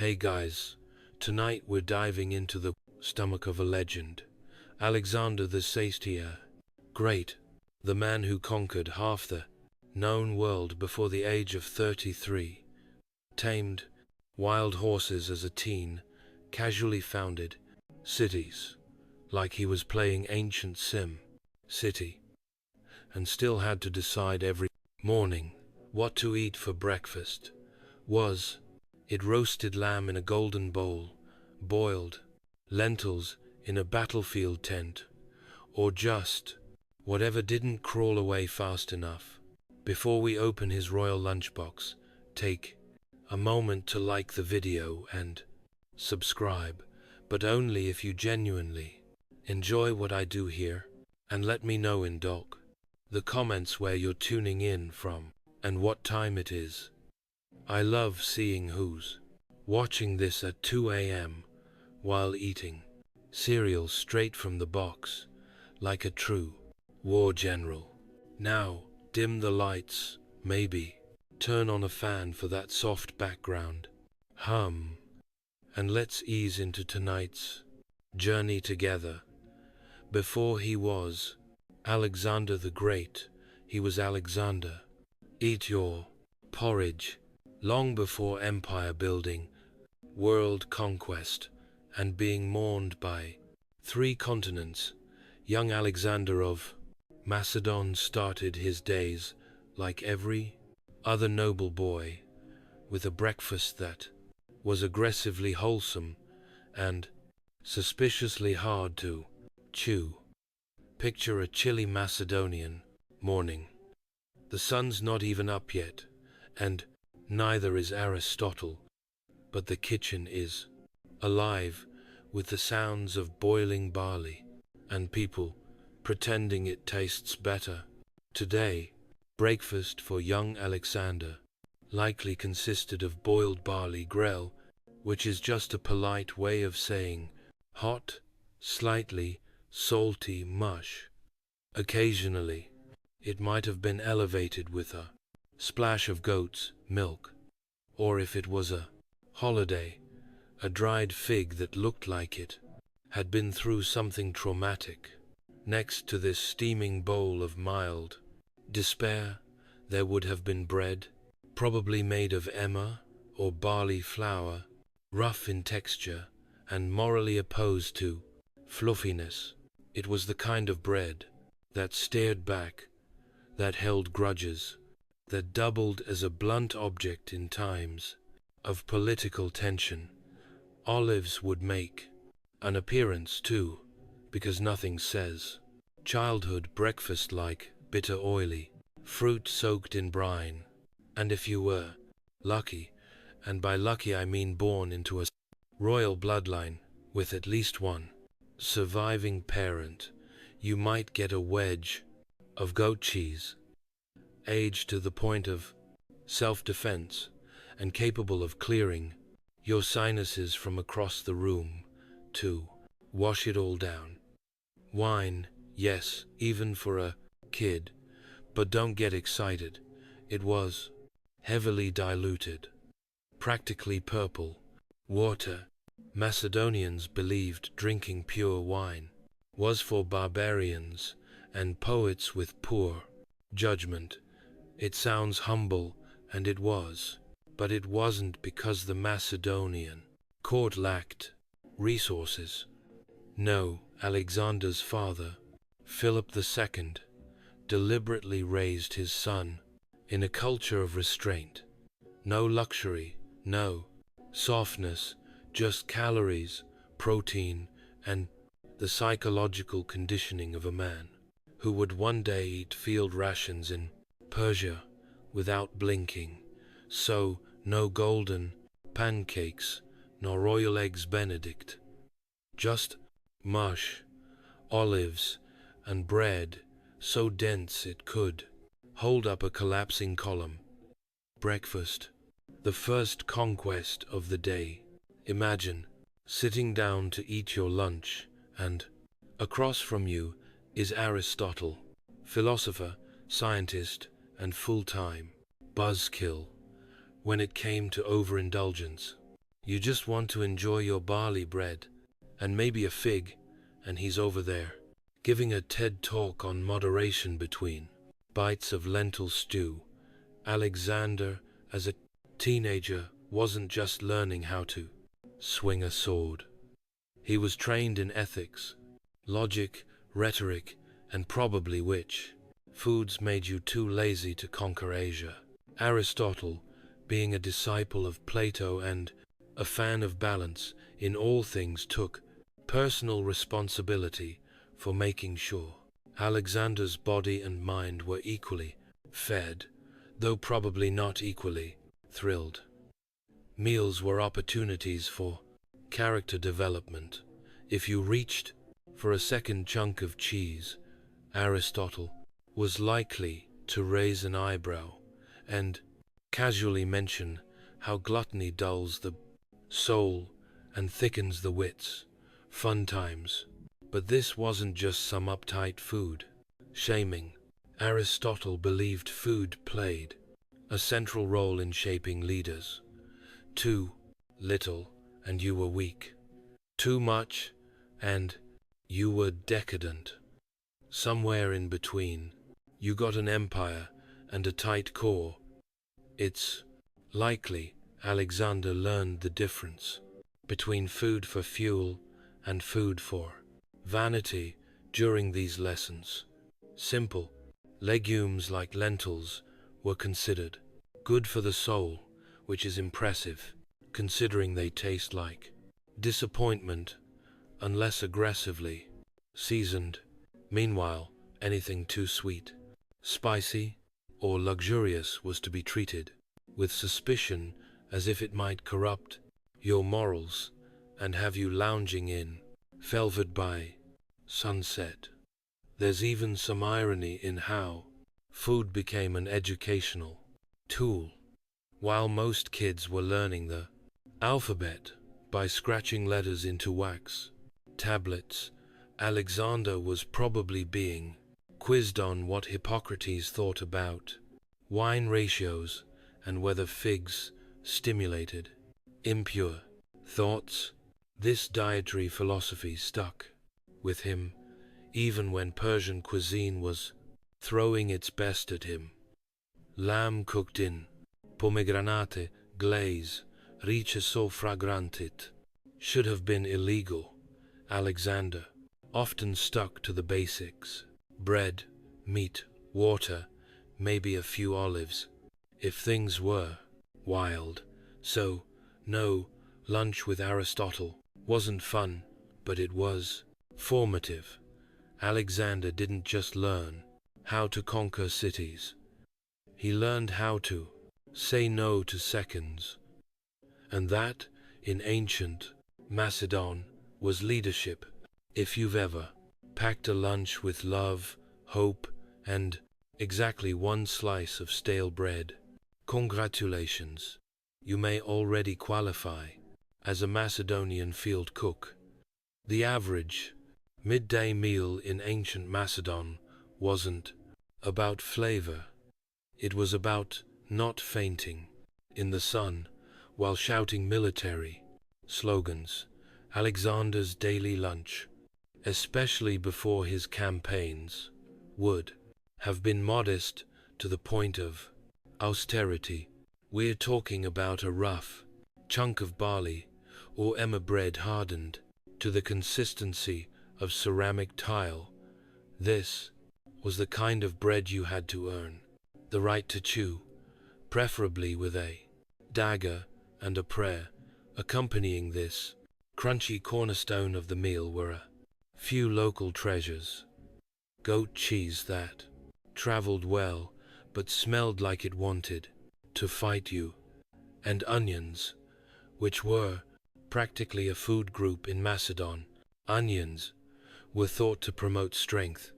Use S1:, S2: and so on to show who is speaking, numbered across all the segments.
S1: Hey guys, tonight we're diving into the stomach of a legend, Alexander the Great, the man who conquered half the known world before the age of 33, tamed wild horses as a teen, casually founded cities like he was playing ancient Sim City, and still had to decide every morning what to eat for breakfast. Was it roasted lamb in a golden bowl, boiled lentils in a battlefield tent, or just whatever didn't crawl away fast enough? Before we open his royal lunchbox, take a moment to like the video and subscribe, but only if you genuinely enjoy what I do here, and let me know in the comments where you're tuning in from and what time it is. I love seeing who's watching this at 2 a.m. while eating cereal straight from the box, like a true war general. Now, dim the lights, maybe turn on a fan for that soft background hum, and let's ease into tonight's journey together. Before he was Alexander the Great, he was Alexander. Eat your porridge. Long before empire building, world conquest, and being mourned by 3 continents, young Alexander of Macedon started his days like every other noble boy, with a breakfast that was aggressively wholesome and suspiciously hard to chew. Picture a chilly Macedonian morning. The sun's not even up yet, and neither is Aristotle, but the kitchen is alive with the sounds of boiling barley and people pretending it tastes better. Today, breakfast for young Alexander likely consisted of boiled barley grell, which is just a polite way of saying hot, slightly salty mush. Occasionally, it might have been elevated with a splash of goat's milk, or if it was a holiday, a dried fig that looked like it had been through something traumatic. Next to this steaming bowl of mild despair, there would have been bread, probably made of emmer or barley flour, rough in texture and morally opposed to fluffiness. It was the kind of bread that stared back, that held grudges, that doubled as a blunt object in times of political tension. Olives would make an appearance too, because nothing says childhood breakfast like bitter oily fruit soaked in brine. And if you were lucky, and by lucky I mean born into a royal bloodline with at least one surviving parent, you might get a wedge of goat cheese, aged to the point of self-defense and capable of clearing your sinuses from across the room to wash it all down. Wine, yes, even for a kid, but don't get excited. It was heavily diluted, practically purple water. Macedonians believed drinking pure wine was for barbarians and poets with poor judgment. It sounds humble, and it was, but it wasn't because the Macedonian court lacked resources. No, Alexander's father, Philip II, deliberately raised his son in a culture of restraint. No luxury, no softness, just calories, protein, and the psychological conditioning of a man who would one day eat field rations in Persia without blinking. So, no golden pancakes, nor royal eggs Benedict. Just mush, olives, and bread so dense it could hold up a collapsing column. Breakfast, the first conquest of the day. Imagine sitting down to eat your lunch, and across from you is Aristotle, philosopher, scientist, and full-time buzzkill when it came to overindulgence. You just want to enjoy your barley bread, and maybe a fig, and he's over there, giving a TED talk on moderation between bites of lentil stew. Alexander, as a teenager, wasn't just learning how to swing a sword. He was trained in ethics, logic, rhetoric, and probably which foods made you too lazy to conquer Asia. Aristotle, being a disciple of Plato and a fan of balance in all things, took personal responsibility for making sure Alexander's body and mind were equally fed, though probably not equally thrilled. Meals were opportunities for character development. If you reached for a second chunk of cheese, Aristotle was likely to raise an eyebrow and casually mention how gluttony dulls the soul and thickens the wits. Fun times. But this wasn't just some uptight food shaming. Aristotle believed food played a central role in shaping leaders. Too little, and you were weak. Too much, and you were decadent. Somewhere in between, you got an empire and a tight core. It's likely Alexander learned the difference between food for fuel and food for vanity during these lessons. Simple legumes like lentils were considered good for the soul, which is impressive, considering they taste like disappointment unless aggressively seasoned. Meanwhile, anything too sweet, spicy, or luxurious was to be treated with suspicion, as if it might corrupt your morals and have you lounging in velvet by sunset. There's even some irony in how food became an educational tool. While most kids were learning the alphabet by scratching letters into wax tablets, Alexander was probably being quizzed on what Hippocrates thought about wine ratios and whether figs stimulated impure thoughts. This dietary philosophy stuck with him even when Persian cuisine was throwing its best at him. Lamb cooked in pomegranate glaze, riche so fragrantit, should have been illegal. Alexander often stuck to the basics: bread, meat, water, maybe a few olives, if things were wild. So, no, lunch with Aristotle wasn't fun, but it was formative. Alexander didn't just learn how to conquer cities. He learned how to say no to seconds. And that, in ancient Macedon, was leadership. If you've ever packed a lunch with love, hope, and exactly one slice of stale bread, congratulations. You may already qualify as a Macedonian field cook. The average midday meal in ancient Macedon wasn't about flavor. It was about not fainting in the sun while shouting military slogans. Alexander's daily lunch, especially before his campaigns, would have been modest to the point of austerity. We're talking about a rough chunk of barley or emmer bread hardened to the consistency of ceramic tile. This was the kind of bread you had to earn the right to chew, preferably with a dagger and a prayer. Accompanying this crunchy cornerstone of the meal were a few local treasures: goat cheese that traveled well but smelled like it wanted to fight you, and onions, which were practically a food group in Macedon. Onions were thought to promote strength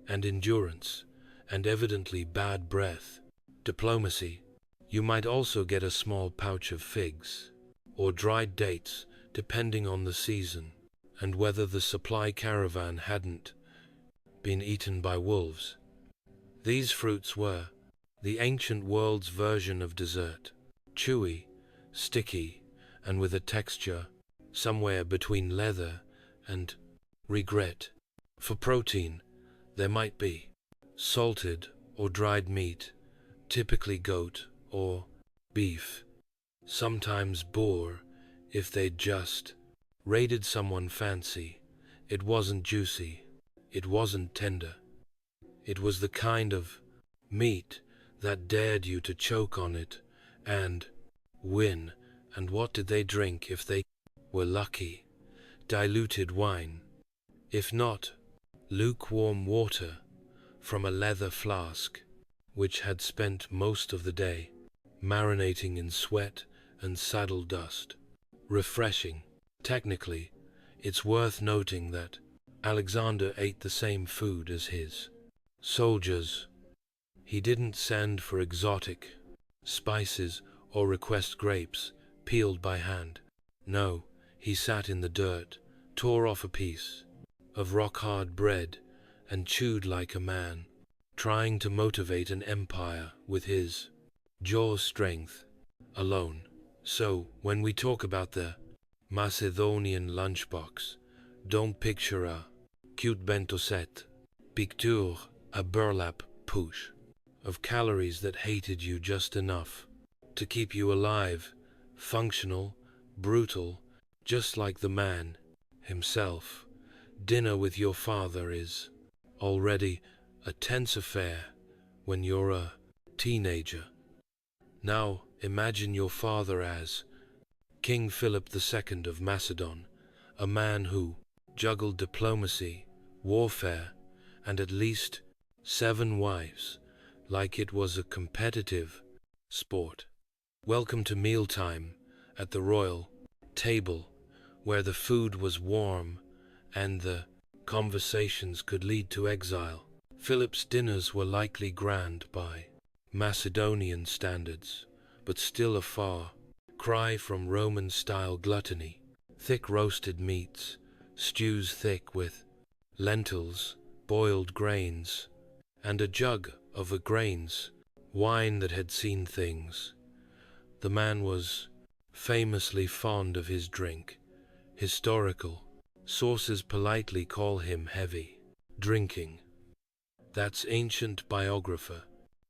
S1: and endurance, and evidently bad breath. Diplomacy. You might also get a small pouch of figs or dried dates, depending on the season and whether the supply caravan hadn't been eaten by wolves. These fruits were the ancient world's version of dessert: chewy, sticky, and with a texture somewhere between leather and regret. For protein, there might be salted or dried meat, typically goat or beef, sometimes boar if they'd just raided someone fancy. It wasn't juicy, it wasn't tender. It was the kind of meat that dared you to choke on it and win. And what did they drink if they were lucky? Diluted wine. If not, lukewarm water from a leather flask, which had spent most of the day marinating in sweat and saddle dust. Refreshing. Technically, it's worth noting that Alexander ate the same food as his soldiers. He didn't send for exotic spices or request grapes peeled by hand. No, he sat in the dirt, tore off a piece of rock-hard bread, and chewed like a man, trying to motivate an empire with his jaw strength alone. So, when we talk about the Macedonian lunchbox, don't picture a cute bento set. Picture a burlap push of calories that hated you just enough to keep you alive, functional, brutal, just like the man himself. Dinner with your father is already a tense affair when you're a teenager. Now imagine your father as King Philip II of Macedon, a man who juggled diplomacy, warfare, and at least 7 wives, like it was a competitive sport. Welcome to mealtime at the royal table, where the food was warm and the conversations could lead to exile. Philip's dinners were likely grand by Macedonian standards, but still a far cry from Roman-style gluttony. Thick roasted meats, stews thick with lentils, boiled grains, and a jug of a grains wine that had seen things. The man was famously fond of his drink. Historical sources politely call him heavy drinking. That's ancient biographer.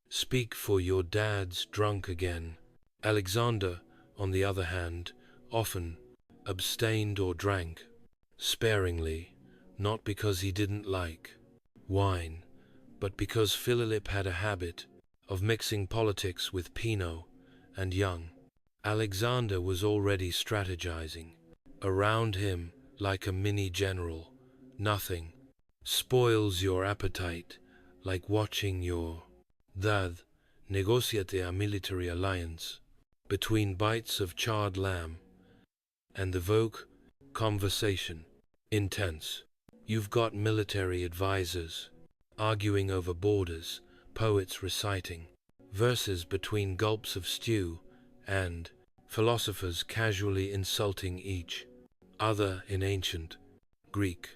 S1: Speak for your dad's drunk again. Alexander, on the other hand, often abstained or drank sparingly, not because he didn't like wine, but because Philip had a habit of mixing politics with Pinot and young Alexander was already strategizing around him like a mini-general. Nothing spoils your appetite like watching your dad negotiate a military alliance between bites of charred lamb and the Vogue conversation. Intense. You've got military advisors arguing over borders, poets reciting verses between gulps of stew, and philosophers casually insulting each other in ancient Greek,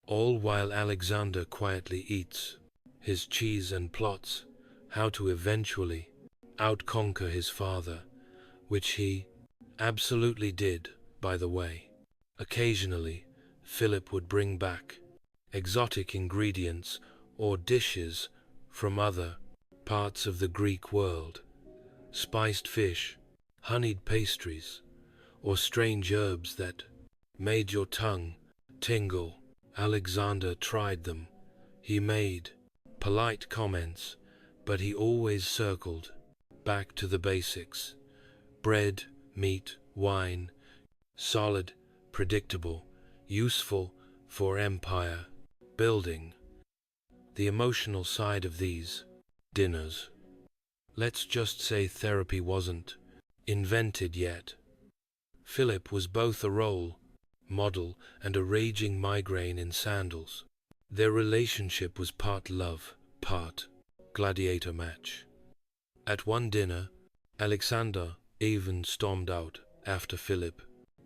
S1: all while Alexander quietly eats his cheese and plots how to eventually outconquer his father, which he absolutely did, by the way. Occasionally, Philip would bring back exotic ingredients or dishes from other parts of the Greek world, spiced fish, honeyed pastries, or strange herbs that made your tongue tingle. Alexander tried them. He made polite comments, but he always circled back to the basics. Bread, meat, wine, solid, predictable, useful for empire building. The emotional side of these dinners. Let's just say therapy wasn't invented yet. Philip was both a role model and a raging migraine in sandals. Their relationship was part love, part gladiator match. At one dinner, Alexander even stormed out after Philip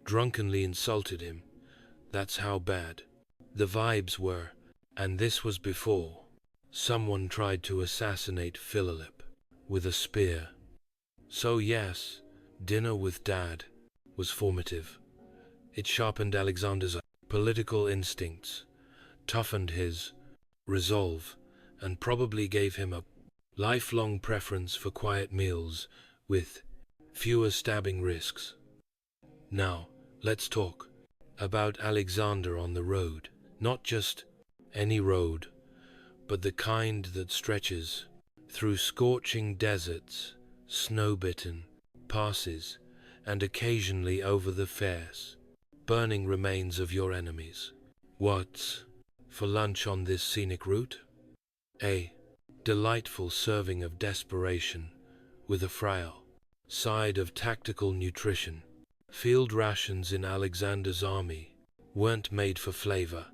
S1: drunkenly insulted him. That's how bad the vibes were, and this was before someone tried to assassinate Philip with a spear. So yes, dinner with Dad was formative. It sharpened Alexander's political instincts, toughened his resolve, and probably gave him a lifelong preference for quiet meals with fewer stabbing risks. Now, let's talk about Alexander on the road. Not just any road, but the kind that stretches through scorching deserts, snow-bitten passes, and occasionally over the fierce, burning remains of your enemies. What's for lunch on this scenic route? A delightful serving of desperation with a frail side of tactical nutrition. Field rations in Alexander's army weren't made for flavor.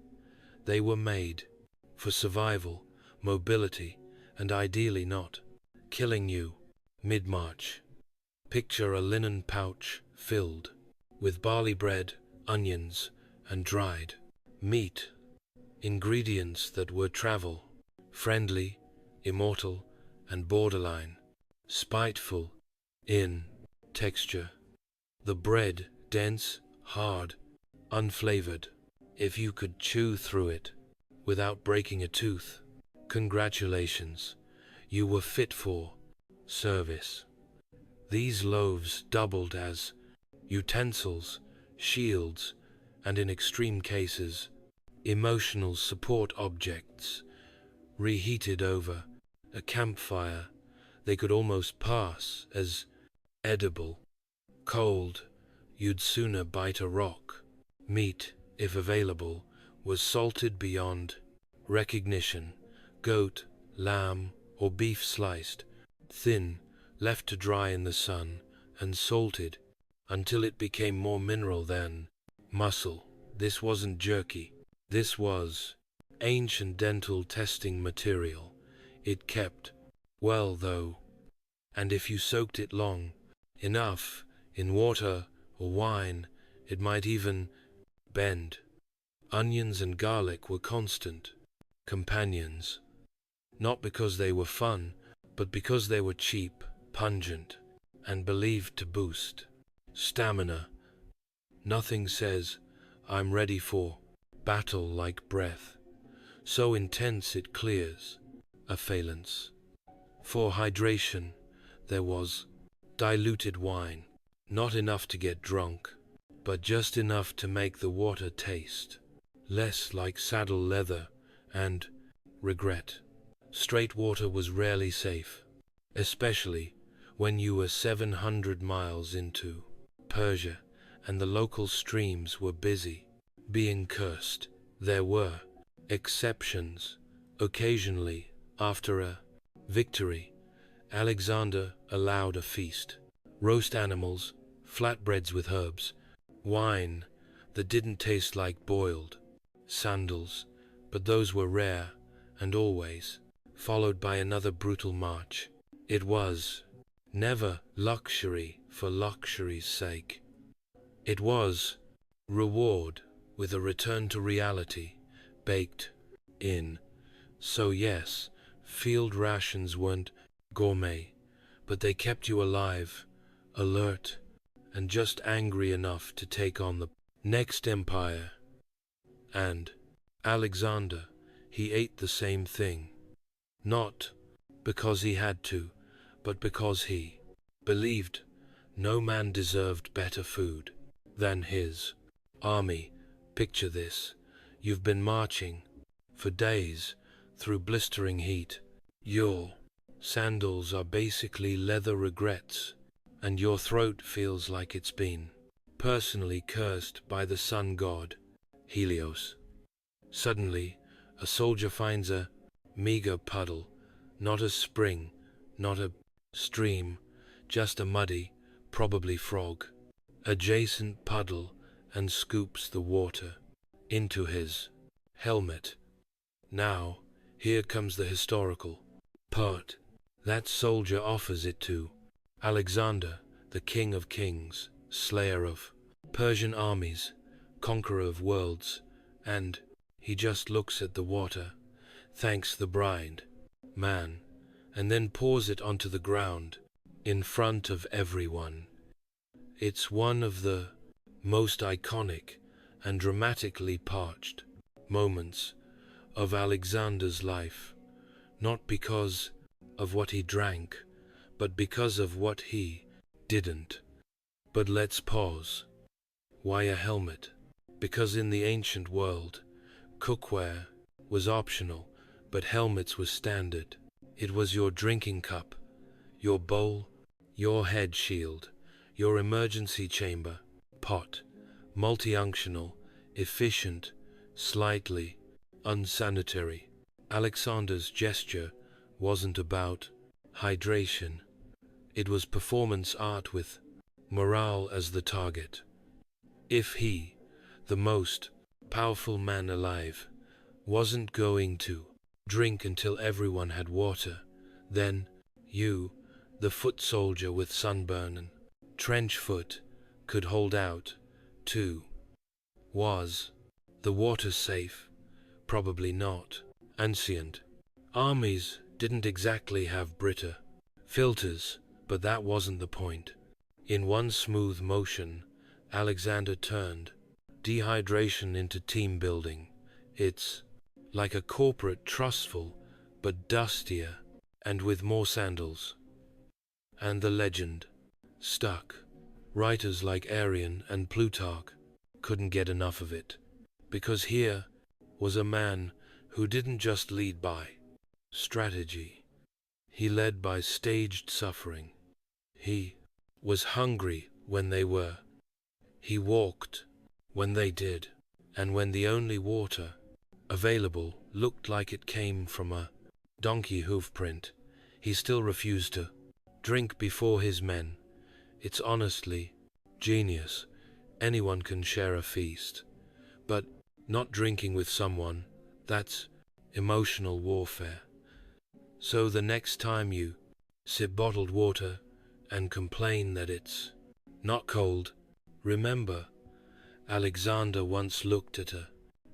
S1: They were made for survival, mobility, and ideally not killing you mid-march. Picture a linen pouch filled with barley bread, onions, and dried meat, ingredients that were travel, friendly, immortal, and borderline spiteful in texture. The bread dense, hard, unflavored. If you could chew through it without breaking a tooth, congratulations, you were fit for service. These loaves doubled as utensils, shields, and in extreme cases, emotional support objects. Reheated over a campfire, they could almost pass as edible. Cold, you'd sooner bite a rock. Meat, if available, was salted beyond recognition. Goat, lamb, or beef sliced, thin, left to dry in the sun, and salted until it became more mineral than muscle. This wasn't jerky. This was ancient dental testing material. It kept well, though, and if you soaked it long enough in water or wine, it might even bend. Onions and garlic were constant companions, not because they were fun, but because they were cheap, pungent, and believed to boost stamina. Nothing says, "I'm ready for battle" like breath, so intense it clears a phalanx. For hydration, there was diluted wine, not enough to get drunk, but just enough to make the water taste less like saddle leather and regret. Straight water was rarely safe, especially when you were 700 miles into Persia and the local streams were busy being cursed. There were exceptions. Occasionally, after a victory, Alexander allowed a feast. Roast animals, flatbreads with herbs, wine that didn't taste like boiled sandals, but those were rare and always followed by another brutal march. It was never luxury for luxury's sake. It was reward with a return to reality baked in. So yes, field rations weren't gourmet, but they kept you alive, alert, and just angry enough to take on the next empire. And Alexander, he ate the same thing. Not because he had to, but because he believed no man deserved better food than his army. Picture this. You've been marching for days through blistering heat. Your sandals are basically leather regrets, and your throat feels like it's been personally cursed by the sun god, Helios. Suddenly, a soldier finds a meager puddle, not a spring, not a stream, just a muddy, probably frog, adjacent puddle, and scoops the water into his helmet. Now, here comes the historical part. That soldier offers it to Alexander, the king of kings, slayer of Persian armies, conqueror of worlds, and he just looks at the water, thanks the bride, man, and then pours it onto the ground in front of everyone. It's one of the most iconic and dramatically parched moments of Alexander's life, not because of what he drank, but because of what he didn't. But let's pause. Why a helmet? Because in the ancient world, cookware was optional, but helmets were standard. It was your drinking cup, your bowl, your head shield, your emergency chamber, pot, multifunctional, efficient, slightly unsanitary. Alexander's gesture wasn't about hydration. It was performance art with morale as the target. If he, the most powerful man alive, wasn't going to drink until everyone had water, then you, the foot soldier with sunburn and trench foot, could hold out too. Was the water safe? Probably not. Ancient armies didn't exactly have Brita filters, but that wasn't the point. In one smooth motion, Alexander turned dehydration into team building. It's like a corporate trustful, but dustier and with more sandals. And the legend stuck. Writers like Arrian and Plutarch couldn't get enough of it, because here was a man who didn't just lead by strategy. He led by staged suffering. He was hungry when they were. He walked when they did, and when the only water available looked like it came from a donkey hoof print, he still refused to drink before his men. It's honestly genius. Anyone can share a feast, but not drinking with someone, that's emotional warfare. So the next time you sip bottled water and complain that it's not cold, remember, Alexander once looked at a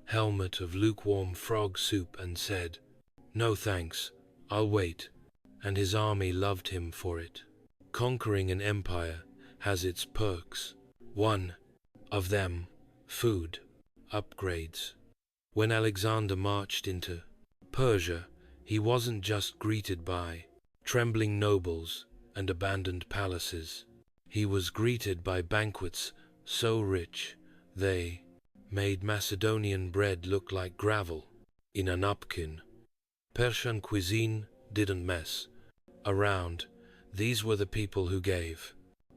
S1: helmet of lukewarm frog soup and said, "No thanks, I'll wait," and his army loved him for it. Conquering an empire has its perks. One of them, food upgrades. When Alexander marched into Persia, he wasn't just greeted by trembling nobles and abandoned palaces. He was greeted by banquets so rich they made Macedonian bread look like gravel in a napkin. Persian cuisine didn't mess around. These were the people who gave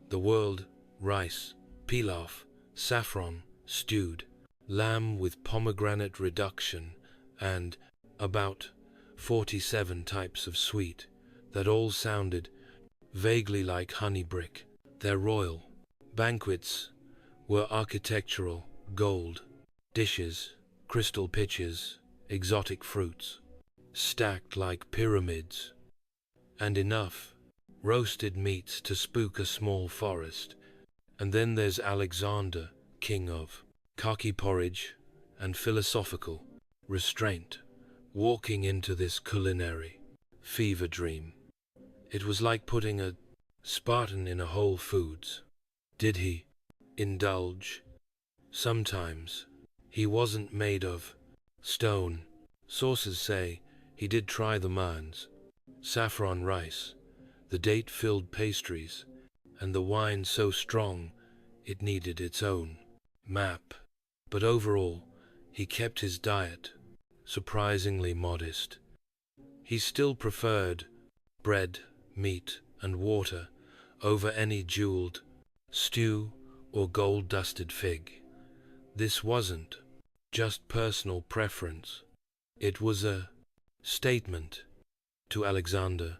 S1: the world rice, pilaf, saffron, stewed, lamb with pomegranate reduction, and about 47 types of sweet that all sounded vaguely like honey brick. Their royal banquets were architectural, gold dishes, crystal pitchers, exotic fruits, stacked like pyramids, and enough roasted meats to spook a small forest. And then there's Alexander, king of khaki porridge and philosophical restraint, walking into this culinary fever dream. It was like putting a Spartan in a Whole Foods. Did he indulge? Sometimes. He wasn't made of stone. Sources say he did try the maans, saffron rice, the date-filled pastries, and the wine so strong it needed its own map. But overall, he kept his diet surprisingly modest. He still preferred bread, meat, and water over any jeweled stew or gold-dusted fig. This wasn't just personal preference. It was a statement. To Alexander,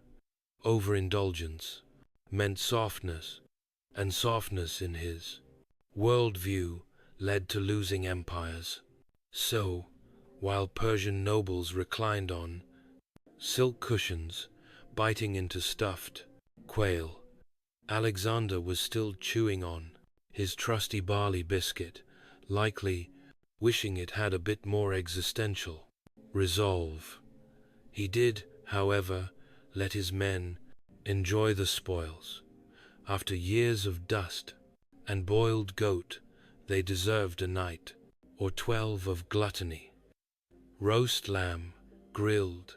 S1: overindulgence meant softness, and softness in his worldview led to losing empires. So, while Persian nobles reclined on silk cushions, biting into stuffed quail, Alexander was still chewing on his trusty barley biscuit, likely wishing it had a bit more existential resolve. He did, however, let his men enjoy the spoils. After years of dust and boiled goat, they deserved a night or 12 of gluttony. Roast lamb, grilled,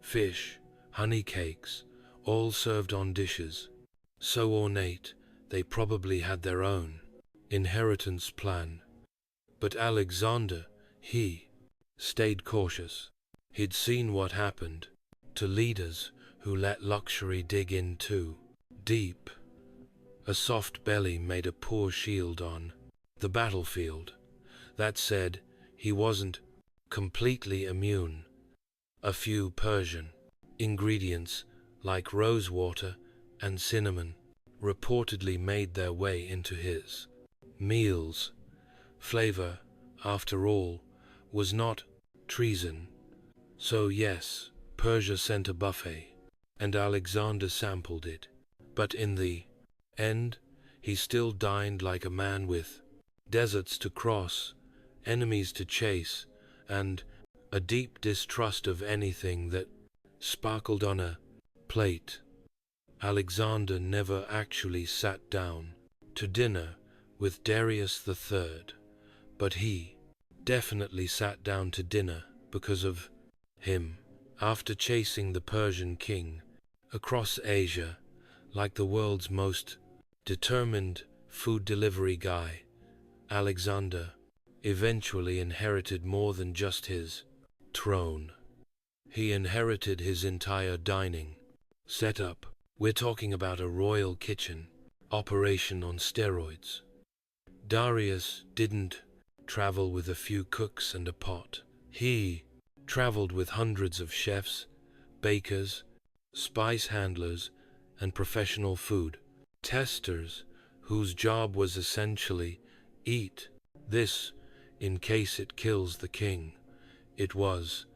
S1: fish, honey cakes, all served on dishes, so ornate they probably had their own inheritance plan. But Alexander, he stayed cautious. He'd seen what happened to leaders who let luxury dig in too deep. A soft belly made a poor shield on the battlefield. That said, he wasn't completely immune. A few Persian ingredients like rosewater and cinnamon reportedly made their way into his meals. Flavor, after all, was not treason. So yes, Persia sent a buffet, and Alexander sampled it. But in the end, he still dined like a man with deserts to cross, enemies to chase, and a deep distrust of anything that sparkled on a plate. Alexander never actually sat down to dinner with Darius III, but he definitely sat down to dinner because of him. After chasing the Persian king across Asia like the world's most determined food delivery guy, Alexander eventually inherited more than just his throne. He inherited his entire dining setup. We're talking about a royal kitchen operation on steroids. Darius didn't travel with a few cooks and a pot. He traveled with hundreds of chefs, bakers, spice handlers, and professional food testers whose job was essentially eat this in case it kills the king. It was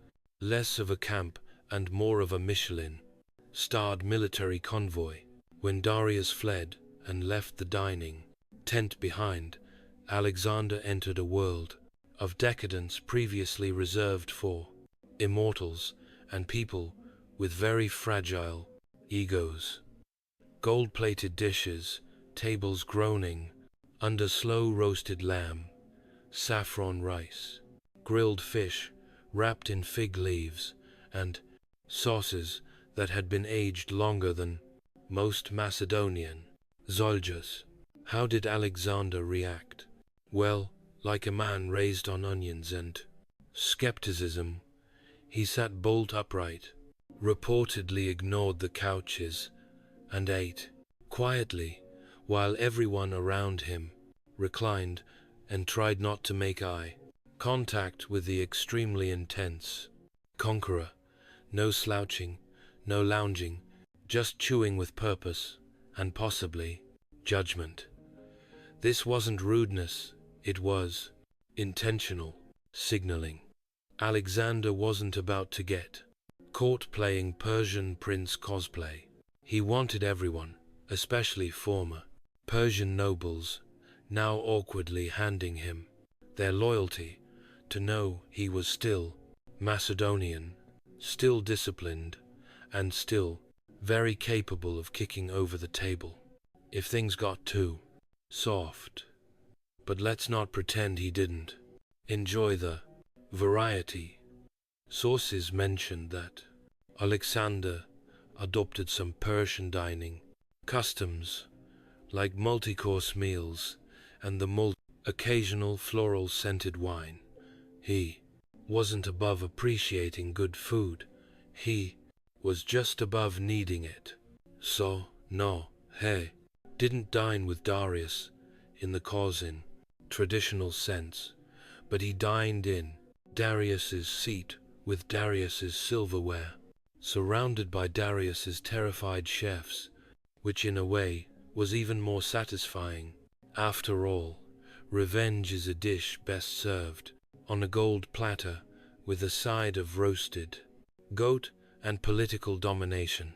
S1: less of a camp and more of a Michelin-starred military convoy. When Darius fled and left the dining tent behind, Alexander entered a world of decadence previously reserved for immortals and people with very fragile egos. Gold-plated dishes, tables groaning under slow-roasted lamb, saffron rice, grilled fish wrapped in fig leaves, and sauces that had been aged longer than most Macedonian soldiers. How did Alexander react? Well, like a man raised on onions and skepticism, he sat bolt upright, reportedly ignored the couches, and ate quietly while everyone around him reclined and tried not to make eye contact with the extremely intense conqueror. No slouching, no lounging, just chewing with purpose and possibly judgment. This wasn't rudeness, it was intentional signaling. Alexander wasn't about to get caught playing Persian prince cosplay. He wanted everyone, especially former Persian nobles, now awkwardly handing him their loyalty, to know he was still Macedonian, still disciplined, and still very capable of kicking over the table if things got too soft. But let's not pretend he didn't enjoy the variety. Sources mentioned that Alexander adopted some Persian dining customs, like multi-course meals and the occasional floral-scented wine. He wasn't above appreciating good food, he was just above needing it. So, no, he didn't dine with Darius in the cousin traditional sense, but he dined in Darius's seat with Darius's silverware, surrounded by Darius's terrified chefs, which in a way was even more satisfying. After all, revenge is a dish best served on a gold platter with a side of roasted goat and political domination.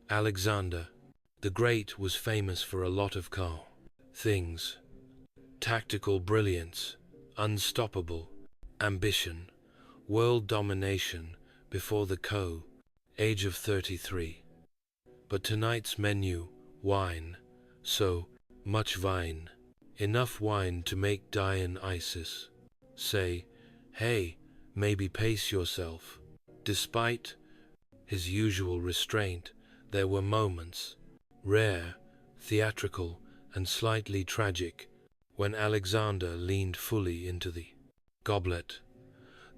S1: Alexander the Great was famous for a lot of things: tactical brilliance, unstoppable ambition, world domination before the age of 33. But tonight's menu, wine, so much wine, enough wine to make Dian Isis say, "Hey, maybe pace yourself." Despite his usual restraint, there were moments, rare, theatrical, and slightly tragic, when Alexander leaned fully into the goblet.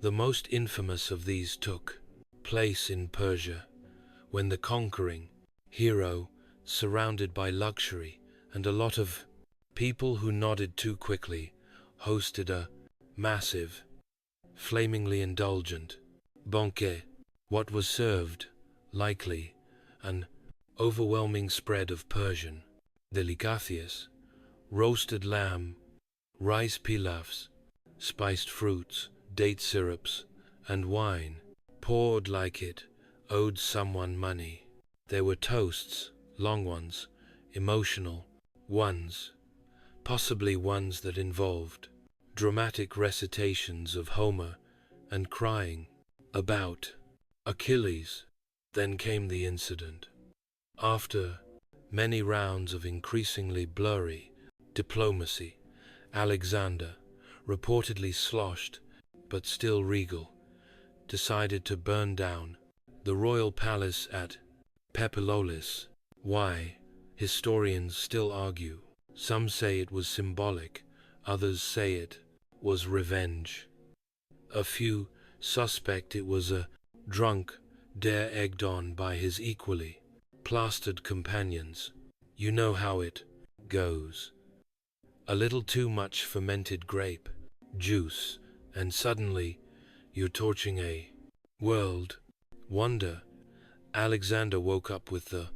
S1: The most infamous of these took place in Persia, when the conquering hero, surrounded by luxury and a lot of people who nodded too quickly, hosted a massive, flamingly indulgent banquet. What was served, likely, an overwhelming spread of Persian delicacies, roasted lamb, rice pilafs, spiced fruits, date syrups, and wine, poured like it owed someone money. There were toasts, long ones, emotional ones, possibly ones that involved dramatic recitations of Homer and crying about Achilles. Then came the incident. After many rounds of increasingly blurry diplomacy, Alexander, reportedly sloshed but still regal, decided to burn down the royal palace at Pepilolis. Why? Historians still argue. Some say it was symbolic, others say it was revenge. A few suspect it was a drunk dare egged on by his equally plastered companions. You know how it goes. A little too much fermented grape juice, and suddenly you're torching a world wonder. Alexander woke up with the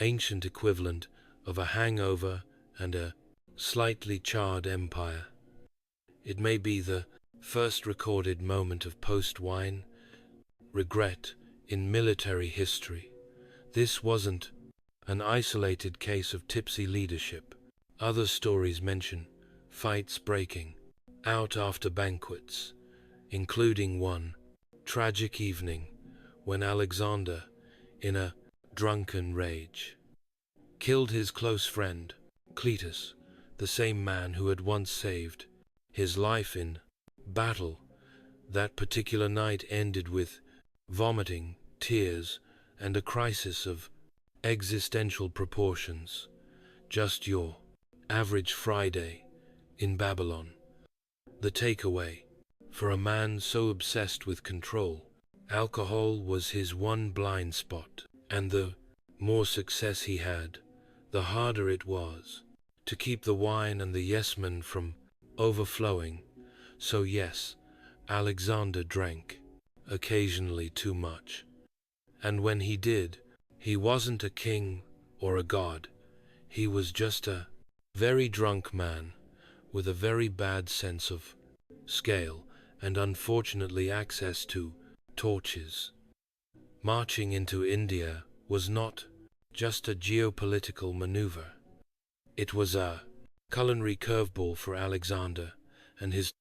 S1: ancient equivalent of a hangover and a slightly charred empire. It may be the first recorded moment of post-wine regret in military history. This wasn't an isolated case of tipsy leadership. Other stories mention fights breaking out after banquets, including one tragic evening when Alexander, in a drunken rage, killed his close friend, Cletus, the same man who had once saved his life in battle. That particular night ended with vomiting, tears, and a crisis of existential proportions. Just your average Friday in Babylon. The takeaway: for a man so obsessed with control, alcohol was his one blind spot, and the more success he had, the harder it was to keep the wine and the yes-men from overflowing. So yes, Alexander drank, occasionally too much. And when he did, he wasn't a king or a god. He was just a very drunk man with a very bad sense of scale and unfortunately access to torches. Marching into India was not just a geopolitical maneuver. It was a culinary curveball for Alexander and his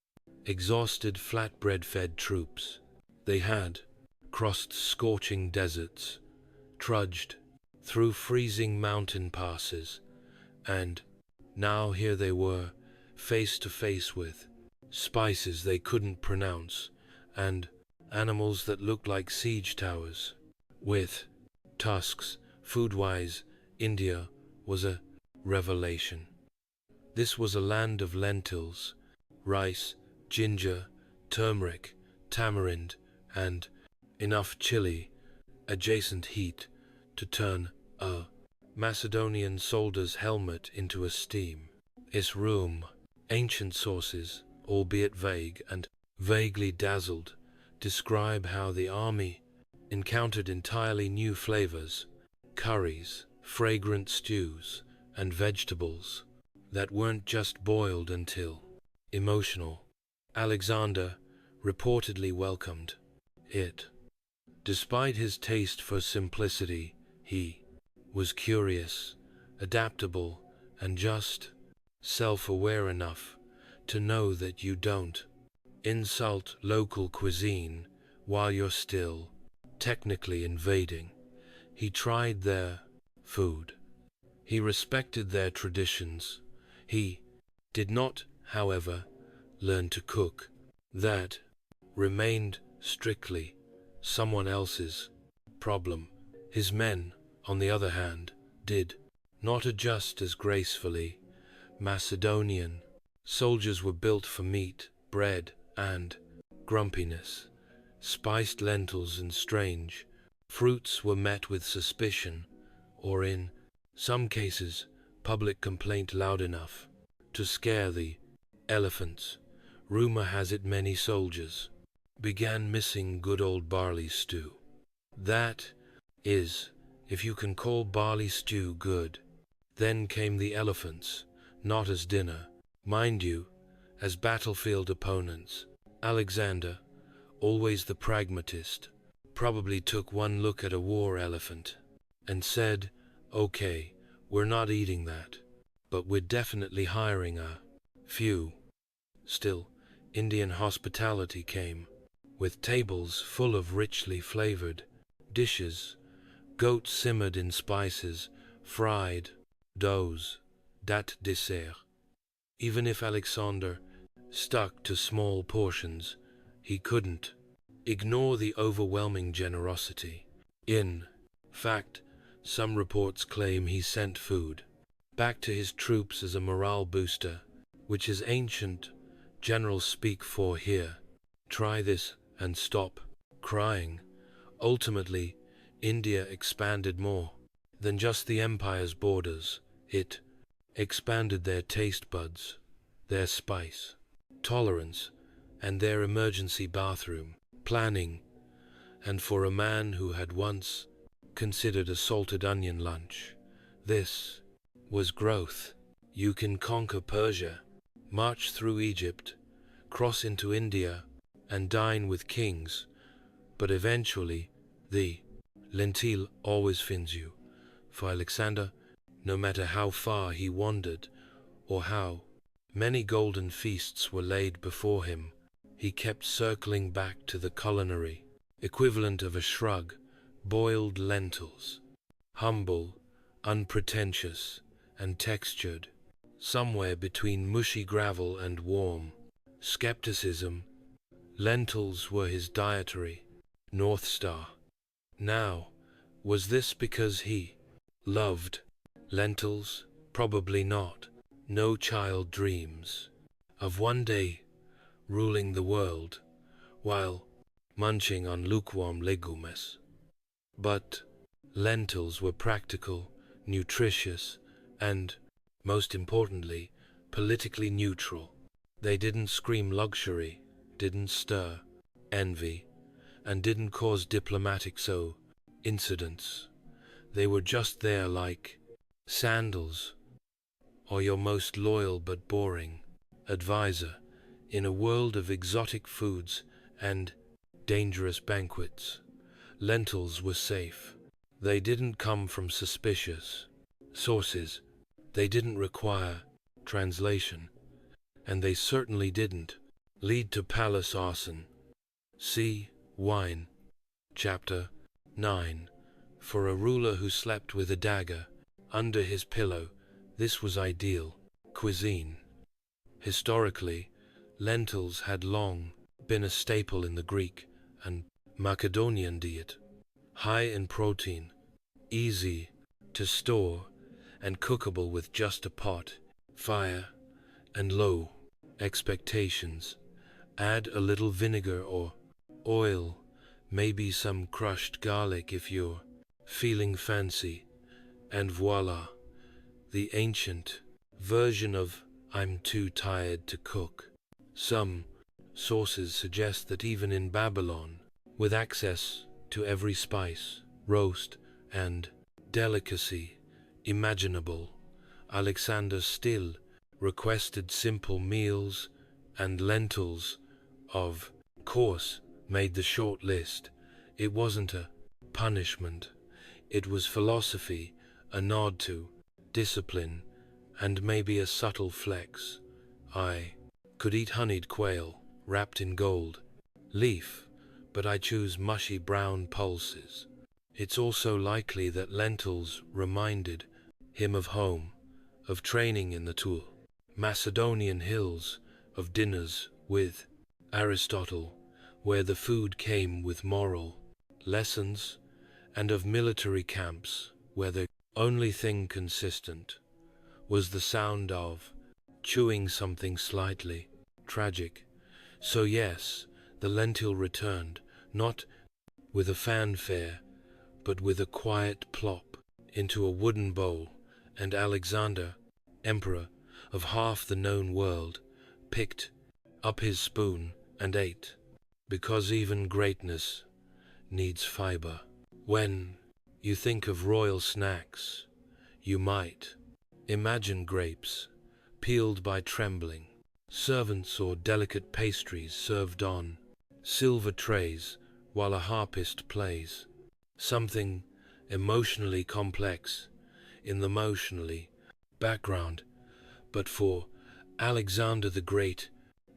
S1: exhausted flatbread-fed troops. They had crossed scorching deserts, trudged through freezing mountain passes, and now here they were, face to face with spices they couldn't pronounce and animals that looked like siege towers with tusks. Food-wise, India was a revelation. This was a land of lentils, rice, ginger, turmeric, tamarind, and enough chili, adjacent heat, to turn a Macedonian soldier's helmet into a steam. Its room, ancient sources, albeit vague and vaguely dazzled, describe how the army encountered entirely new flavors, curries, fragrant stews, and vegetables that weren't just boiled until emotional. Alexander reportedly welcomed it. Despite his taste for simplicity, he was curious, adaptable, and just self-aware enough to know that you don't insult local cuisine while you're still technically invading. He tried their food. He respected their traditions. He did not, however, learn to cook. That remained strictly someone else's problem. His men, on the other hand, did not adjust as gracefully. Macedonian soldiers were built for meat, bread, and grumpiness. Spiced lentils and strange fruits were met with suspicion, or in some cases, public complaint loud enough to scare the elephants. Rumor has it many soldiers began missing good old barley stew. That is, if you can call barley stew good. Then came the elephants, not as dinner, mind you, as battlefield opponents. Alexander, always the pragmatist, probably took one look at a war elephant and said, "Okay, we're not eating that, but we're definitely hiring a few." Still, Indian hospitality came, with tables full of richly flavored dishes, goat simmered in spices, fried doughs, dat dessert. Even if Alexander stuck to small portions, he couldn't ignore the overwhelming generosity. In fact, some reports claim he sent food back to his troops as a morale booster, which is ancient general speak for here. Try this and stop crying. Ultimately, India expanded more than just the empire's borders. It expanded their taste buds, their spice tolerance, and their emergency bathroom planning. And for a man who had once considered a salted onion lunch, this was growth. You can conquer Persia, march through Egypt, cross into India, and dine with kings, but eventually the lentil always finds you. For Alexander, no matter how far he wandered, or how many golden feasts were laid before him, he kept circling back to the culinary equivalent of a shrug: boiled lentils. Humble, unpretentious, and textured, somewhere between mushy gravel and warm skepticism, lentils were his dietary North Star. Now, was this because he loved lentils? Probably not. No child dreams of one day ruling the world while munching on lukewarm legumes. But lentils were practical, nutritious, and, most importantly, politically neutral. They didn't scream luxury, didn't stir envy, and didn't cause diplomatic incidents. They were just there like sandals, or your most loyal but boring advisor in a world of exotic foods and dangerous banquets. Lentils were safe. They didn't come from suspicious sources. They didn't require translation. And they certainly didn't lead to palace arson. See Wine, Chapter 9. For a ruler who slept with a dagger under his pillow, this was ideal cuisine. Historically, lentils had long been a staple in the Greek and Macedonian diet. High in protein, easy to store, and cookable with just a pot, fire, and low expectations. Add a little vinegar or oil, maybe some crushed garlic if you're feeling fancy, and voila, the ancient version of "I'm too tired to cook." Some sources suggest that even in Babylon, with access to every spice, roast, and delicacy imaginable, Alexander still requested simple meals, and lentils, of course, made the short list. It wasn't a punishment. It was philosophy, a nod to discipline, and maybe a subtle flex. I could eat honeyed quail wrapped in gold leaf, but I choose mushy brown pulses. It's also likely that lentils reminded him of home, of training in the tool Macedonian hills of dinners with Aristotle, where the food came with moral lessons, and of military camps, where the only thing consistent was the sound of chewing something slightly tragic. So yes, the lentil returned, not with a fanfare, but with a quiet plop into a wooden bowl, and Alexander, emperor of half the known world, picked up his spoon and ate, because even greatness needs fiber. When you think of royal snacks, you might imagine grapes peeled by trembling servants or delicate pastries served on silver trays while a harpist plays. Something emotionally complex in the emotionally background. But for Alexander the Great,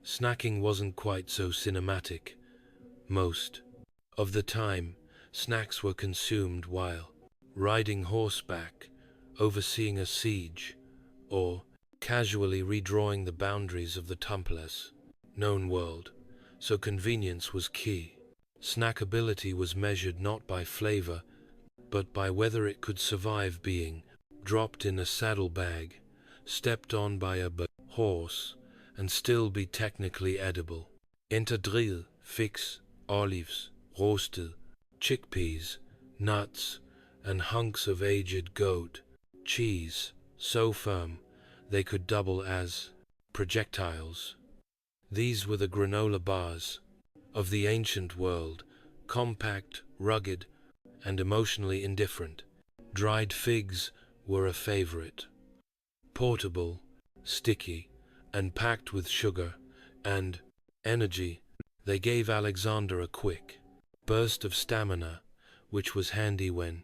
S1: snacking wasn't quite so cinematic. Most of the time, snacks were consumed while riding horseback, overseeing a siege, or casually redrawing the boundaries of the tumbless known world. So convenience was key. Snackability was measured not by flavor, but by whether it could survive being dropped in a saddlebag, stepped on by a horse, and still be technically edible. Interdrill, figs, olives, roasted, chickpeas, nuts, and hunks of aged goat cheese, so firm they could double as projectiles. These were the granola bars of the ancient world, compact, rugged, and emotionally indifferent. Dried figs were a favorite. Portable, sticky, and packed with sugar and energy, they gave Alexander a quick burst of stamina, which was handy when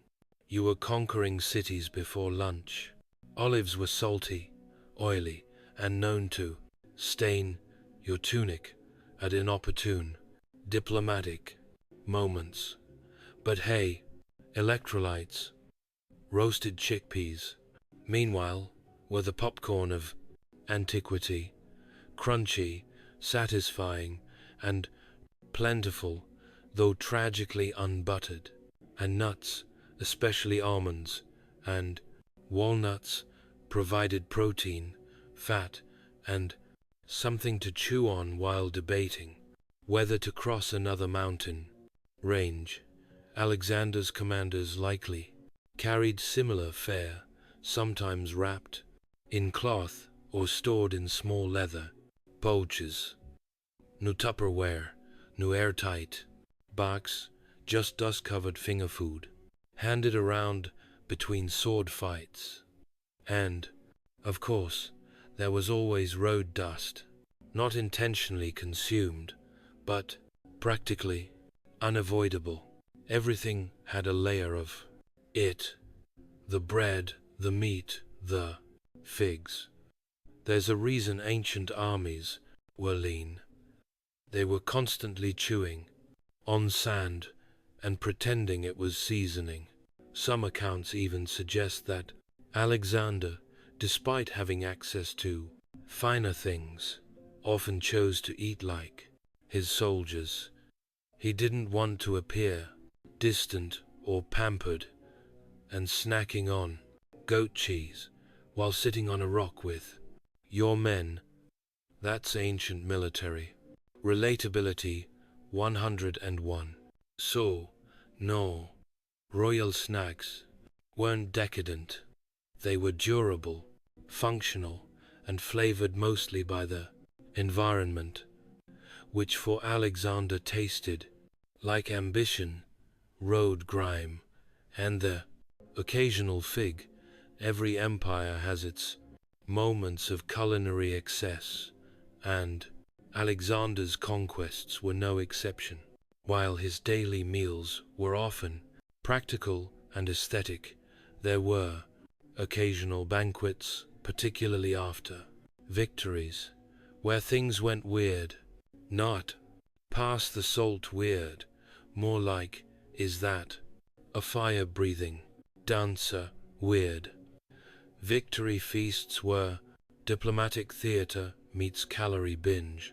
S1: you were conquering cities before lunch. Olives were salty, oily, and known to stain your tunic at inopportune, diplomatic moments. But hey, electrolytes, roasted chickpeas, meanwhile, were the popcorn of antiquity, crunchy, satisfying, and plentiful, though tragically unbuttered. And nuts, especially almonds and walnuts, provided protein, fat, and something to chew on while debating whether to cross another mountain range. Alexander's commanders likely carried similar fare, sometimes wrapped in cloth or stored in small leather pouches. No Tupperware, no airtight box, just dust-covered finger food, handed around between sword fights. And, of course, there was always road dust, not intentionally consumed, but practically unavoidable. Everything had a layer of it. The bread, the meat, the figs. There's a reason ancient armies were lean. They were constantly chewing on sand and pretending it was seasoning. Some accounts even suggest that Alexander, despite having access to finer things, often chose to eat like his soldiers. He didn't want to appear distant or pampered, and snacking on goat cheese while sitting on a rock with your men, that's ancient military relatability 101. So, no, royal snacks weren't decadent. They were durable, functional, and flavored mostly by the environment, which for Alexander tasted like ambition, road grime, and the occasional fig. Every empire has its moments of culinary excess, and Alexander's conquests were no exception. While his daily meals were often practical and aesthetic, there were occasional banquets, particularly after victories, where things went weird. Not past the salt weird, more like, is that a fire-breathing dancer weird. Victory feasts were Diplomatic theater meets calorie binge.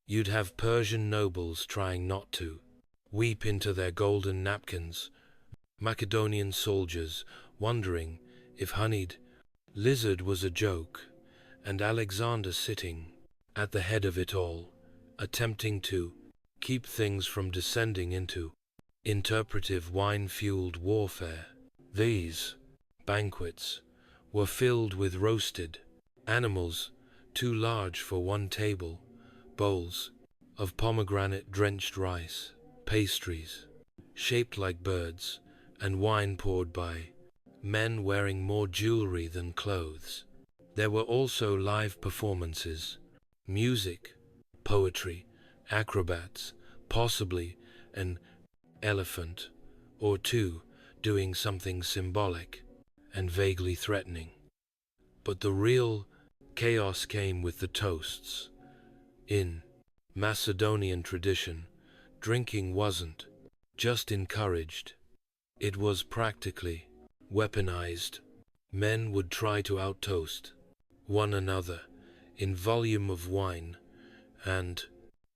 S1: You'd have Persian nobles trying not to weep into their golden napkins, Macedonian soldiers wondering if honeyed lizard was a joke, and Alexander sitting at the head of it all, attempting to keep things from descending into interpretive wine-fueled warfare. These banquets were filled with roasted animals too large for one table, bowls of pomegranate-drenched rice, pastries shaped like birds, and wine poured by men wearing more jewelry than clothes. There were also live performances, music, poetry, acrobats, possibly an elephant or two doing something symbolic and vaguely threatening. But the real chaos came with the toasts. In Macedonian tradition, drinking wasn't just encouraged, it was practically weaponized. Men would try to outtoast one another in volume of wine and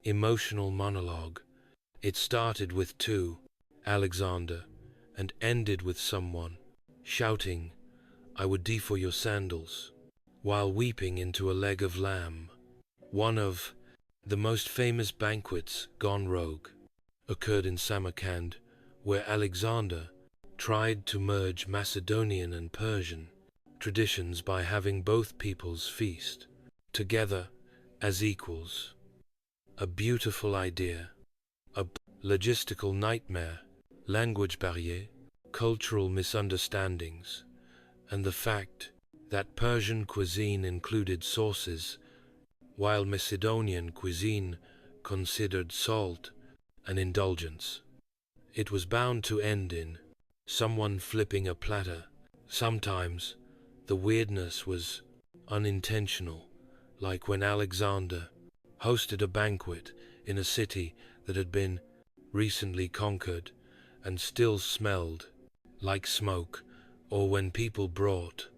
S1: emotional monologue. It started with two, Alexander, and ended with someone shouting, "I would die for your sandals," while weeping into a leg of lamb. One of the most famous banquets gone rogue occurred in Samarkand, where Alexander tried to merge Macedonian and Persian traditions by having both peoples feast together as equals. A beautiful idea, a logistical nightmare, language barrier, cultural misunderstandings, and the fact that Persian cuisine included sauces, while Macedonian cuisine considered salt an indulgence. It was bound to end in someone flipping a platter. Sometimes the weirdness was unintentional, like when Alexander hosted a banquet in a city that had been recently conquered and still smelled like smoke, or when people brought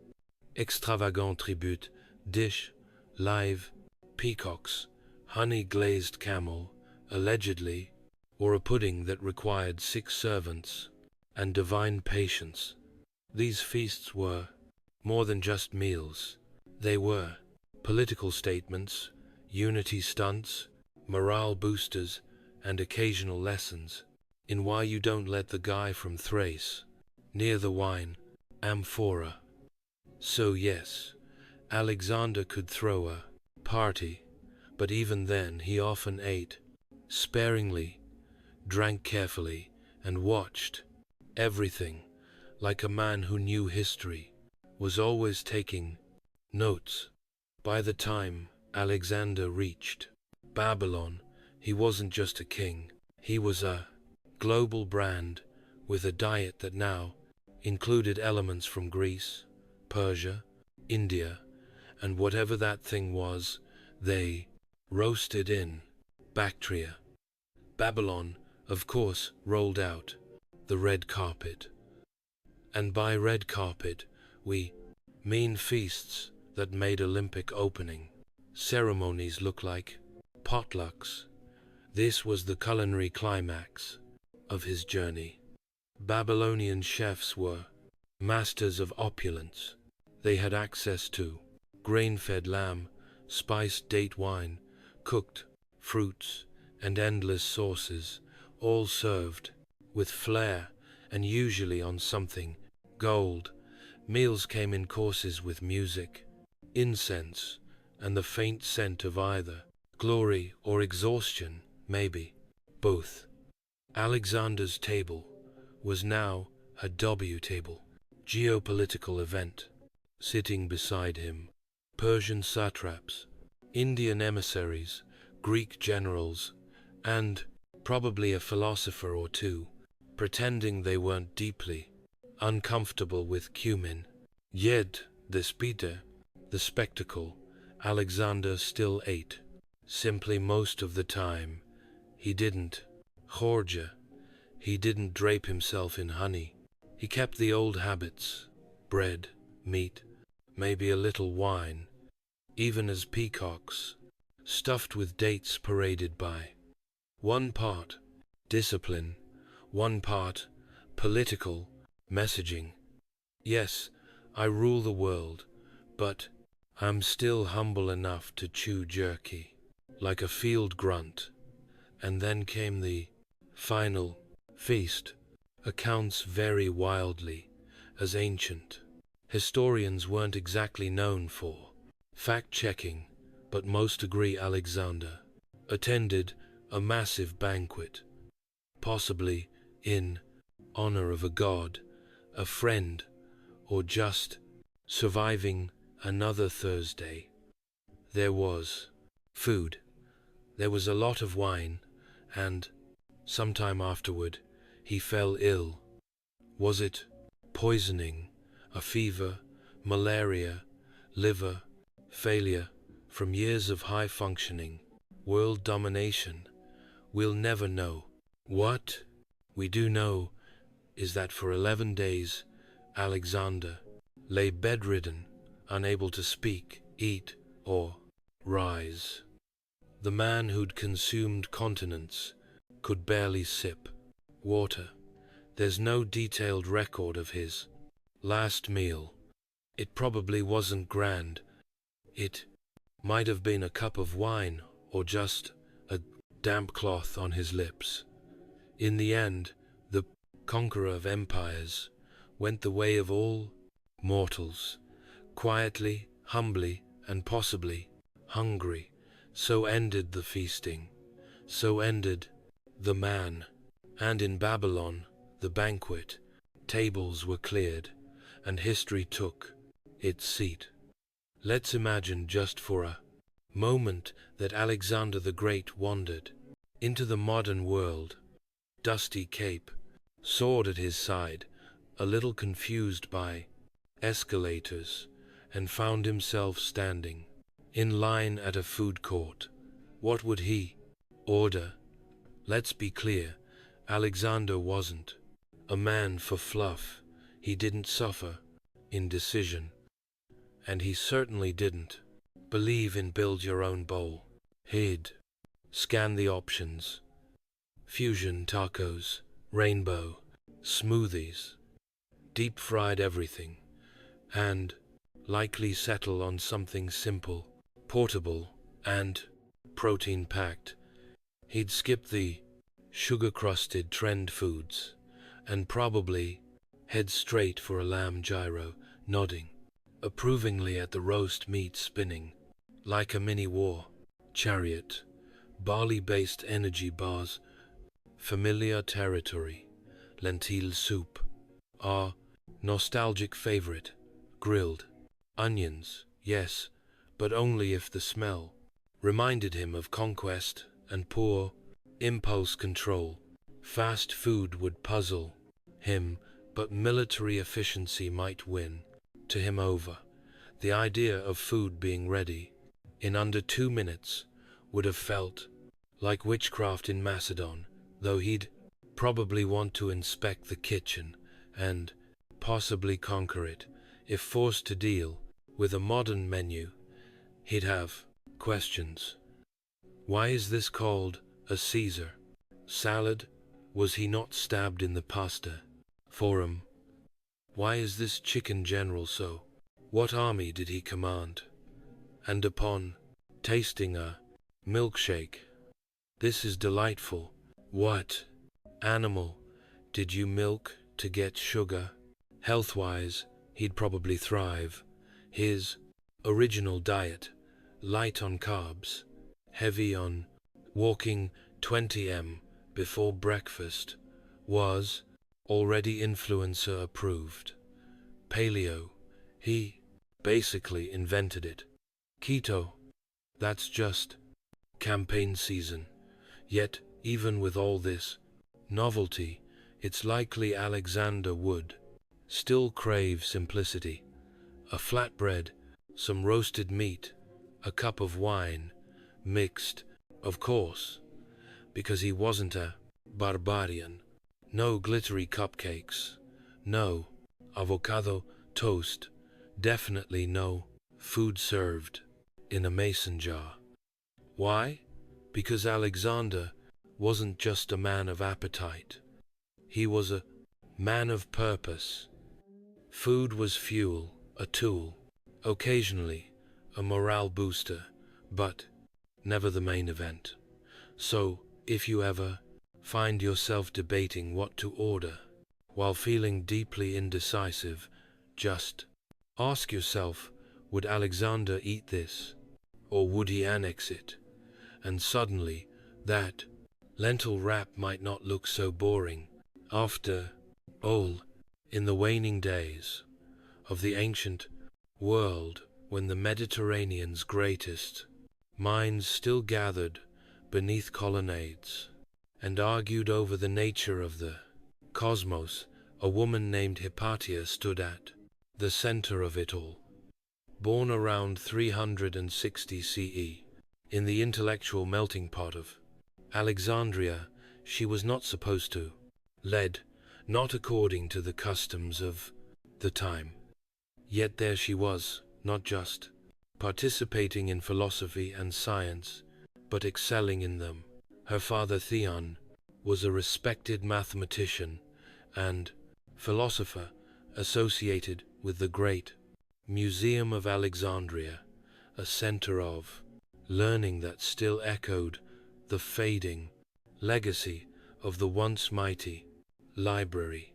S1: extravagant tribute, dish, live peacocks, honey-glazed camel, allegedly, or a pudding that required 6 servants and divine patience. These feasts were more than just meals. They were political statements, unity stunts, morale boosters, and occasional lessons in why you don't let the guy from Thrace near the wine amphora. So yes, Alexander could throw a party, but even then he often ate sparingly, drank carefully, and watched everything like a man who knew history, was always taking notes. By the time Alexander reached Babylon, he wasn't just a king, he was a global brand with a diet that now included elements from Greece, Persia, India, and whatever that thing was they roasted in Bactria. Babylon, of course, rolled out the red carpet. And by red carpet, we mean feasts that made Olympic opening ceremonies look like potlucks. This was the culinary climax of his journey. Babylonian chefs were masters of opulence. They had access to grain-fed lamb, spiced date wine, cooked fruits, and endless sauces, all served with flair and usually on something gold. Meals came in courses with music, incense, and the faint scent of either glory or exhaustion, maybe both. Alexander's table was now a W table, geopolitical event. Sitting beside him, Persian satraps, Indian emissaries, Greek generals, and probably a philosopher or two, pretending they weren't deeply uncomfortable with cumin. Yet, despite the spectacle, Alexander still ate. Simply most of the time, he didn't gorge. He didn't drape himself in honey. He kept the old habits: bread, meat, maybe a little wine. even as peacocks, stuffed with dates paraded by. One part discipline, one part political messaging. Yes, I rule the world, but I'm still humble enough to chew jerky, like a field grunt. And then came the final feast. Accounts vary wildly, as ancient historians weren't exactly known for fact-checking, but most agree Alexander attended a massive banquet, possibly in honor of a god, a friend, or just surviving another Thursday. There was food, there was a lot of wine, and sometime afterward he fell ill. Was it poisoning, a fever, malaria, liver failure from years of high functioning, world domination? We'll never know. What we do know is that for 11 days Alexander lay bedridden, unable to speak, eat, or rise. The man who'd consumed continents could barely sip water. There's no detailed record of his last meal. It probably wasn't grand. It might have been a cup of wine or just a damp cloth on his lips. In the end, the conqueror of empires went the way of all mortals, quietly, humbly, and possibly hungry. So ended the feasting. So ended the man. And in Babylon, the banquet tables were cleared, and history took its seat. Let's imagine just for a moment that Alexander the Great wandered into the modern world, dusty cape, sword at his side, a little confused by escalators, and found himself standing in line at a food court. What would he order? Let's be clear, Alexander wasn't a man for fluff. He didn't suffer indecision, and he certainly didn't believe in build your own bowl. He'd scan the options: fusion tacos, rainbow, smoothies, deep-fried everything, and likely settle on something simple, portable, and protein-packed. He'd skip the sugar-crusted trend foods and probably head straight for a lamb gyro, nodding approvingly at the roast meat spinning like a mini war chariot. Barley-based energy bars, familiar territory. Lentil soup, our nostalgic favorite. Grilled onions, yes, but only if the smell reminded him of conquest and poor impulse control. Fast food would puzzle him, but military efficiency might win to him over. The idea of food being ready in under 2 minutes would have felt like witchcraft in Macedon, though he'd probably want to inspect the kitchen and possibly conquer it. If forced to deal with a modern menu, he'd have questions. Why is this called a Caesar salad? Was he not stabbed in the pasta forum? Why is this chicken general so? What army did he command? And upon tasting a milkshake, this is delightful. What animal did you milk to get sugar? Health-wise, he'd probably thrive. His original diet, light on carbs, heavy on walking 20 m before breakfast, was already influencer approved. Paleo, he basically invented it. Keto, that's just campaign season. Yet, even with all this novelty, it's likely Alexander would still crave simplicity. A flatbread, some roasted meat, a cup of wine, mixed, of course, because he wasn't a barbarian. No glittery cupcakes, no avocado toast, definitely no food served in a mason jar. Why? Because Alexander wasn't just a man of appetite. He was a man of purpose. Food was fuel, a tool, occasionally a morale booster, but never the main event. So, if you ever find yourself debating what to order while feeling deeply indecisive, just ask yourself, would Alexander eat this, or would he annex it? And suddenly, that lentil wrap might not look so boring. After all, in the waning days of the ancient world, when the Mediterranean's greatest minds still gathered beneath colonnades and argued over the nature of the cosmos, a woman named Hypatia stood at the center of it all. Born around 360 CE, in the intellectual melting pot of Alexandria, she was not supposed to lead, not according to the customs of the time. Yet there she was, not just participating in philosophy and science, but excelling in them. Her father Theon was a respected mathematician and philosopher associated with the great Museum of Alexandria, a center of learning that still echoed the fading legacy of the once mighty library.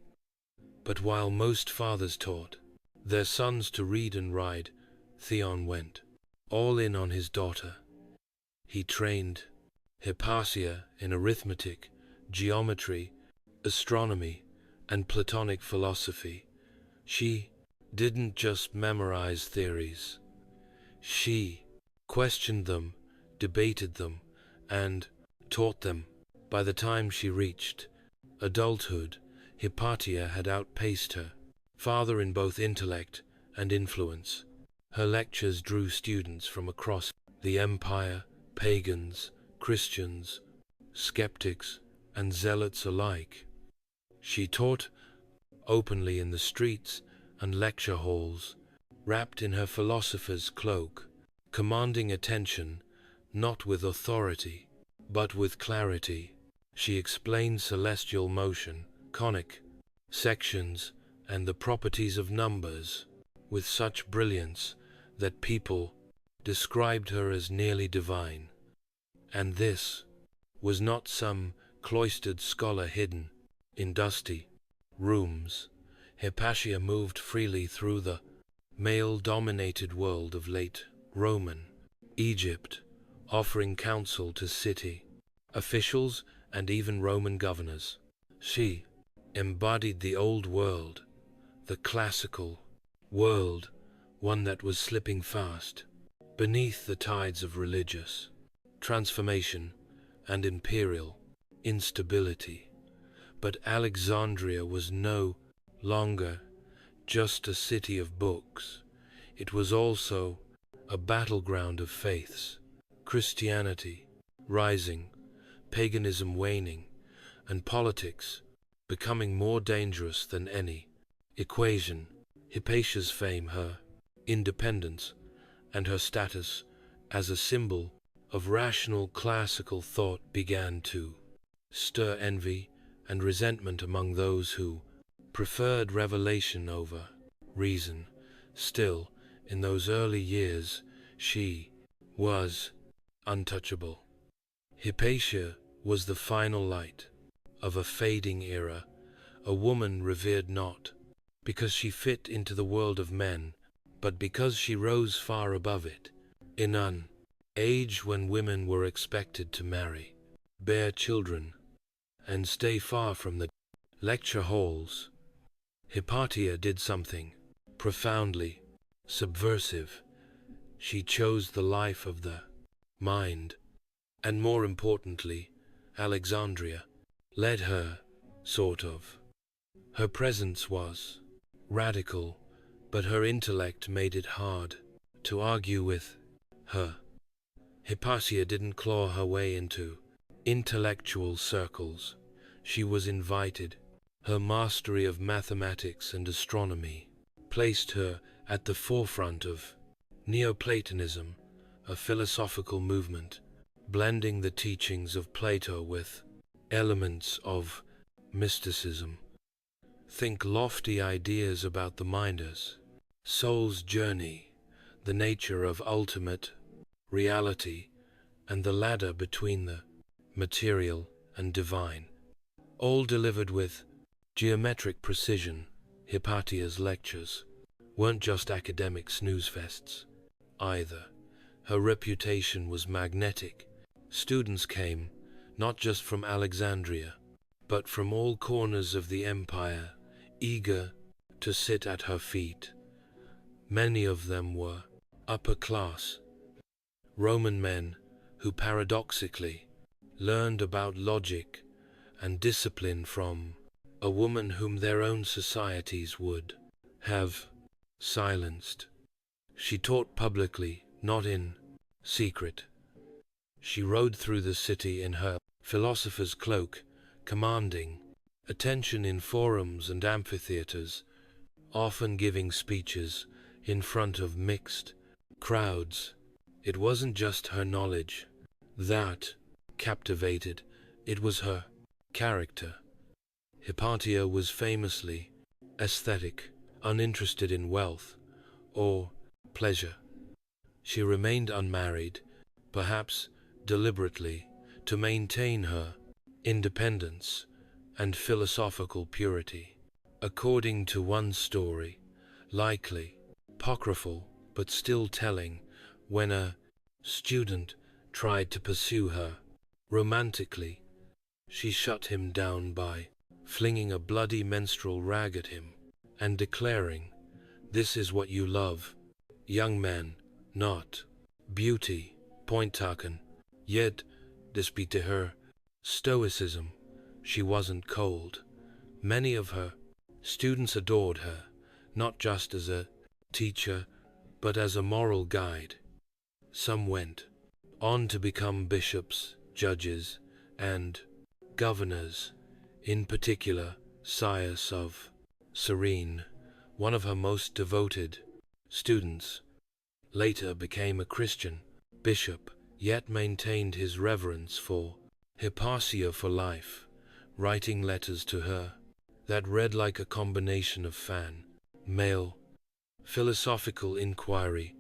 S1: But while most fathers taught their sons to read and ride, Theon went all in on his daughter. He trained Hypatia in arithmetic, geometry, astronomy, and Platonic philosophy. She didn't just memorize theories. She questioned them, debated them, and taught them. By the time she reached adulthood, Hypatia had outpaced her father in both intellect and influence. Her lectures drew students from across the empire, pagans, Christians, skeptics, and zealots alike. She taught openly in the streets and lecture halls, wrapped in her philosopher's cloak, commanding attention not with authority, but with clarity. She explained celestial motion, conic sections, and the properties of numbers with such brilliance that people described her as nearly divine. And this was not some cloistered scholar hidden in dusty rooms. Hypatia moved freely through the male-dominated world of late Roman Egypt, offering counsel to city officials and even Roman governors. She embodied the old world, the classical world, one that was slipping fast beneath the tides of religious transformation and imperial instability. But Alexandria was no longer just a city of books. It was also a battleground of faiths, Christianity rising, paganism waning, and politics becoming more dangerous than any equation. Hypatia's fame, her independence, and her status as a symbol of rational classical thought began to stir envy and resentment among those who preferred revelation over reason. Still, in those early years, she was untouchable. Hypatia was the final light of a fading era, a woman revered not because she fit into the world of men, but because she rose far above it. In an age when women were expected to marry, bear children, and stay far from the lecture halls, Hypatia did something profoundly subversive. She chose the life of the mind, and more importantly, Alexandria led her, sort of. Her presence was radical, but her intellect made it hard to argue with her. Hypatia didn't claw her way into intellectual circles. She was invited. Her mastery of mathematics and astronomy placed her at the forefront of Neoplatonism, a philosophical movement, blending the teachings of Plato with elements of mysticism. Think lofty ideas about the minder's soul's journey, the nature of ultimate reality, and the ladder between the material and divine, all delivered with geometric precision. Hypatia's lectures weren't just academic snooze fests, either. Her reputation was magnetic. Students came, not just from Alexandria, but from all corners of the empire, eager to sit at her feet. Many of them were upper class Roman men who paradoxically learned about logic and discipline from a woman whom their own societies would have silenced. She taught publicly, not in secret. She rode through the city in her philosopher's cloak, commanding attention in forums and amphitheaters, often giving speeches in front of mixed crowds. It wasn't just her knowledge that captivated, it was her character. Hypatia was famously aesthetic, uninterested in wealth or pleasure. She remained unmarried, perhaps deliberately, to maintain her independence and philosophical purity. According to one story, likely apocryphal but still telling, when a student tried to pursue her romantically, she shut him down by flinging a bloody menstrual rag at him and declaring, "This is what you love, young man, not beauty." Point taken. Yet, despite her stoicism, she wasn't cold. Many of her students adored her, not just as a teacher, but as a moral guide. Some went on to become bishops, judges, and governors. In particular, Caius of Serene, one of her most devoted students, later became a Christian bishop, yet maintained his reverence for Hypatia for life, writing letters to her that read like a combination of fan, mail, philosophical inquiry,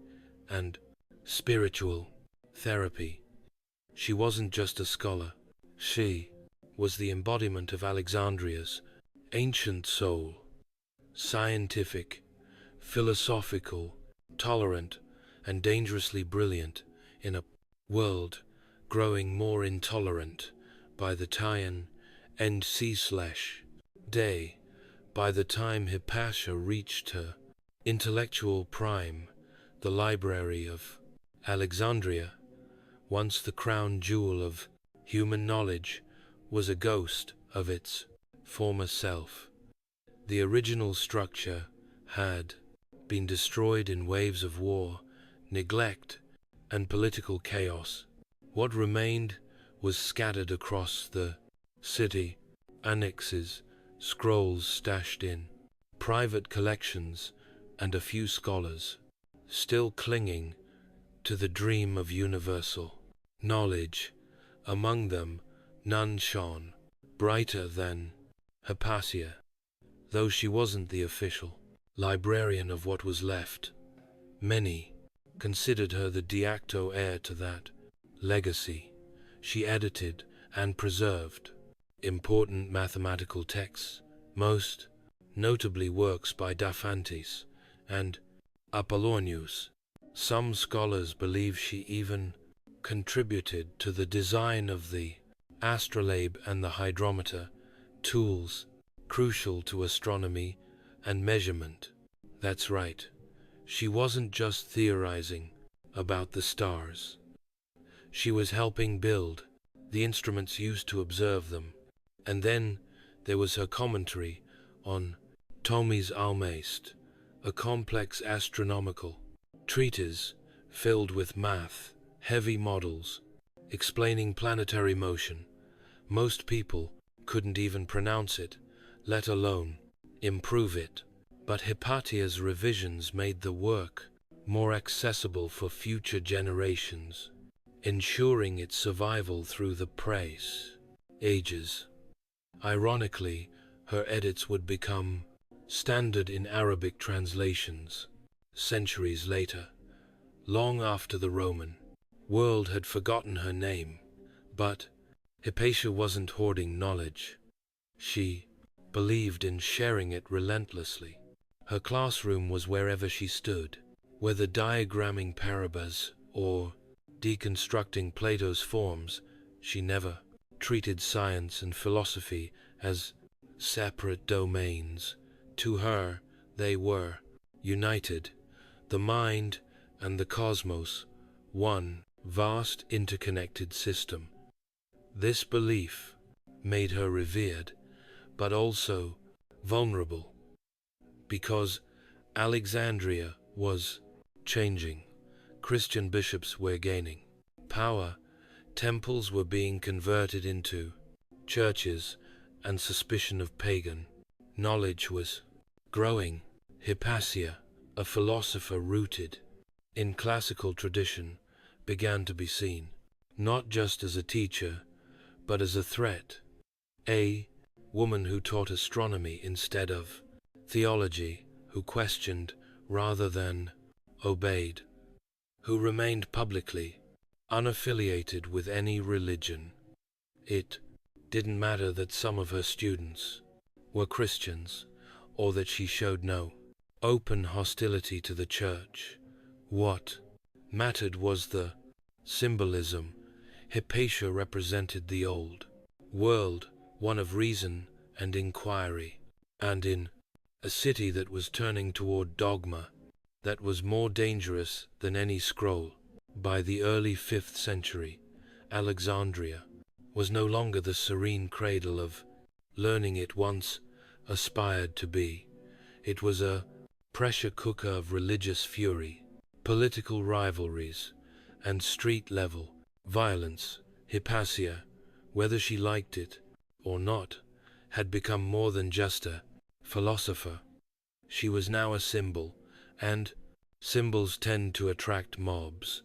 S1: and spiritual therapy. She wasn't just a scholar. She was the embodiment of Alexandria's ancient soul, scientific, philosophical, tolerant, and dangerously brilliant in a world growing more intolerant by the time day. By the time Hypatia reached her intellectual prime, the Library of Alexandria, once the crown jewel of human knowledge, was a ghost of its former self. The original structure had been destroyed in waves of war, neglect, and political chaos. What remained was scattered across the city, annexes, scrolls stashed in private collections, and a few scholars still clinging to the dream of universal knowledge. Among them, none shone brighter than Hypatia, though she wasn't the official librarian of what was left. Many considered her the de facto heir to that legacy. She edited and preserved important mathematical texts, most notably works by Damanhur and Apollonius. Some scholars believe she even contributed to the design of the astrolabe and the hydrometer, tools crucial to astronomy and measurement. That's right, she wasn't just theorizing about the stars. She was helping build the instruments used to observe them. And then there was her commentary on Ptolemy's Almast, a complex astronomical treatise filled with math-heavy models explaining planetary motion. Most people couldn't even pronounce it, let alone improve it. But Hypatia's revisions made the work more accessible for future generations, ensuring its survival through the ages. Ironically, her edits would become standard in Arabic translations centuries later, long after the Roman world had forgotten her name. But Hypatia wasn't hoarding knowledge. She believed in sharing it relentlessly. Her classroom was wherever she stood, whether diagramming parabas or deconstructing Plato's forms. She never treated science and philosophy as separate domains. To her, they were united, the mind and the cosmos, one vast interconnected system. This belief made her revered, but also vulnerable, because Alexandria was changing. Christian bishops were gaining power, temples were being converted into churches, and suspicion of pagan knowledge was growing. Hypatia, a philosopher rooted in classical tradition, began to be seen not just as a teacher, but as a threat. A woman who taught astronomy instead of theology, who questioned rather than obeyed, who remained publicly unaffiliated with any religion. It didn't matter that some of her students were Christians, or that she showed no open hostility to the church. What mattered was the symbolism. Hypatia represented the old world, one of reason and inquiry, and in a city that was turning toward dogma that was more dangerous than any scroll. By the early 5th century, Alexandria was no longer the serene cradle of learning it once aspired to be. It was a pressure cooker of religious fury, political rivalries, and street-level violence. Hypatia, whether she liked it or not, had become more than just a philosopher. She was now a symbol, and symbols tend to attract mobs.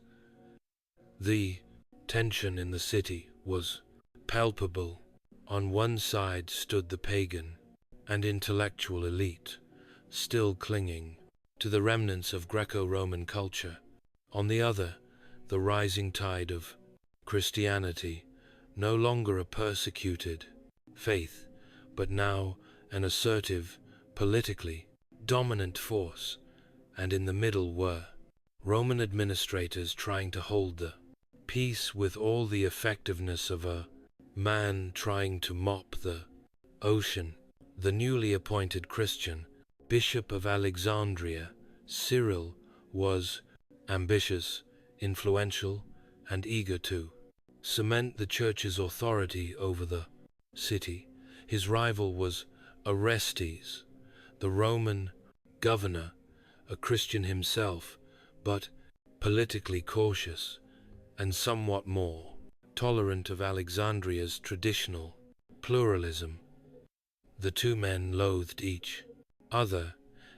S1: The tension in the city was palpable. On one side stood the pagan and intellectual elite, still clinging to the remnants of Greco-Roman culture. On the other, the rising tide of Christianity, no longer a persecuted faith, but now an assertive, politically dominant force. And in the middle were Roman administrators trying to hold the peace with all the effectiveness of a man trying to mop the ocean. The newly appointed Christian Bishop of Alexandria, Cyril, was ambitious, influential, and eager to cement the church's authority over the city. His rival was Orestes, the Roman governor, a Christian himself, but politically cautious and somewhat more tolerant of Alexandria's traditional pluralism. The two men loathed each other,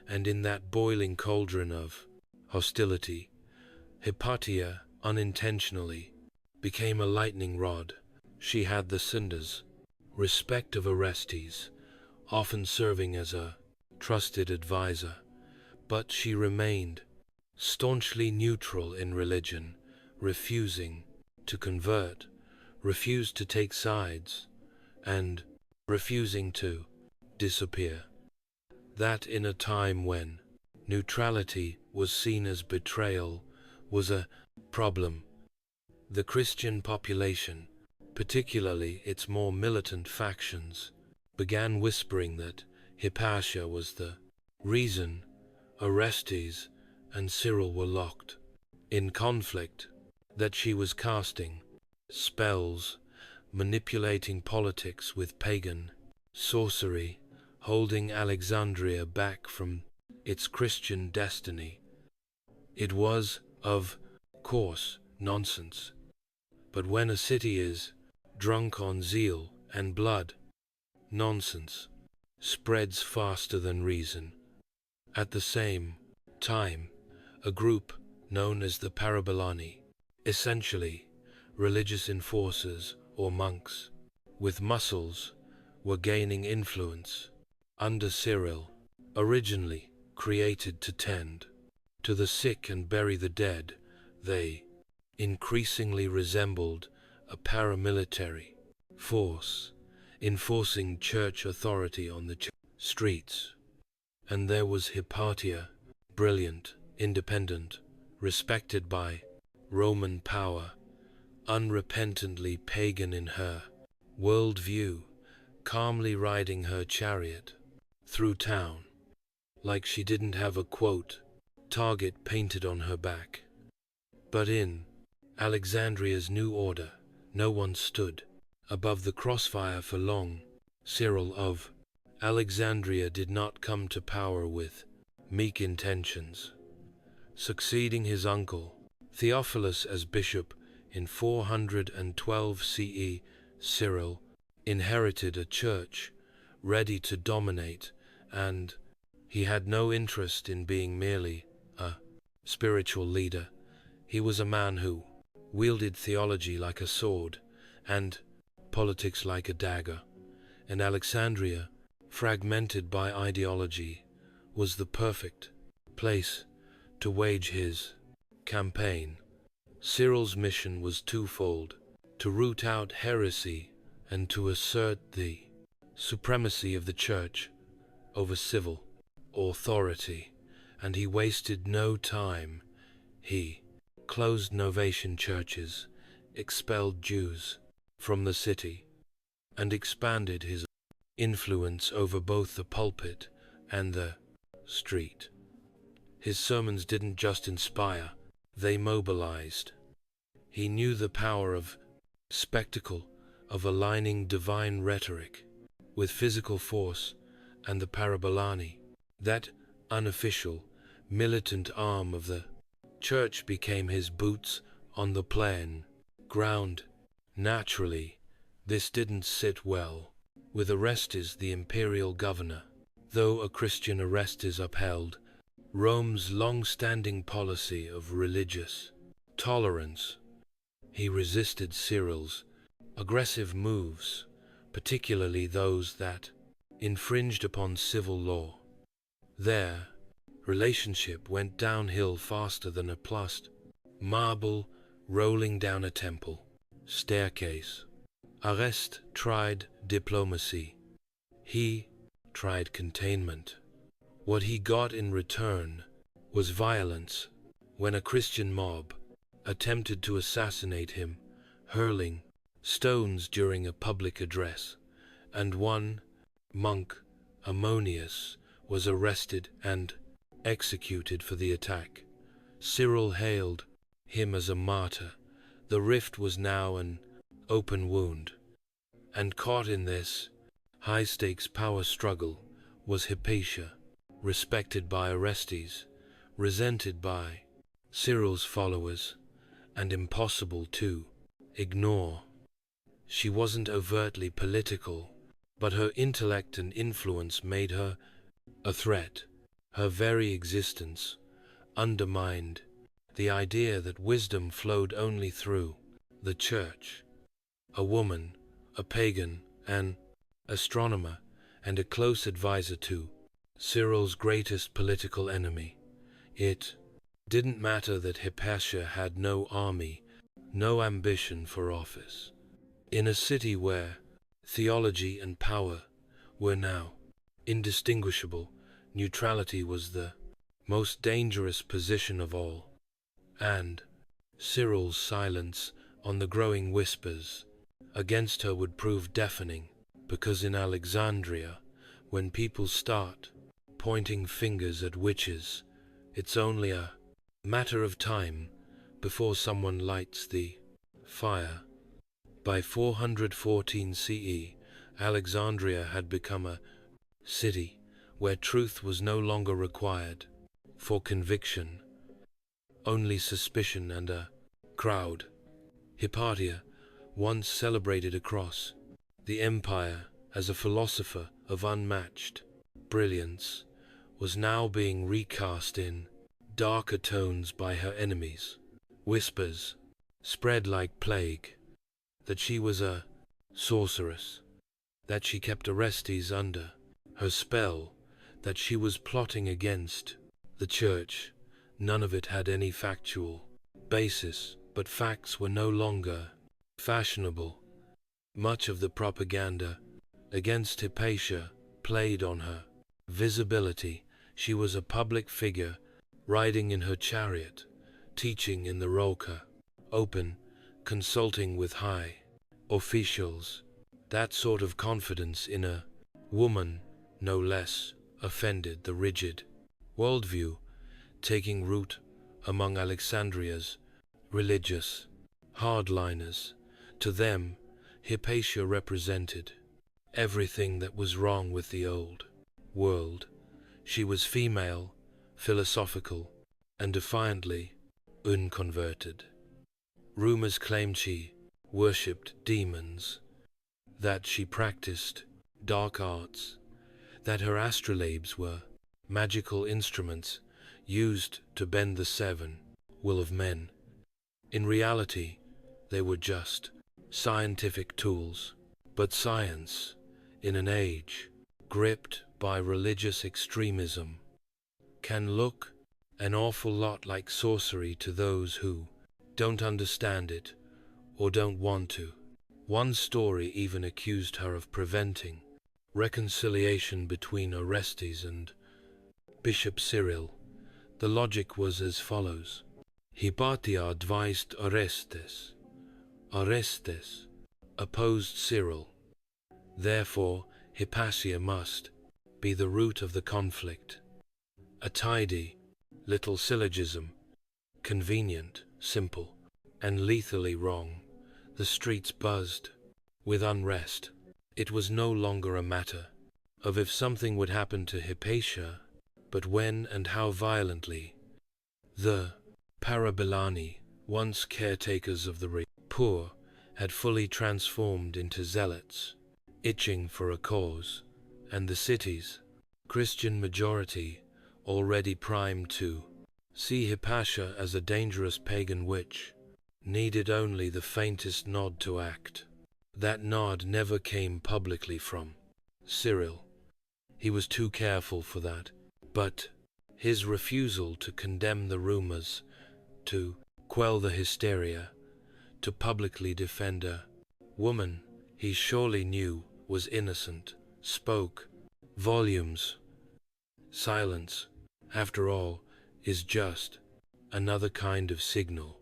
S1: and in that boiling cauldron of hostility, Hypatia unintentionally became a lightning rod. She had the cinders respect of Orestes, often serving as a trusted advisor, but she remained staunchly neutral in religion, refusing to convert, refused to take sides, and refusing to disappear. That in a time when neutrality was seen as betrayal was a problem. The Christian population, particularly its more militant factions, began whispering that Hypatia was the reason Orestes and Cyril were locked in conflict, that she was casting spells, manipulating politics with pagan sorcery, holding Alexandria back from its Christian destiny. It was, of course, nonsense. But when a city is drunk on zeal and blood, nonsense spreads faster than reason. At the same time, a group known as the Parabolani, essentially religious enforcers or monks with muscles, were gaining influence under Cyril, originally created to tend to the sick and bury the dead. They increasingly resembled a paramilitary force enforcing church authority on the streets. And there was Hypatia, brilliant, independent, respected by Roman power, unrepentantly pagan in her worldview, calmly riding her chariot through town, like she didn't have a quote target painted on her back. But in Alexandria's new order, no one stood above the crossfire for long. Cyril of Alexandria did not come to power with meek intentions. Succeeding his uncle Theophilus as bishop in 412 CE, Cyril inherited a church ready to dominate, and he had no interest in being merely a spiritual leader. He was a man who wielded theology like a sword and politics like a dagger. And Alexandria, fragmented by ideology, was the perfect place to wage his campaign. Cyril's mission was twofold: to root out heresy and to assert the supremacy of the church over civil authority. And he wasted no time. He closed Novatian churches, expelled Jews from the city, and expanded his influence over both the pulpit and the street. His sermons didn't just inspire, they mobilized. He knew the power of spectacle, of aligning divine rhetoric with physical force, and the Parabolani, that unofficial, militant arm of the church, became his boots on the plain ground. Naturally, this didn't sit well with Orestes, the imperial governor. Though a Christian, Orestes upheld Rome's long-standing policy of religious tolerance. He resisted Cyril's aggressive moves, particularly those that infringed upon civil law. Their relationship went downhill faster than a plussed marble rolling down a temple staircase. Orestes tried diplomacy. He tried containment. What he got in return was violence. When a Christian mob attempted to assassinate him, hurling stones during a public address, and one monk, Ammonius, was arrested and executed for the attack, Cyril hailed him as a martyr. The rift was now an open wound, and caught in this high-stakes power struggle was Hypatia, respected by Orestes, resented by Cyril's followers, and impossible to ignore. She wasn't overtly political, but her intellect and influence made her a threat. Her very existence undermined the idea that wisdom flowed only through the church. A woman, a pagan, an astronomer, and a close advisor to Cyril's greatest political enemy. It didn't matter that Hypatia had no army, no ambition for office. In a city where theology and power were now indistinguishable, neutrality was the most dangerous position of all. And Cyril's silence on the growing whispers against her would prove deafening, because in Alexandria, when people start pointing fingers at witches, it's only a matter of time before someone lights the fire. By 414 CE, Alexandria had become a city where truth was no longer required for conviction, only suspicion and a crowd. Hypatia, once celebrated across the empire as a philosopher of unmatched brilliance, was now being recast in darker tones by her enemies. Whispers spread like plague that she was a sorceress, that she kept Orestes under her spell, that she was plotting against the church. None of it had any factual basis, but facts were no longer fashionable. Much of the propaganda against Hypatia played on her visibility. She was a public figure, riding in her chariot, teaching in the Roca, open, consulting with high officials. That sort of confidence in a woman, no less, offended the rigid worldview taking root among Alexandria's religious hardliners. To them, Hypatia represented everything that was wrong with the old world. She was female, philosophical, and defiantly unconverted. Rumors claimed she worshipped demons, that she practiced dark arts, that her astrolabes were magical instruments used to bend the seven will of men. In reality, they were just scientific tools. But science, in an age gripped by religious extremism, can look an awful lot like sorcery to those who don't understand it or don't want to. One story even accused her of preventing reconciliation between Orestes and Bishop Cyril. The logic was as follows. Hypatia advised Orestes. Orestes opposed Cyril. Therefore, Hypatia must be the root of the conflict. A tidy little syllogism, convenient, simple, and lethally wrong. The streets buzzed with unrest. It was no longer a matter of if something would happen to Hypatia, but when and how violently. The Parabolani, once caretakers of the poor, had fully transformed into zealots, itching for a cause, and the city's Christian majority, already primed to see Hypatia as a dangerous pagan witch, needed only the faintest nod to act. That nod never came publicly from Cyril. He was too careful for that. But his refusal to condemn the rumors, to quell the hysteria, to publicly defend a woman he surely knew was innocent, spoke volumes. Silence, after all, is just another kind of signal.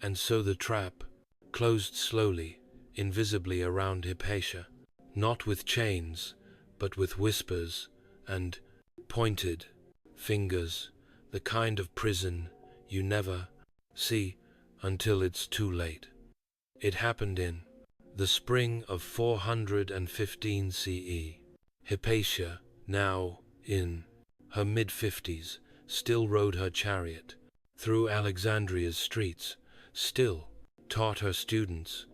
S1: And so the trap closed slowly, invisibly around Hypatia, not with chains, but with whispers and pointed fingers, the kind of prison you never see until it's too late. It happened in the spring of 415 CE. Hypatia, now in her mid-50s, still rode her chariot through Alexandria's streets, still taught her students,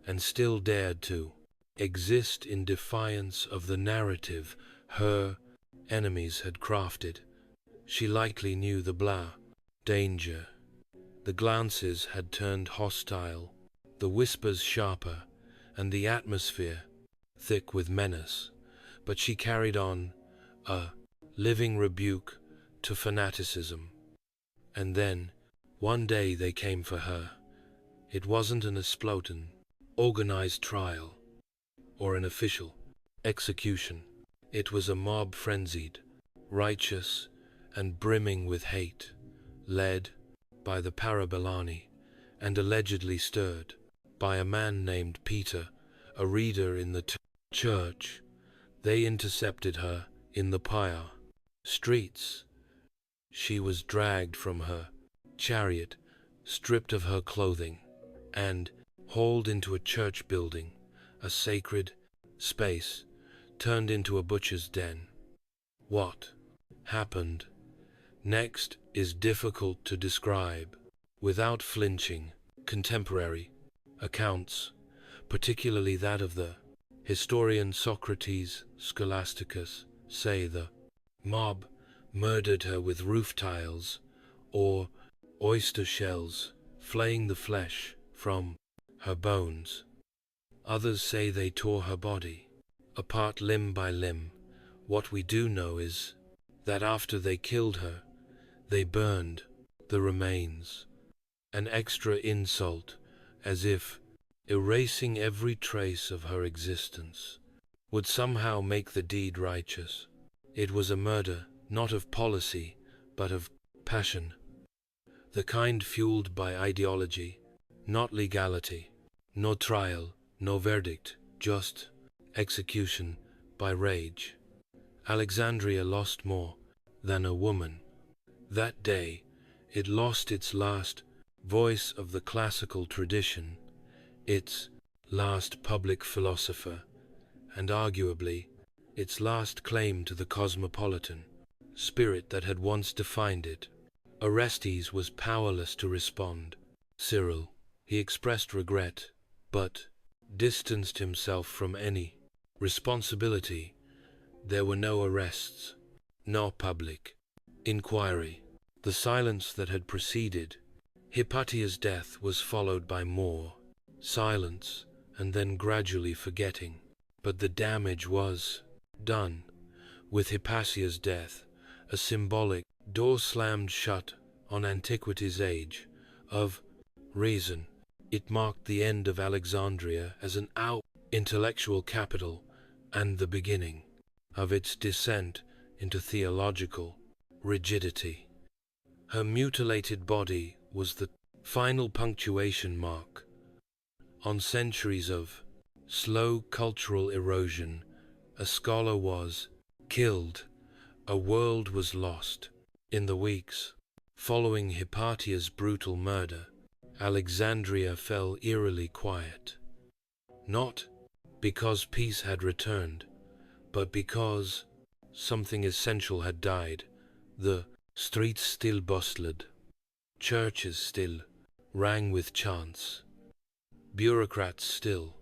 S1: and still dared to exist in defiance of the narrative her enemies had crafted. She likely knew the danger. The glances had turned hostile, the whispers sharper, and the atmosphere thick with menace. But she carried on, a living rebuke to fanaticism. And then, one day they came for her. It wasn't an explosion, organized trial, or an official execution. It was a mob frenzied, righteous, and brimming with hate, led by the Parabolani, and allegedly stirred by a man named Peter, a reader in the church. They intercepted her in the Pyre streets. She was dragged from her chariot, stripped of her clothing, and hauled into a church building, a sacred space turned into a butcher's den. What happened next is difficult to describe. Without flinching, contemporary accounts, particularly that of the historian Socrates Scholasticus, say the mob murdered her with roof tiles or oyster shells, flaying the flesh from her bones. Others say they tore her body apart limb by limb. What we do know is that after they killed her, they burned the remains, an extra insult, as if erasing every trace of her existence would somehow make the deed righteous. It was a murder, not of policy, but of passion, the kind fueled by ideology, not legality, no trial, no verdict, just execution by rage. Alexandria lost more than a woman. That day, it lost its last voice of the classical tradition, its last public philosopher, and arguably its last claim to the cosmopolitan spirit that had once defined it. Orestes was powerless to respond. Cyril, he expressed regret, but distanced himself from any responsibility. There were no arrests, no public inquiry. The silence that had preceded Hypatia's death was followed by more silence and then gradually forgetting. But the damage was done. With Hypatia's death, a symbolic door slammed shut on antiquity's age of reason. It marked the end of Alexandria as an intellectual capital and the beginning of its descent into theological rigidity. Her mutilated body was the final punctuation mark on centuries of slow cultural erosion. A scholar was killed, a world was lost. In the weeks following Hypatia's brutal murder, Alexandria fell eerily quiet. Not because peace had returned, but because something essential had died. The streets still bustled, churches still rang with chants, bureaucrats still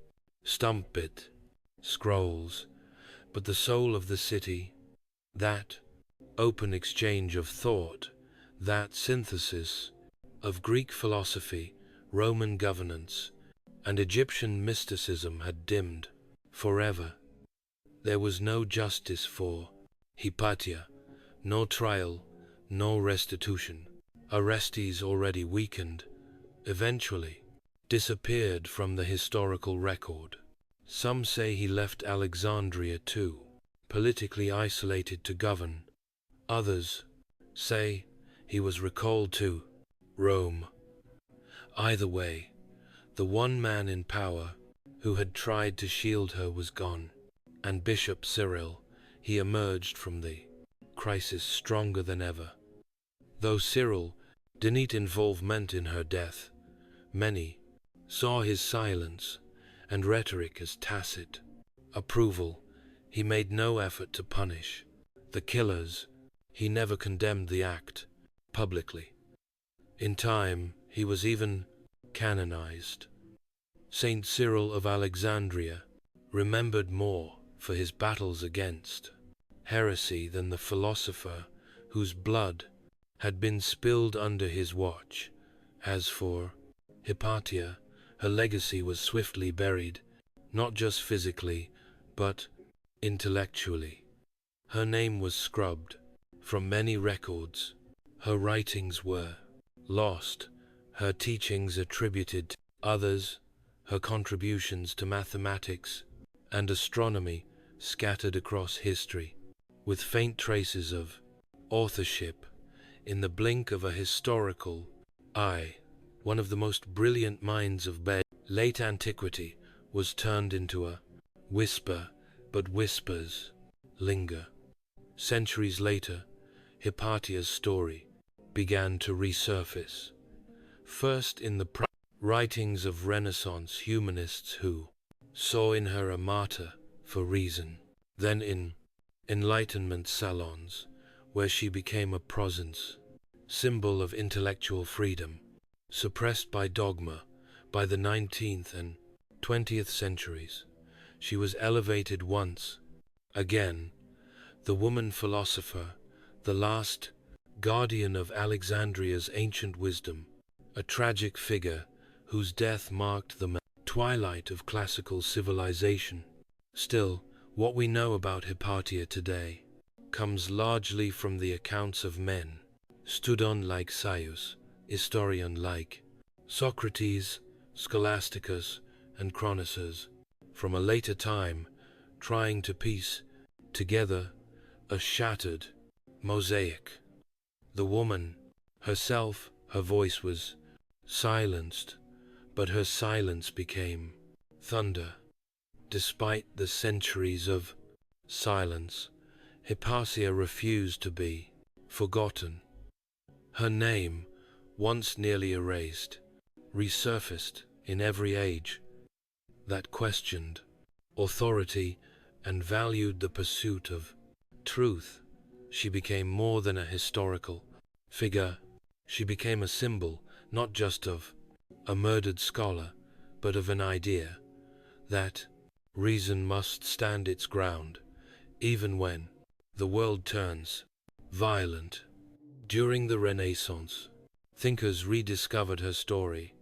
S1: stumped scrolls, but the soul of the city, that open exchange of thought, that synthesis of Greek philosophy, Roman governance, and Egyptian mysticism had dimmed forever. There was no justice for Hypatia, no trial, no restitution. Orestes, already weakened, eventually disappeared from the historical record. Some say he left Alexandria too, politically isolated to govern. Others say he was recalled to Rome. Either way, the one man in power who had tried to shield her was gone, and Bishop Cyril, he emerged from the crisis stronger than ever. Though Cyril didn't involvement in her death, many saw his silence and rhetoric as tacit approval. He made no effort to punish the killers. He never condemned the act publicly. In time, he was even canonized. Saint Cyril of Alexandria, remembered more for his battles against heresy than the philosopher whose blood had been spilled under his watch. As for Hypatia, her legacy was swiftly buried, not just physically, but intellectually. Her name was scrubbed from many records. Her writings were lost, her teachings attributed to others, her contributions to mathematics and astronomy scattered across history, with faint traces of authorship in the blink of a historical eye. One of the most brilliant minds of late antiquity was turned into a whisper, but whispers linger. Centuries later, Hypatia's story began to resurface, first in the writings of Renaissance humanists who saw in her a martyr for reason, then in Enlightenment salons, where she became a presence, symbol of intellectual freedom, suppressed by dogma. By the 19th and 20th centuries, she was elevated once again, the woman philosopher, the last guardian of Alexandria's ancient wisdom, a tragic figure whose death marked the twilight of classical civilization. Still, what we know about Hypatia today comes largely from the accounts of men, Studon like Caius, historian like Socrates, Scholasticus, and Chronicles, from a later time, trying to piece together a shattered mosaic. The woman herself, her voice was silenced, but her silence became thunder. Despite the centuries of silence, Hypatia refused to be forgotten. Her name, once nearly erased, resurfaced in every age that questioned authority and valued the pursuit of truth. She became more than a historical figure. She became a symbol, not just of a murdered scholar, but of an idea that reason must stand its ground, even when the world turns violent. During the Renaissance, thinkers rediscovered her story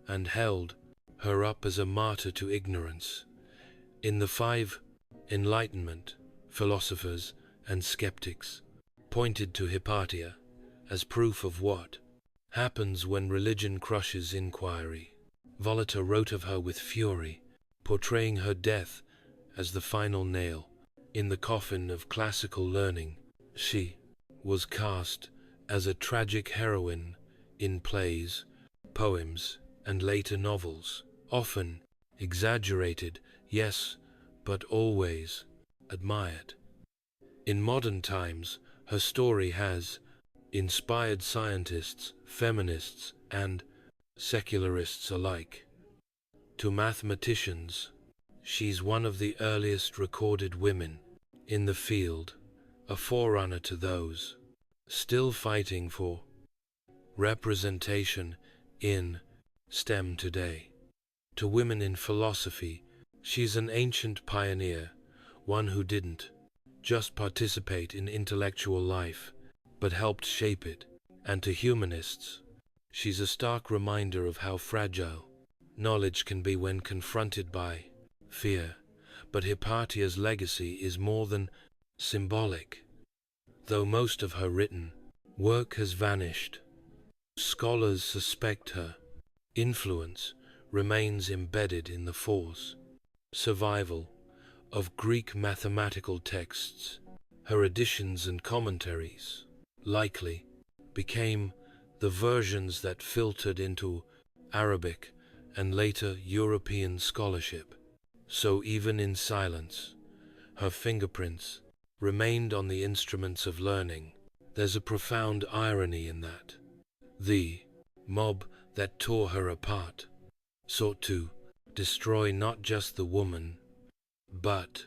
S1: and held her up as a martyr to ignorance. In the five Enlightenment, philosophers and skeptics pointed to Hypatia as proof of what happens when religion crushes inquiry. Voltaire wrote of her with fury, portraying her death as the final nail in the coffin of classical learning. She was cast as a tragic heroine in plays, poems, and later novels, often exaggerated, yes, but always admired. In modern times, her story has inspired scientists, feminists, and secularists alike. To mathematicians, she's one of the earliest recorded women in the field, a forerunner to those still fighting for representation in STEM today. To women in philosophy, she's an ancient pioneer, one who didn't just participate in intellectual life, but helped shape it. And to humanists, she's a stark reminder of how fragile knowledge can be when confronted by fear. But Hypatia's legacy is more than symbolic. Though most of her written work has vanished, scholars suspect her influence remains embedded in the force survival of Greek mathematical texts. Her editions and commentaries likely became the versions that filtered into Arabic and later European scholarship. So even in silence, her fingerprints remained on the instruments of learning. There's a profound irony in that. The mob that tore her apart sought to destroy not just the woman, but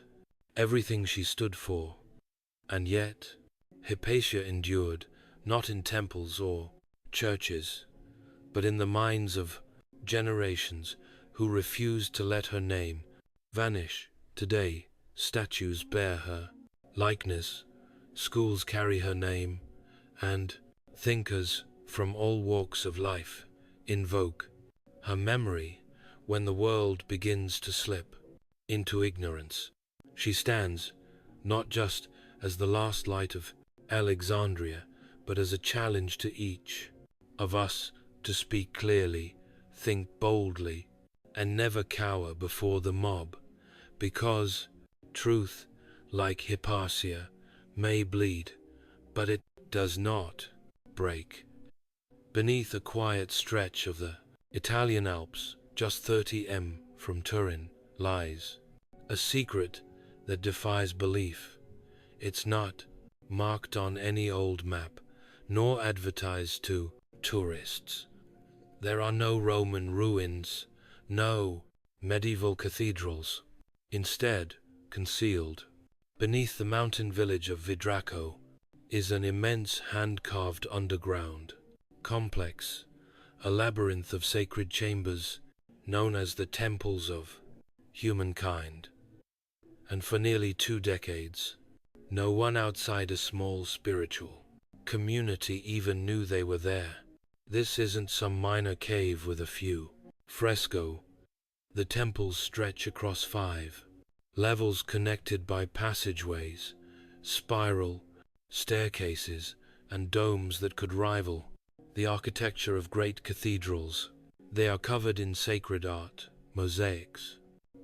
S1: everything she stood for. And yet, Hypatia endured, not in temples or churches, but in the minds of generations who refused to let her name vanish. Today, statues bear her likeness, schools carry her name, and thinkers from all walks of life invoke her memory when the world begins to slip into ignorance. She stands not just as the last light of Alexandria, but as a challenge to each of us to speak clearly, think boldly, and never cower before the mob, because truth, like Hypatia, may bleed, but it does not break. Beneath a quiet stretch of the Italian Alps, just 30 m from Turin, lies a secret that defies belief. It's not marked on any old map, nor advertised to tourists. There are no Roman ruins, no medieval cathedrals. Instead, concealed beneath the mountain village of Vidraco is an immense hand-carved underground complex, a labyrinth of sacred chambers known as the temples of humankind. And for nearly 2 decades, no one outside a small spiritual community even knew they were there. This isn't some minor cave with a few fresco. The temples stretch across 5 levels connected by passageways, spiral staircases, and domes that could rival the architecture of great cathedrals. They are covered in sacred art, mosaics,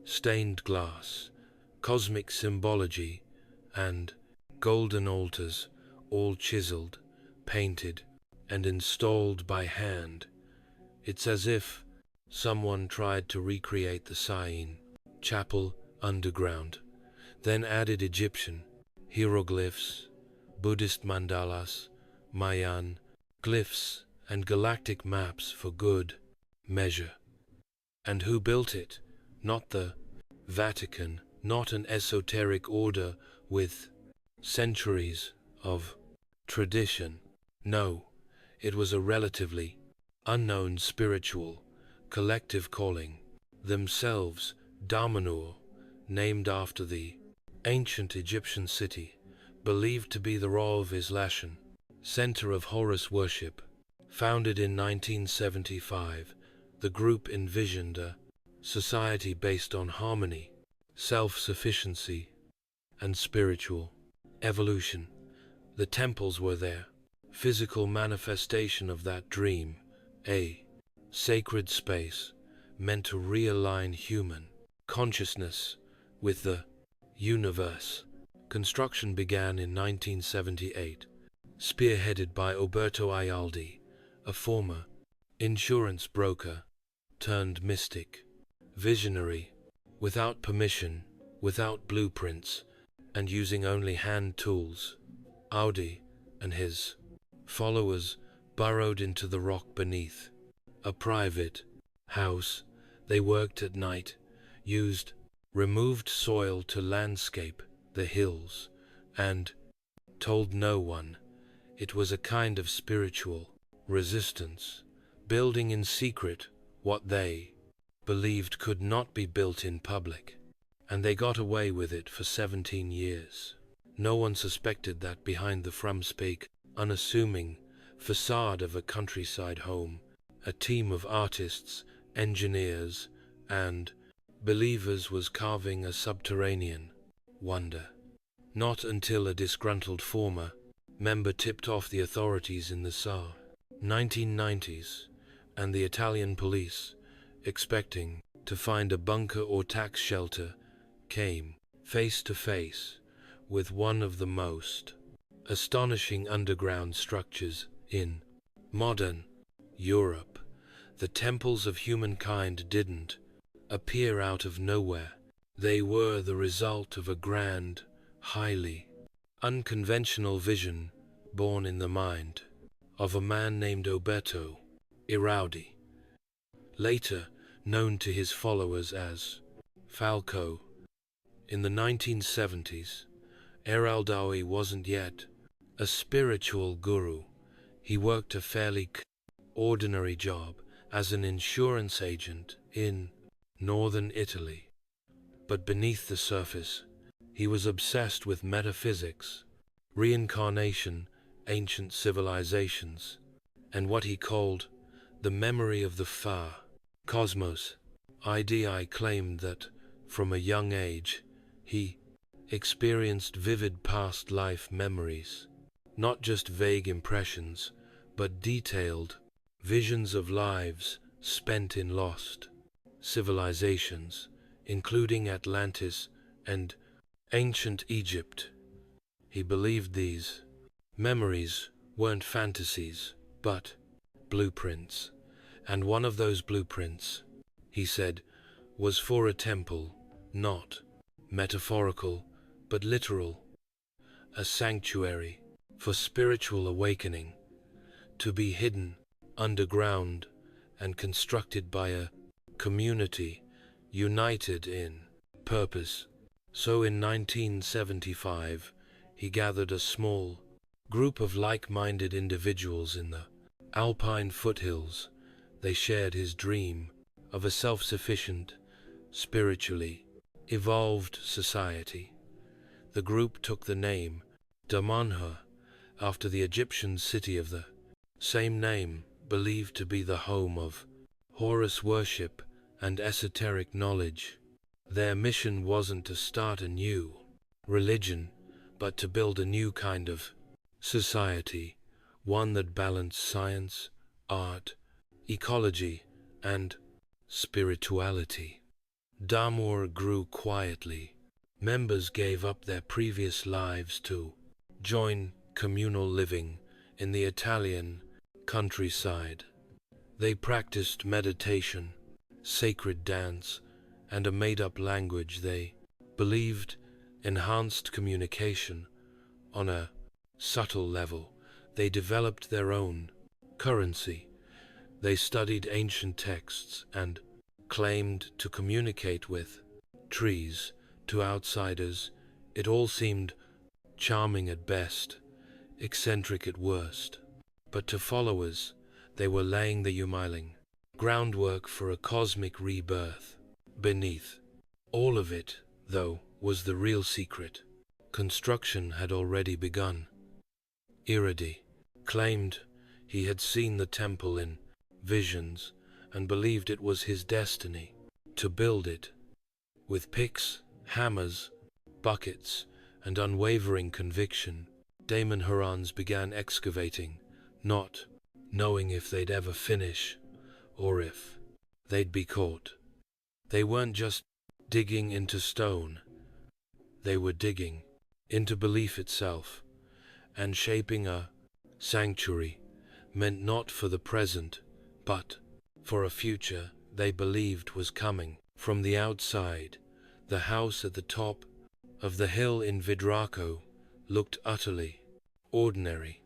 S1: stained glass, cosmic symbology, and golden altars, all chiseled, painted, and installed by hand. It's as if someone tried to recreate the Serene chapel underground, then added Egyptian hieroglyphs, Buddhist mandalas, Mayan glyphs, and galactic maps for good measure. And who built it? Not the Vatican, not an esoteric order with centuries of tradition. No, it was a relatively unknown spiritual collective calling, themselves Damanhur, named after the ancient Egyptian city, believed to be the Rav Islashan, center of Horus worship. Founded in 1975, the group envisioned a society based on harmony, self-sufficiency, and spiritual evolution. The temples were their physical manifestation of that dream, a sacred space meant to realign human consciousness with the universe. Construction began in 1978, spearheaded by Alberto Ayaldi, a former insurance broker turned mystic, visionary, without permission, without blueprints, and using only hand tools. Audi and his followers burrowed into the rock beneath. A private house, they worked at night, used removed soil to landscape the hills, and told no one. It was a kind of spiritual resistance, building in secret what they believed could not be built in public, and they got away with it for 17 years. No one suspected that behind the frumspake, unassuming facade of a countryside home, a team of artists, engineers, and believers was carving a subterranean wonder. Not until a disgruntled former member tipped off the authorities in the 1990s, and the Italian police, expecting to find a bunker or tax shelter, came face to face with one of the most astonishing underground structures in modern Europe. The temples of humankind didn't appear out of nowhere. They were the result of a grand, highly unconventional vision born in the mind of a man named Alberto Iraudi, later known to his followers as Falco. In the 1970s, Iraudi wasn't yet a spiritual guru. He worked a fairly ordinary job as an insurance agent in northern Italy. But beneath the surface, he was obsessed with metaphysics, reincarnation, ancient civilizations, and what he called the memory of the far cosmos. IDI claimed that from a young age, he experienced vivid past life memories, not just vague impressions, but detailed visions of lives spent in lost civilizations, including Atlantis and ancient Egypt. He believed these memories weren't fantasies, but blueprints. And one of those blueprints, he said, was for a temple, not metaphorical, but literal, a sanctuary for spiritual awakening, to be hidden underground and constructed by a community united in purpose. So in 1975, he gathered a small group of like-minded individuals in the Alpine foothills. They shared his dream of a self-sufficient, spiritually evolved society. The group took the name Damanhur, after the Egyptian city of the same name, believed to be the home of Horus worship and esoteric knowledge. Their mission wasn't to start a new religion, but to build a new kind of society, one that balanced science, art, ecology, and spirituality. Damanhur grew quietly. Members gave up their previous lives to join communal living in the Italian countryside. They practiced meditation, sacred dance, and a made-up language they believed enhanced communication on a subtle level. They developed their own currency. They studied ancient texts and claimed to communicate with trees. To outsiders, it all seemed charming at best, eccentric at worst. But to followers, they were laying the humiling groundwork for a cosmic rebirth. Beneath all of it, though, was the real secret. Construction had already begun. Iridi claimed he had seen the temple in visions and believed it was his destiny to build it. With picks, hammers, buckets, and unwavering conviction, Damanhurans began excavating, not knowing if they'd ever finish or if they'd be caught. They weren't just digging into stone, they were digging into belief itself, and shaping a sanctuary meant not for the present, but for a future they believed was coming. From the outside, the house at the top of the hill in Vidraco looked utterly ordinary.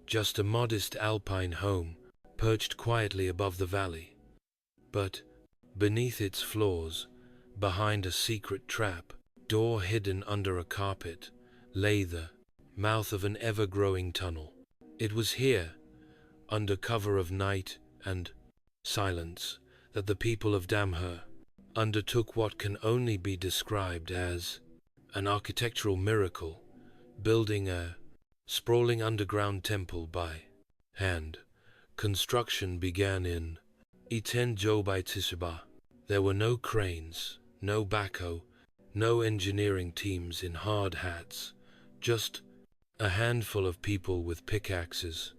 S1: Just a modest alpine home perched quietly above the valley. But beneath its floors, behind a secret trap door hidden under a carpet, lay the mouth of an ever-growing tunnel. It was here, under cover of night and silence, that the people of Damanhur undertook what can only be described as an architectural miracle, building a sprawling underground temple by hand. Construction began in Untitled. There were no cranes, no backhoe, no engineering teams in hard hats, just a handful of people with pickaxes,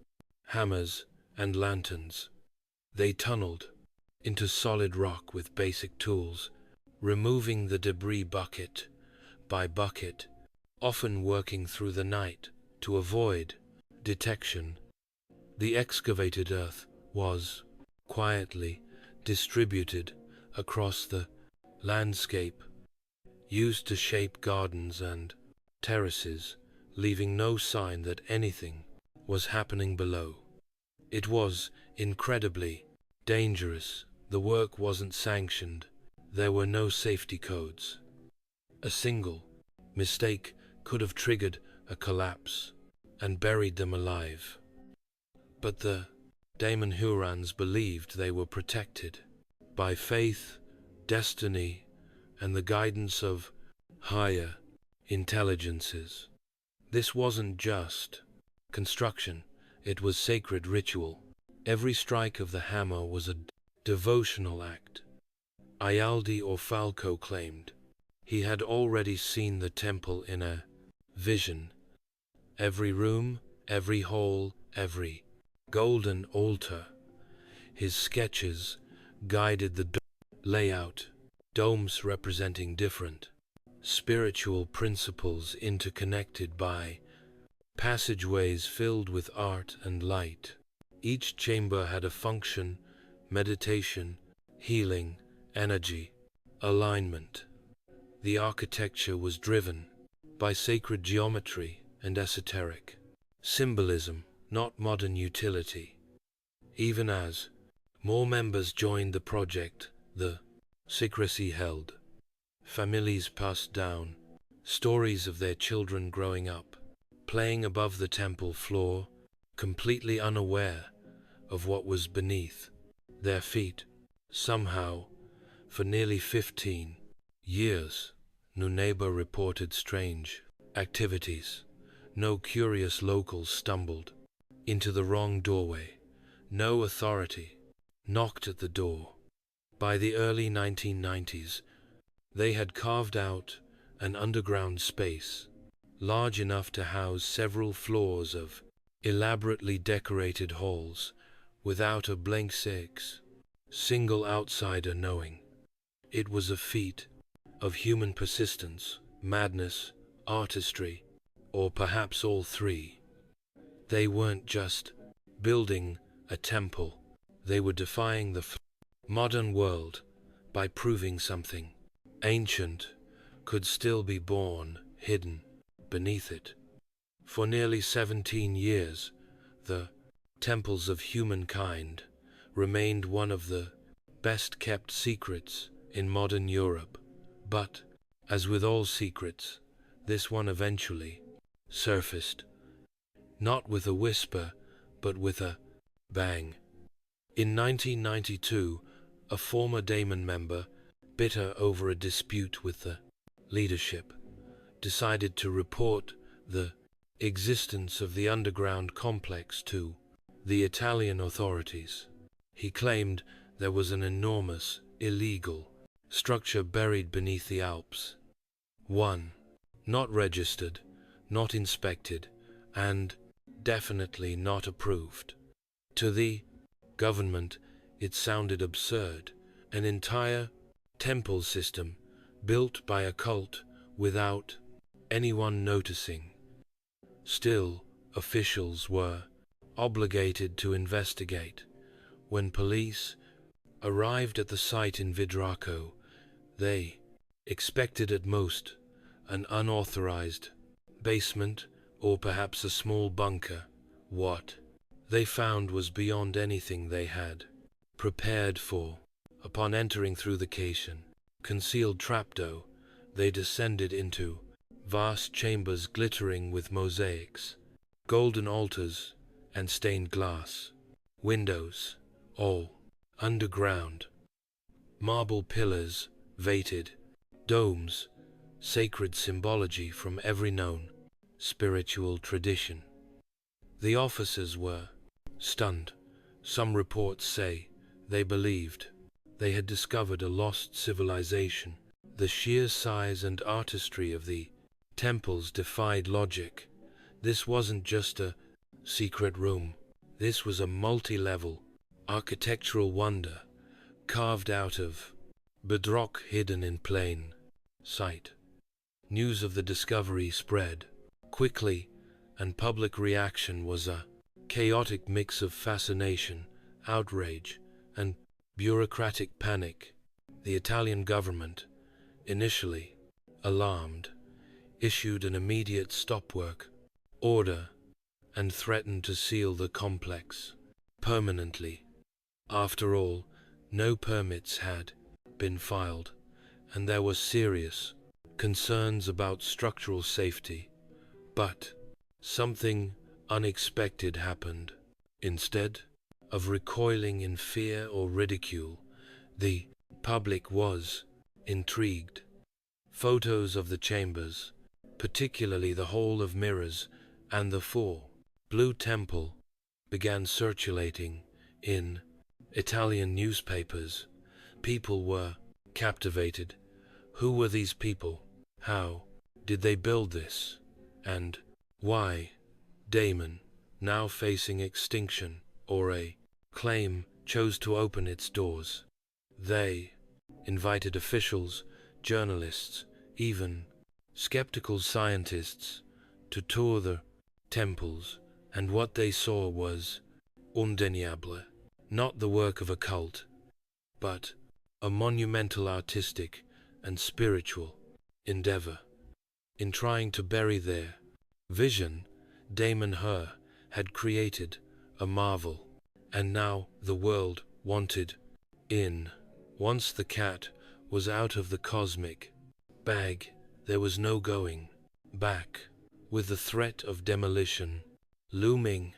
S1: hammers, and lanterns. They tunneled into solid rock with basic tools, removing the debris bucket by bucket, often working through the night to avoid detection. The excavated earth was quietly distributed across the landscape, used to shape gardens and terraces, leaving no sign that anything was happening below. It was incredibly dangerous. The work wasn't sanctioned. There were no safety codes. A single mistake could have triggered a collapse and buried them alive. But the Damanhurans believed they were protected by faith, destiny, and the guidance of higher intelligences. This wasn't just construction, it was sacred ritual. Every strike of the hammer was a devotional act. Ialdi or Falco claimed he had already seen the temple in a vision. Every room, every hall, every golden altar. His sketches guided the layout, domes representing different spiritual principles interconnected by passageways filled with art and light. Each chamber had a function: meditation, healing, energy, alignment. The architecture was driven by sacred geometry and esoteric symbolism, not modern utility. Even as more members joined the project, the secrecy held. Families passed down stories of their children growing up, playing above the temple floor, completely unaware of what was beneath their feet. Somehow, for nearly 15 years, Nuneba reported strange activities. No curious locals stumbled into the wrong doorway. No authority knocked at the door. By the early 1990s, they had carved out an underground space large enough to house several floors of elaborately decorated halls without a blank single outsider knowing. It was a feat of human persistence, madness, artistry, or perhaps all three. They weren't just building a temple, they were defying the modern world by proving something ancient could still be born hidden beneath it. For nearly 17 years, the temples of humankind remained one of the best-kept secrets in modern Europe. But, as with all secrets, this one eventually surfaced, not with a whisper, but with a bang. In 1992, a former Daemon member, bitter over a dispute with the leadership, decided to report the existence of the underground complex to the Italian authorities. He claimed there was an enormous, illegal structure buried beneath the Alps. One, not registered, not inspected, and definitely not approved. To the government, it sounded absurd. An entire temple system built by a cult without anyone noticing. Still, officials were obligated to investigate. When police arrived at the site in Vidraco, they expected at most an unauthorized basement or perhaps a small bunker. What they found was beyond anything they had prepared for. Upon entering through the concealed trapdoor, they descended into vast chambers glittering with mosaics, golden altars, and stained glass windows, all underground. Marble pillars, vated domes, sacred symbology from every known spiritual tradition. The officers were stunned. Some reports say they believed they had discovered a lost civilization. The sheer size and artistry of the temples defied logic. This wasn't just a secret room. This was a multi-level architectural wonder carved out of bedrock hidden in plain sight. News of the discovery spread quickly, and public reaction was a chaotic mix of fascination, outrage, and bureaucratic panic. The Italian government, initially alarmed, issued an immediate stop work order and threatened to seal the complex permanently. After all, no permits had been filed, and there were serious concerns about structural safety. But something unexpected happened. Instead of recoiling in fear or ridicule, the public was intrigued. Photos of the chambers, particularly the Hall of Mirrors and the Blue Temple, began circulating in Italian newspapers. People were captivated. Who were these people? How did they build this? And why Daemon, now facing extinction or a claim, chose to open its doors? They invited officials, journalists, even skeptical scientists to tour the temples, and what they saw was undeniable. Not the work of a cult, but a monumental artistic and spiritual endeavor. In trying to bury their vision, Damanhur had created a marvel, and now the world wanted in. Once the cat was out of the cosmic bag, there was no going back. With the threat of demolition looming,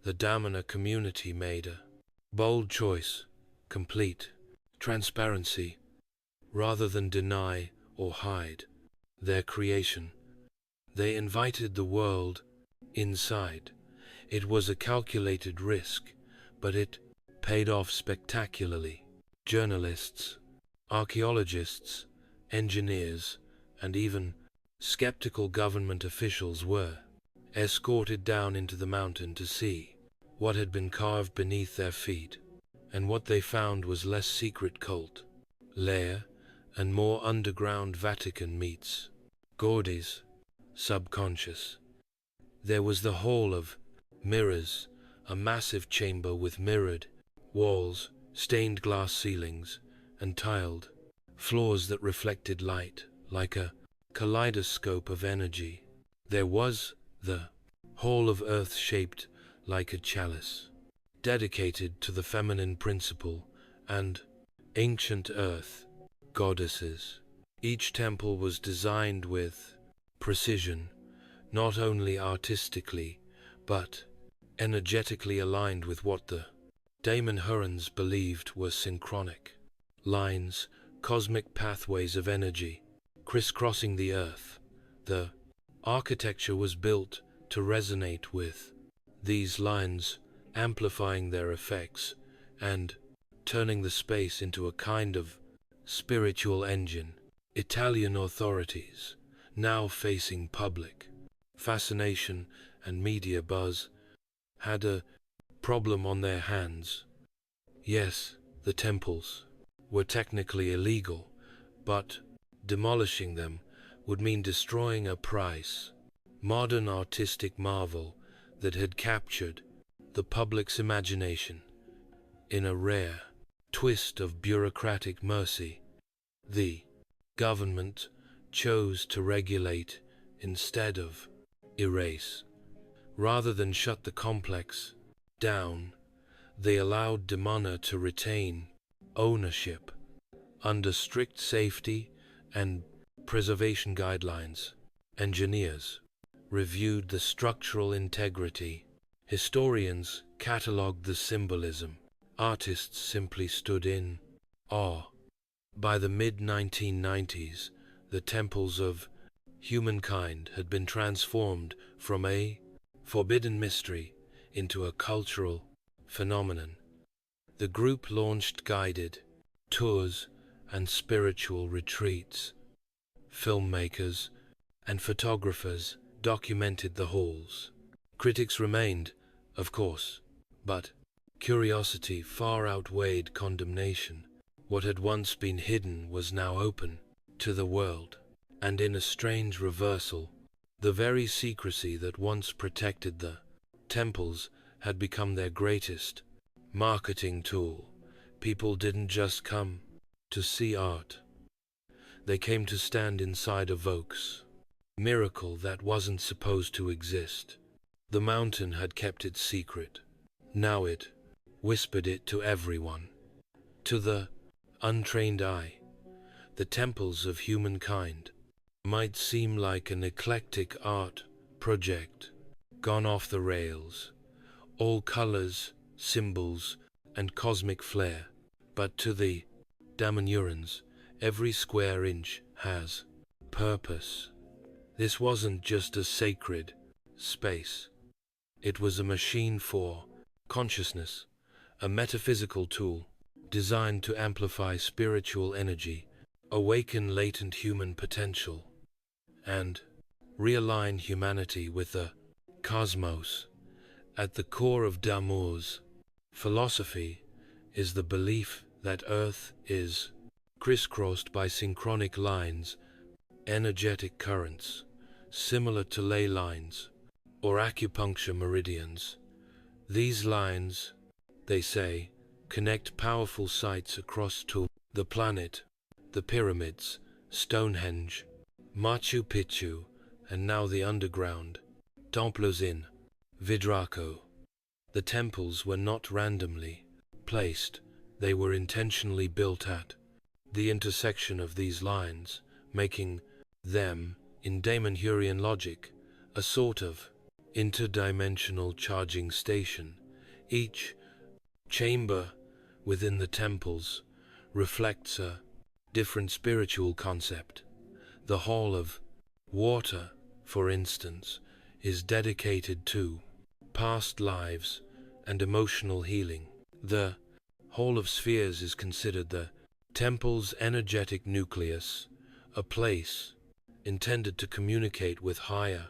S1: the Damanhur community made a bold choice: complete transparency. Rather than deny or hide their creation, they invited the world inside. It was a calculated risk, but it paid off spectacularly. Journalists, archaeologists, engineers, and even skeptical government officials were escorted down into the mountain to see what had been carved beneath their feet, and what they found was less secret cult lair and more underground Vatican meets Gordy's subconscious. There was the hall of mirrors, a massive chamber with mirrored walls, stained glass ceilings, and tiled floors that reflected light like a kaleidoscope of energy. There was the hall of earth shaped like a chalice, dedicated to the feminine principle and ancient earth goddesses. Each temple was designed with precision, not only artistically, but energetically aligned with what the Damanhurans believed were synchronic lines, cosmic pathways of energy, crisscrossing the earth. The architecture was built to resonate with these lines, amplifying their effects and turning the space into a kind of spiritual engine. Italian authorities, now facing public fascination and media buzz, had a problem on their hands. Yes, the temples were technically illegal, but demolishing them would mean destroying a priceless, modern artistic marvel that had captured the public's imagination. In a rare twist of bureaucratic mercy, the government chose to regulate instead of erase. Rather than shut the complex down, they allowed Damanhur to retain ownership under strict safety and preservation guidelines. Engineers reviewed the structural integrity. Historians catalogued the symbolism. Artists simply stood in awe. By the mid-1990s, the temples of humankind had been transformed from a forbidden mystery into a cultural phenomenon. The group launched guided tours and spiritual retreats. Filmmakers and photographers documented the halls. Critics remained, of course, but curiosity far outweighed condemnation. What had once been hidden was now open to the world, and in a strange reversal, the very secrecy that once protected the temples had become their greatest marketing tool. People didn't just come to see art. They came to stand inside a Vox miracle that wasn't supposed to exist. The mountain had kept it secret. Now it whispered it to everyone. To the untrained eye, the temples of humankind might seem like an eclectic art project gone off the rails, all colors, symbols, and cosmic flair. But to the Damanhurans, every square inch has purpose. This wasn't just a sacred space. It was a machine for consciousness, a metaphysical tool designed to amplify spiritual energy, awaken latent human potential, and realign humanity with the cosmos. At the core of Damanhur's philosophy is the belief that Earth is crisscrossed by synchronic lines, energetic currents, similar to ley lines or acupuncture meridians. These lines, they say, connect powerful sites across to the planet, the pyramids, Stonehenge, Machu Picchu, and now the underground temples in Vidraco. The temples were not randomly placed, they were intentionally built at the intersection of these lines, making them, in Damanhurian logic, a sort of interdimensional charging station. Each chamber within the temples reflects a different spiritual concept. The Hall of Water, for instance, is dedicated to past lives and emotional healing. The Hall of Spheres is considered the temple's energetic nucleus, a place intended to communicate with higher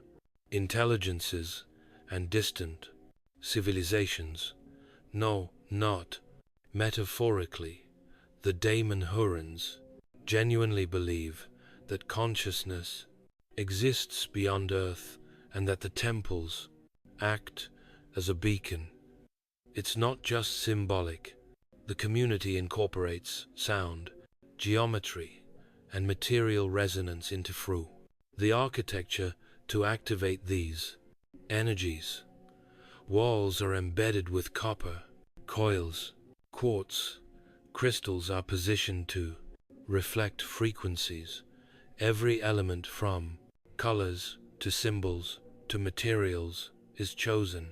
S1: intelligences and distant civilizations. No, not metaphorically. The Damanhurans genuinely believe that consciousness exists beyond Earth and that the temples act as a beacon. It's not just symbolic. The community incorporates sound, geometry, and material resonance into the architecture to activate these energies. Walls are embedded with copper coils. Quartz crystals are positioned to reflect frequencies. Every element, from colors to symbols to materials, is chosen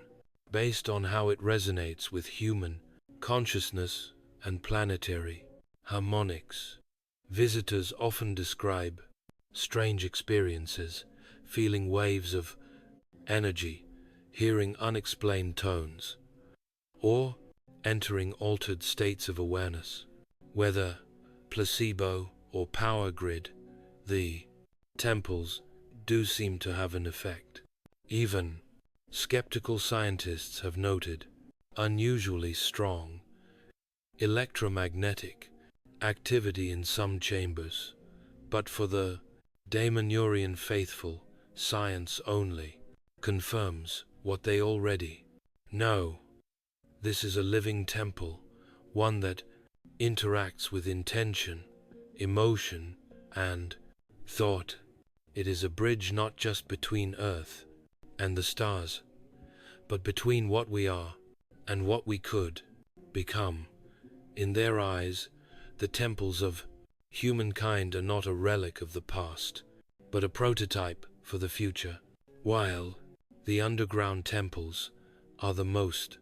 S1: based on how it resonates with human consciousness and planetary harmonics. Visitors often describe strange experiences, feeling waves of energy, hearing unexplained tones, or entering altered states of awareness. Whether placebo or power grid, the temples do seem to have an effect. Even skeptical scientists have noted unusually strong electromagnetic activity in some chambers, but for the Damanhurian faithful, science only confirms what they already know. This is a living temple, one that interacts with intention, emotion, and thought. It is a bridge not just between Earth and the stars, but between what we are and what we could become. In their eyes, the temples of humankind are not a relic of the past, but a prototype for the future. While the underground temples are the most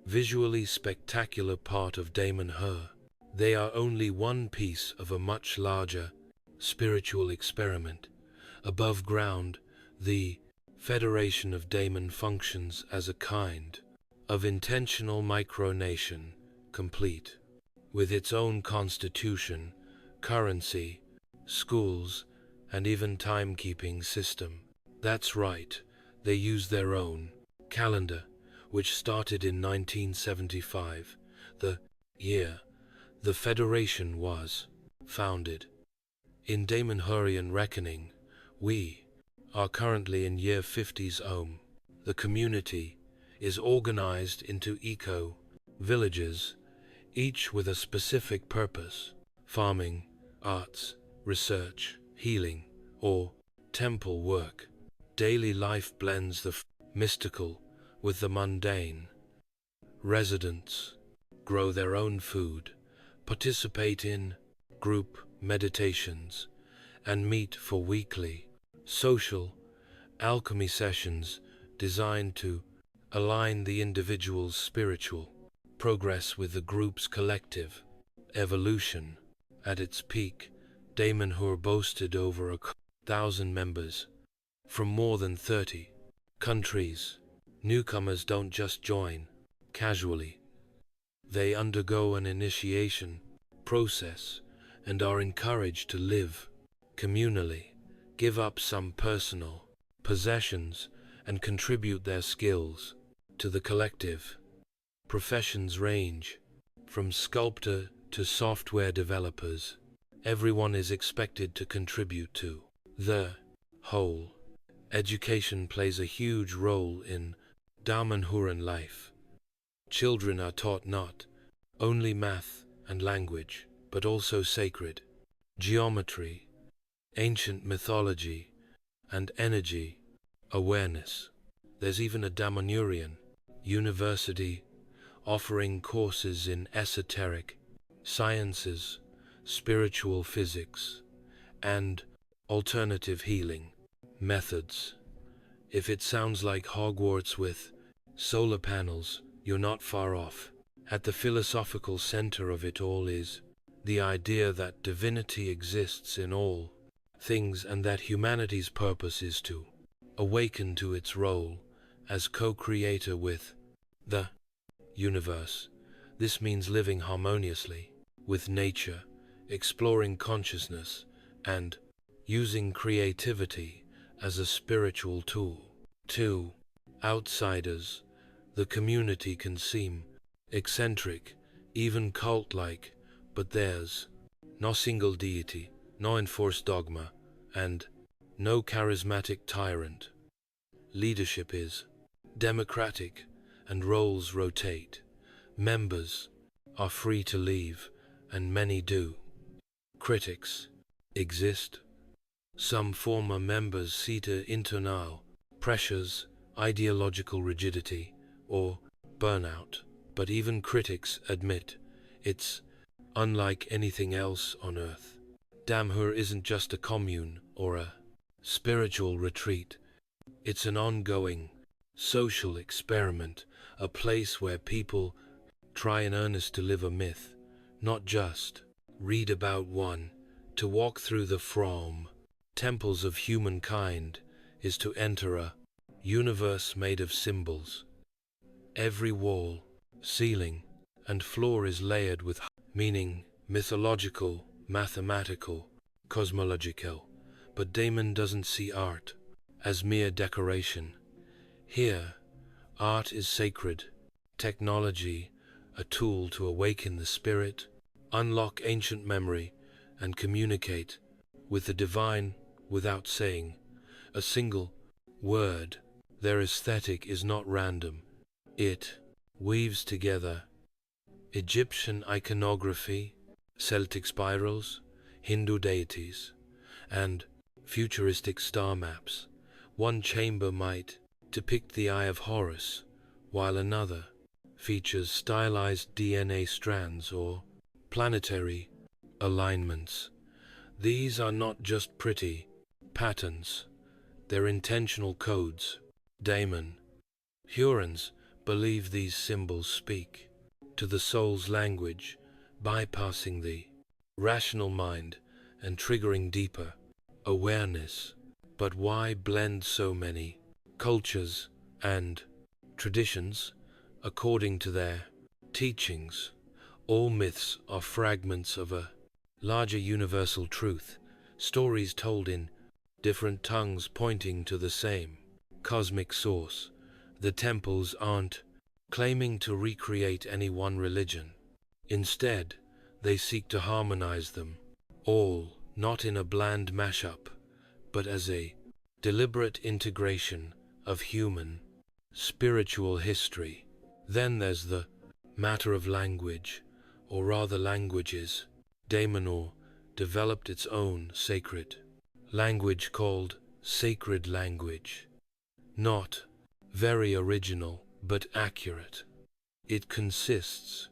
S1: visually spectacular part of Damanhur, they are only one piece of a much larger spiritual experiment. Above ground, the Federation of Daman functions as a kind of intentional micronation, complete with its own constitution, currency, schools, and even timekeeping system. That's right, they use their own calendar, which started in 1975, the year the Federation was founded. In Damanhurian reckoning, we are currently in year 50's Ohm. The community is organized into eco-villages, each with a specific purpose: farming, arts, research, healing, or temple work. Daily life blends the mystical with the mundane. Residents grow their own food, participate in group meditations, and meet for weekly social alchemy sessions designed to align the individual's spiritual progress with the group's collective evolution. At its peak, Damanhur boasted over 1,000 members from more than 30 countries. Newcomers don't just join casually. They undergo an initiation process and are encouraged to live communally, give up some personal possessions, and contribute their skills to the collective. Professions range from sculptor to software developers. Everyone is expected to contribute to the whole. Education plays a huge role in Damanhuran life. Children are taught not only math and language, but also sacred geometry, ancient mythology, and energy awareness. There's even a Damanhurian university offering courses in esoteric sciences, spiritual physics, and alternative healing methods. If it sounds like Hogwarts with solar panels, you're not far off. At the philosophical center of it all is the idea that divinity exists in all things and that humanity's purpose is to awaken to its role as co-creator with the universe. This means living harmoniously with nature, exploring consciousness, and using creativity as a spiritual tool. To outsiders, the community can seem eccentric, even cult-like, but there's no single deity, no enforced dogma, and no charismatic tyrant. Leadership is democratic and roles rotate. Members are free to leave, and many do. Critics exist. Some former members see to internal pressures, ideological rigidity, or burnout, but even critics admit it's unlike anything else on earth. Damanhur isn't just a commune or a spiritual retreat. It's an ongoing social experiment, a place where people try in earnest to live a myth, not just read about one. To walk through the from temples of humankind is to enter a universe made of symbols. Every wall, ceiling, and floor is layered with meaning, mythological, mathematical, cosmological. But Damon doesn't see art as mere decoration. Here, art is sacred, technology a tool to awaken the spirit, unlock ancient memory, and communicate with the divine without saying a single word. Their aesthetic is not random. It weaves together Egyptian iconography, Celtic spirals, Hindu deities, and futuristic star maps. One chamber might depict the Eye of Horus, while another features stylized DNA strands or planetary alignments. These are not just pretty patterns, they're intentional codes. Damon Hurons believe these symbols speak to the soul's language, bypassing the rational mind and triggering deeper awareness. But why blend so many cultures and traditions according to their teachings? All myths are fragments of a larger universal truth, stories told in different tongues pointing to the same cosmic source. The temples aren't claiming to recreate any one religion. Instead, they seek to harmonize them all, not in a bland mashup, but as a deliberate integration of human, spiritual history. Then there's the matter of language, or rather languages. Damanhur developed its own sacred language called sacred language. Not very original, but accurate. It consists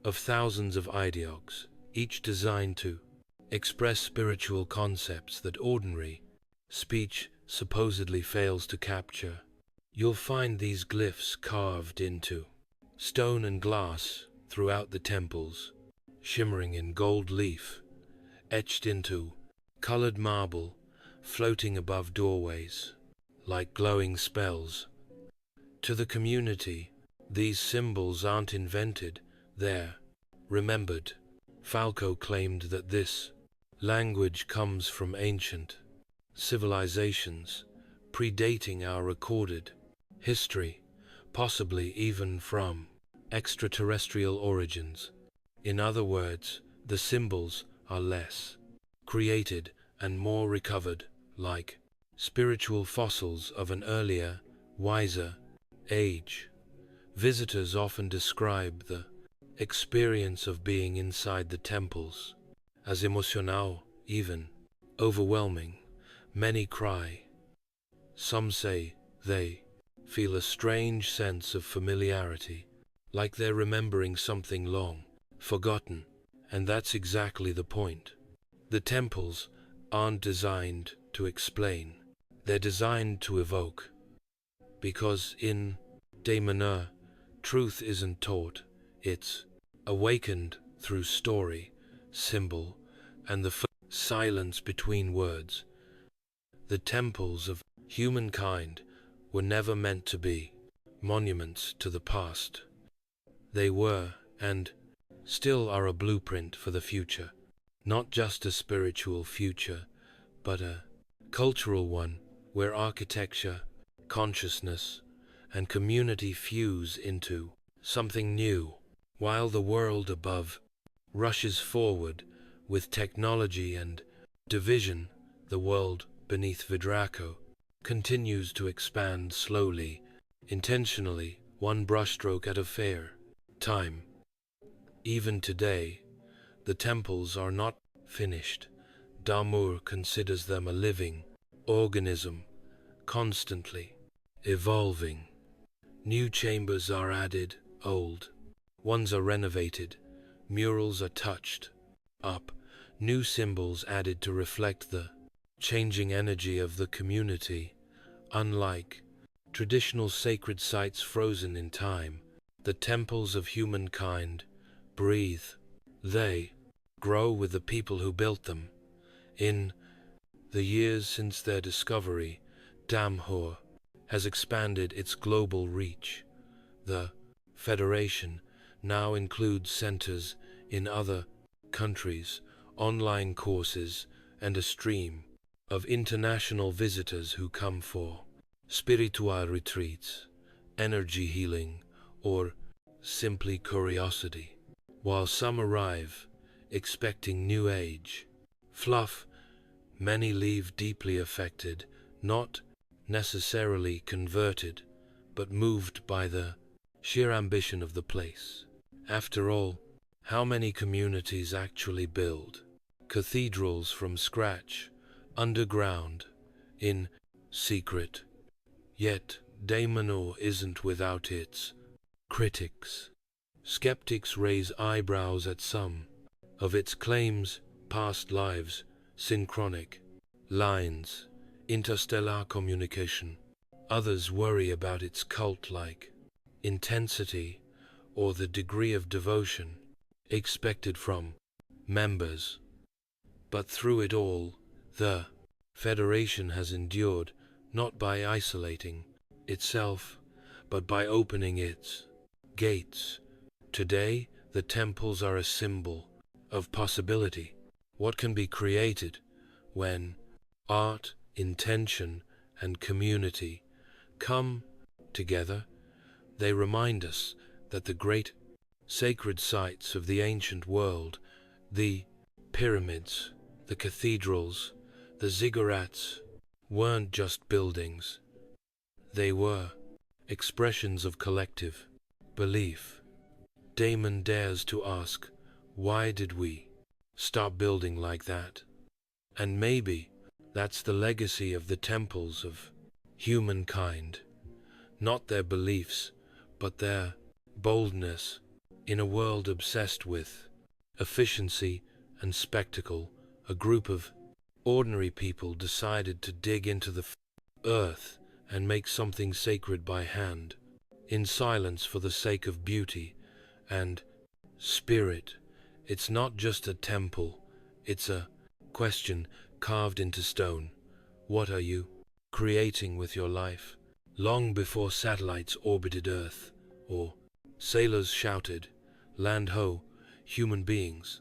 S1: of thousands of ideogs, each designed to express spiritual concepts that ordinary speech supposedly fails to capture. You'll find these glyphs carved into stone and glass throughout the temples, shimmering in gold leaf, etched into colored marble, floating above doorways like glowing spells. To the community, these symbols aren't invented, they're remembered. Falco claimed that this language comes from ancient civilizations, predating our recorded history, possibly even from extraterrestrial origins. In other words, the symbols are less created and more recovered, like spiritual fossils of an earlier, wiser age. Visitors often describe the experience of being inside the temples as emotional, even overwhelming. Many cry. Some say they feel a strange sense of familiarity, like they're remembering something long forgotten, and that's exactly the point. The temples aren't designed to explain, they're designed to evoke. Because in Damanhur, truth isn't taught, it's awakened through story, symbol, and the silence between words. The temples of humankind were never meant to be monuments to the past. They were, and still are, a blueprint for the future. Not just a spiritual future, but a cultural one where architecture, consciousness, and community fuse into something new. While the world above rushes forward with technology and division, the world beneath Vidraco continues to expand slowly, intentionally, one brushstroke at a fair time. Even today, the temples are not finished. Damanhur considers them a living organism, constantly evolving. New chambers are added, old ones are renovated, murals are touched up, new symbols added to reflect the changing energy of the community. Unlike traditional sacred sites frozen in time, the temples of humankind breathe. They grow with the people who built them. In the years since their discovery, Damanhur has expanded its global reach. The Federation now includes centers in other countries, online courses, and a stream of international visitors who come for spiritual retreats, energy healing, or simply curiosity. While some arrive expecting new age fluff, many leave deeply affected, not necessarily converted, but moved by the sheer ambition of the place. After all, how many communities actually build cathedrals from scratch, underground, in secret? Yet Damanhur isn't without its critics. Skeptics raise eyebrows at some of its claims: past lives, synchronic lines, interstellar communication. Others worry about its cult-like intensity or the degree of devotion expected from members. But through it all, the Federation has endured, not by isolating itself, but by opening its gates. Today, the temples are a symbol of possibility. What can be created when art, intention, and community come together? They remind us that the great sacred sites of the ancient world, the pyramids, the cathedrals, the ziggurats, weren't just buildings. They were expressions of collective belief. Damon dares to ask, why did we stop building like that? And maybe that's the legacy of the temples of humankind. Not their beliefs, but their boldness. In a world obsessed with efficiency and spectacle, a group of ordinary people decided to dig into the earth and make something sacred by hand, in silence, for the sake of beauty and spirit. It's not just a temple, it's a question carved into stone. What are you creating with your life? Long before satellites orbited Earth, or sailors shouted, "Land ho!" human beings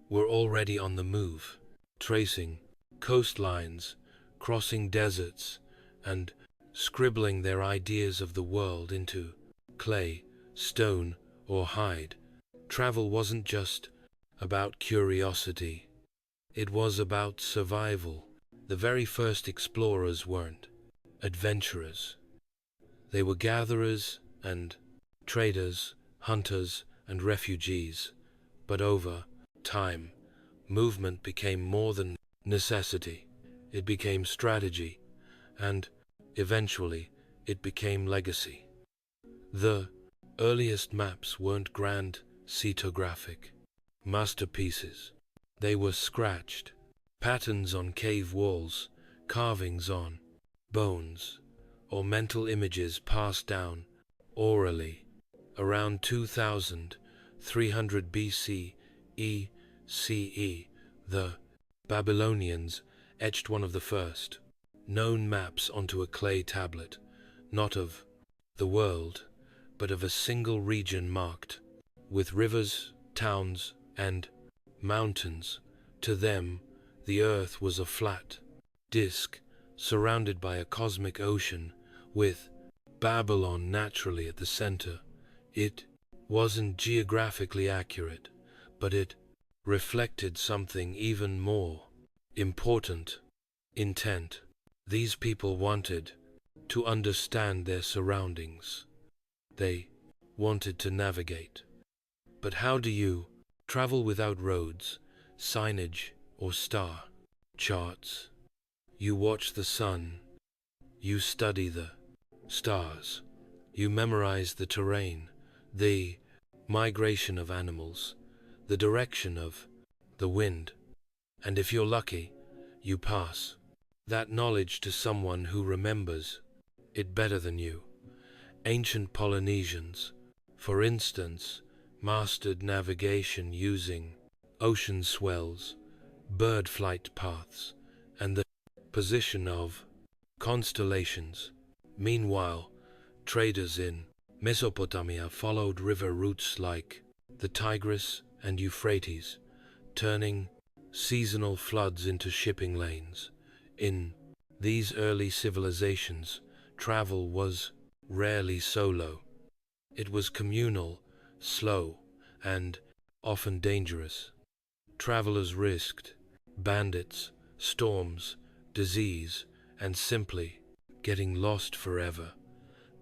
S1: were already on the move, tracing coastlines, crossing deserts, and scribbling their ideas of the world into clay, stone, or hide. Travel wasn't just about curiosity. It was about survival. The very first explorers weren't adventurers. They were gatherers and traders, hunters and refugees. But over time, movement became more than necessity. It became strategy, and eventually it became legacy. The earliest maps weren't grand cetographic masterpieces. They were scratched patterns on cave walls, carvings on bones, or mental images passed down orally. Around 2300 BCE, the Babylonians etched one of the first known maps onto a clay tablet, not of the world, but of a single region marked with rivers, towns, and mountains. To them, the earth was a flat disk surrounded by a cosmic ocean with Babylon naturally at the center. It wasn't geographically accurate, but it reflected something even more important: intent. These people wanted to understand their surroundings. They wanted to navigate. But how do you travel without roads, signage, or star charts? You watch the sun, you study the stars, you memorize the terrain, the migration of animals, the direction of the wind, and if you're lucky, you pass that knowledge to someone who remembers it better than you. Ancient Polynesians, for instance, mastered navigation using ocean swells, bird flight paths, and the position of constellations. Meanwhile, traders in Mesopotamia followed river routes like the Tigris and Euphrates, turning seasonal floods into shipping lanes. In these early civilizations, travel was rarely solo. It was communal, slow, and often dangerous. Travelers risked bandits, storms, disease, and simply getting lost forever.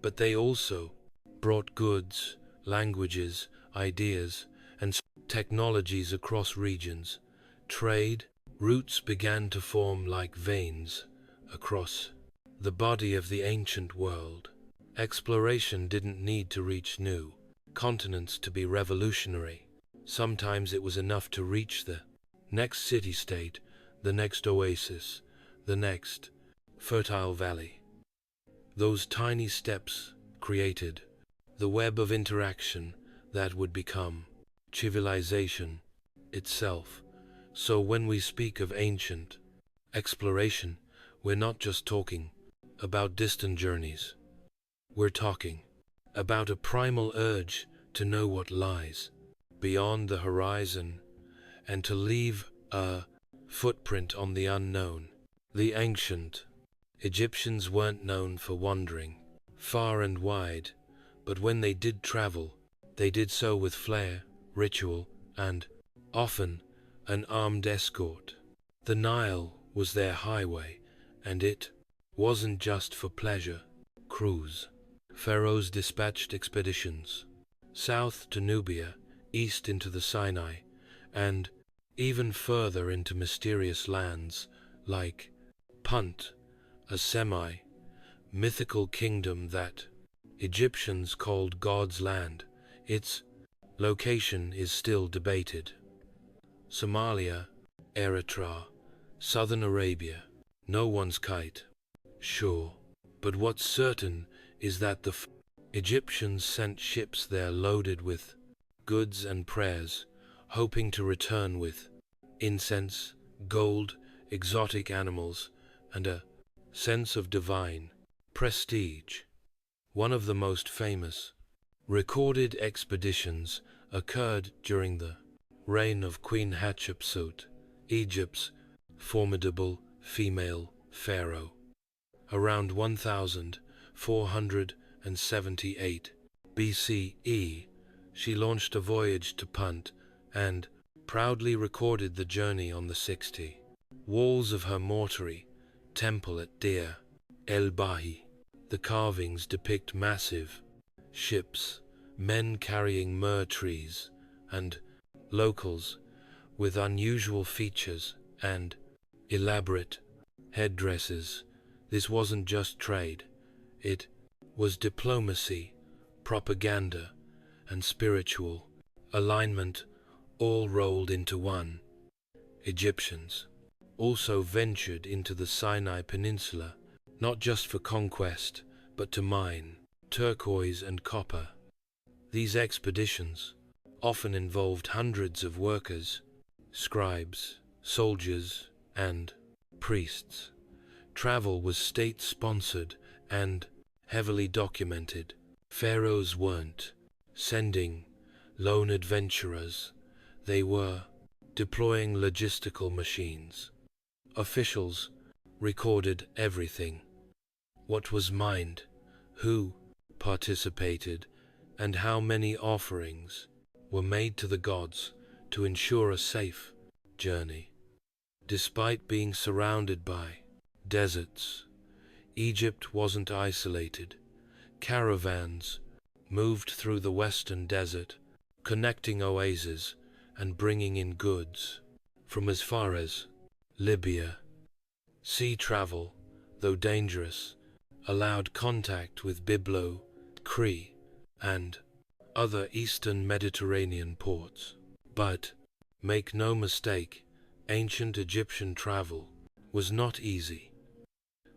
S1: But they also brought goods, languages, ideas, and technologies across regions. Trade routes began to form like veins across the body of the ancient world. Exploration didn't need to reach new continents to be revolutionary. Sometimes it was enough to reach the next city-state, the next oasis, the next fertile valley. Those tiny steps created the web of interaction that would become civilization itself. So when we speak of ancient exploration, we're not just talking about distant journeys. We're talking about a primal urge to know what lies beyond the horizon and to leave a footprint on the unknown. The ancient Egyptians weren't known for wandering far and wide, but when they did travel, they did so with flair, ritual, and often an armed escort. The Nile was their highway, and it wasn't just for pleasure. Cruise. Pharaohs dispatched expeditions south to Nubia, east into the Sinai, and even further into mysterious lands like Punt, a semi-mythical kingdom that Egyptians called God's land. Its location is still debated. Somalia, Eritrea, southern Arabia, no one's quite sure. But what's certain is that the Egyptians sent ships there loaded with goods and prayers, hoping to return with incense, gold, exotic animals, and a sense of divine prestige. One of the most famous recorded expeditions occurred during the reign of Queen Hatshepsut, Egypt's formidable female pharaoh. Around 1478 BCE, she launched a voyage to Punt and proudly recorded the journey on the 60 walls of her mortuary temple at Deir el-Bahi. The carvings depict massive ships, men carrying myrrh trees, and locals with unusual features and elaborate headdresses. This wasn't just trade, it was diplomacy, propaganda, and spiritual alignment all rolled into one. Egyptians also ventured into the Sinai Peninsula, not just for conquest, but to mine turquoise and copper. These expeditions often involved hundreds of workers, scribes, soldiers, and priests, Travel was state-sponsored and heavily documented. Pharaohs weren't sending lone adventurers. They were deploying logistical machines. Officials recorded everything: what was mined, who participated, and how many offerings were made to the gods to ensure a safe journey. Despite being surrounded by deserts, Egypt wasn't isolated. Caravans moved through the western desert, connecting oases and bringing in goods from as far as Libya. Sea travel, though dangerous, allowed contact with Byblo, Crete, and other eastern Mediterranean ports. But, make no mistake, ancient Egyptian travel was not easy.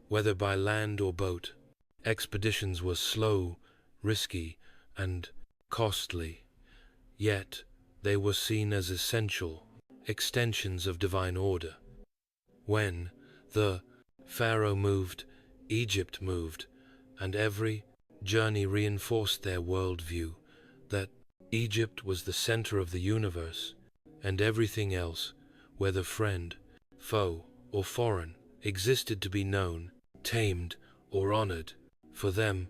S1: Whether by land or boat, expeditions were slow, risky, and costly. Yet, they were seen as essential extensions of divine order. When the Pharaoh moved, Egypt moved, and every journey reinforced their worldview that Egypt was the center of the universe, and everything else, whether friend, foe, or foreign, existed to be known, tamed, or honored. For them,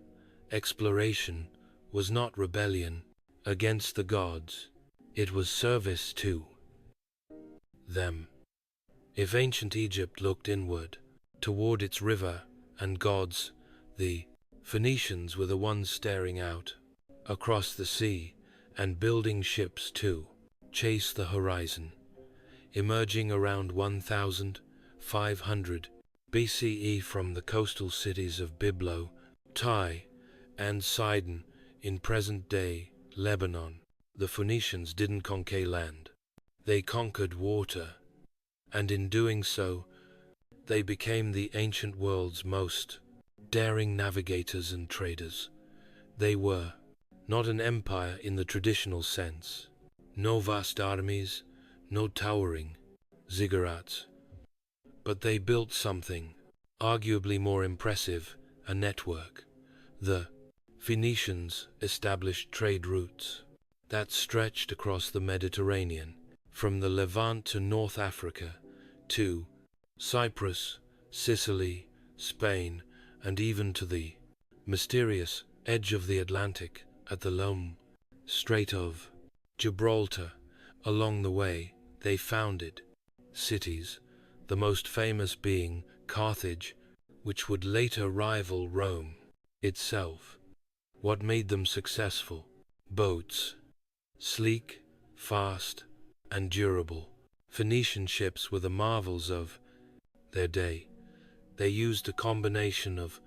S1: exploration was not rebellion against the gods, it was service to them. If ancient Egypt looked inward, toward its river and gods, the Phoenicians were the ones staring out across the sea and building ships to chase the horizon. Emerging around 1500 BCE from the coastal cities of Byblo, Tai, and Sidon in present-day Lebanon, the Phoenicians didn't conquer land. They conquered water, and in doing so, they became the ancient world's most daring navigators and traders. They were not an empire in the traditional sense. No vast armies, no towering ziggurats. But they built something arguably more impressive, a network. The Phoenicians established trade routes that stretched across the Mediterranean, from the Levant to North Africa, to Cyprus, Sicily, Spain, and even to the mysterious edge of the Atlantic at the lone Strait of Gibraltar. Along the way, they founded cities, the most famous being Carthage, which would later rival Rome itself. What made them successful? Boats. Sleek, fast, and durable. Phoenician ships were the marvels of their day. They used a combination of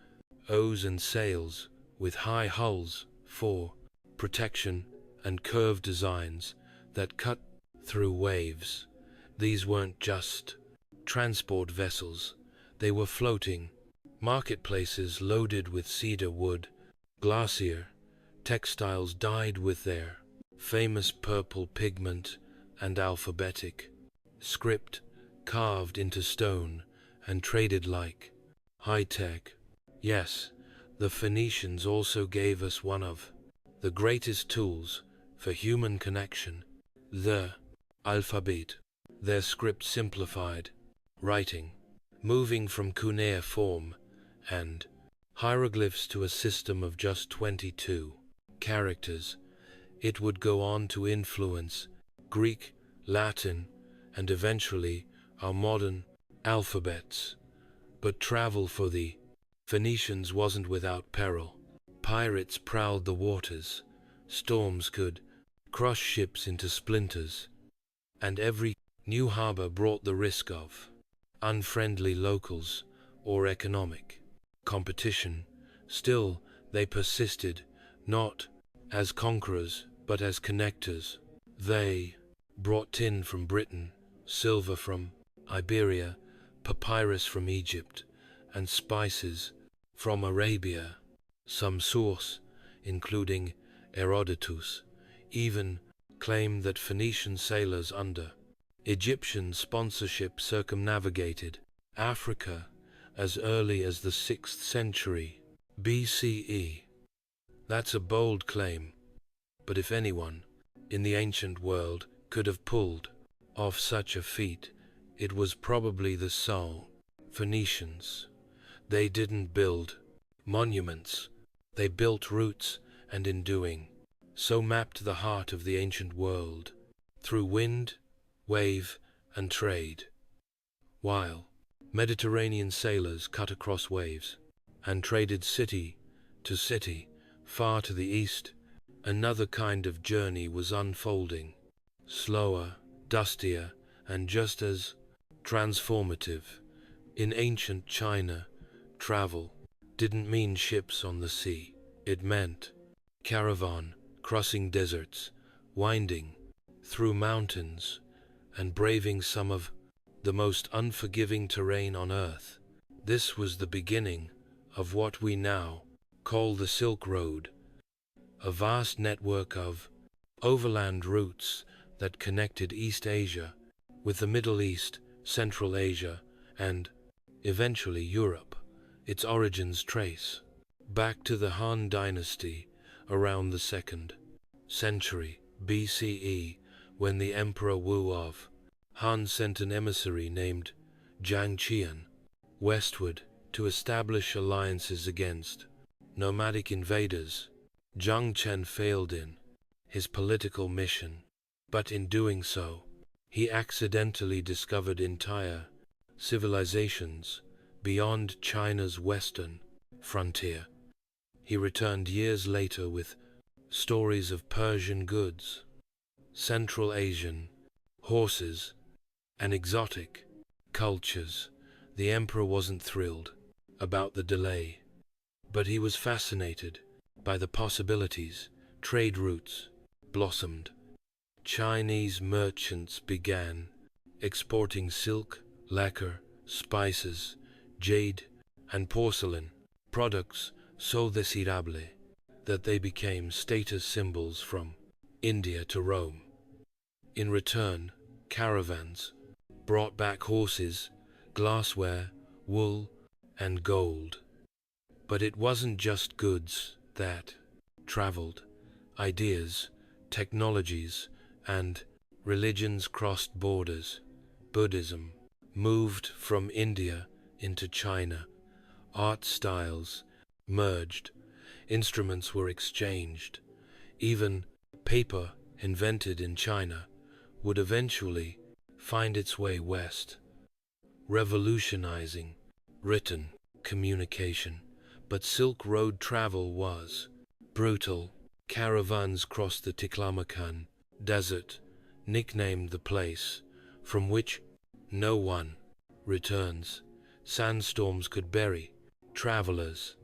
S1: oars and sails with high hulls for protection and curved designs that cut through waves. These weren't just transport vessels, they were floating marketplaces loaded with cedar wood, glacier, textiles dyed with their famous purple pigment, and alphabetic script carved into stone and traded like high-tech. Yes, the Phoenicians also gave us one of the greatest tools for human connection, the alphabet. Their script simplified writing, moving from cuneiform and hieroglyphs to a system of just 22 characters. It would go on to influence Greek, Latin, and eventually our modern alphabets. But travel for the Phoenicians wasn't without peril. Pirates prowled the waters, storms could crush ships into splinters, and every new harbor brought the risk of unfriendly locals or economic competition. Still, they persisted, not as conquerors, but as connectors. They brought tin from Britain, silver from Iberia, papyrus from Egypt, and spices from Arabia. Some source, including Herodotus, even claim that Phoenician sailors under Egyptian sponsorship circumnavigated Africa as early as the 6th century BCE. That's a bold claim, but if anyone in the ancient world could have pulled off such a feat, it was probably the Phoenicians. They didn't build monuments, they built routes, and in doing so mapped the heart of the ancient world through wind, wave, and trade. While Mediterranean sailors cut across waves and traded city to city far to the east, another kind of journey was unfolding, slower, dustier, and just as transformative. In ancient China, travel didn't mean ships on the sea. It meant caravan crossing deserts, winding through mountains, and braving some of the most unforgiving terrain on earth. This was the beginning of what we now call the Silk Road, a vast network of overland routes that connected East Asia with the Middle East, Central Asia, and eventually Europe. Its origins trace back to the Han Dynasty around the 2nd century BCE, when the Emperor Wu of Han sent an emissary named Zhang Qian westward to establish alliances against nomadic invaders. Zhang Qian failed in his political mission, but in doing so, he accidentally discovered entire civilizations beyond China's western frontier. He returned years later with stories of Persian goods, Central Asian horses, and exotic cultures. The emperor wasn't thrilled about the delay, but he was fascinated by the possibilities. Trade routes blossomed. Chinese merchants began exporting silk, lacquer, spices, jade, and porcelain products so desirable that they became status symbols from India to Rome. In return, caravans brought back horses, glassware, wool, and gold. But it wasn't just goods that traveled. Ideas, technologies, and religions crossed borders. Buddhism moved from India into China. Art styles merged. Instruments were exchanged. Even paper, invented in China, would eventually find its way west, revolutionizing written communication. But Silk Road travel was brutal. Caravans crossed the Taklamakan Desert, nicknamed the place from which no one returns. Sandstorms could bury travelers.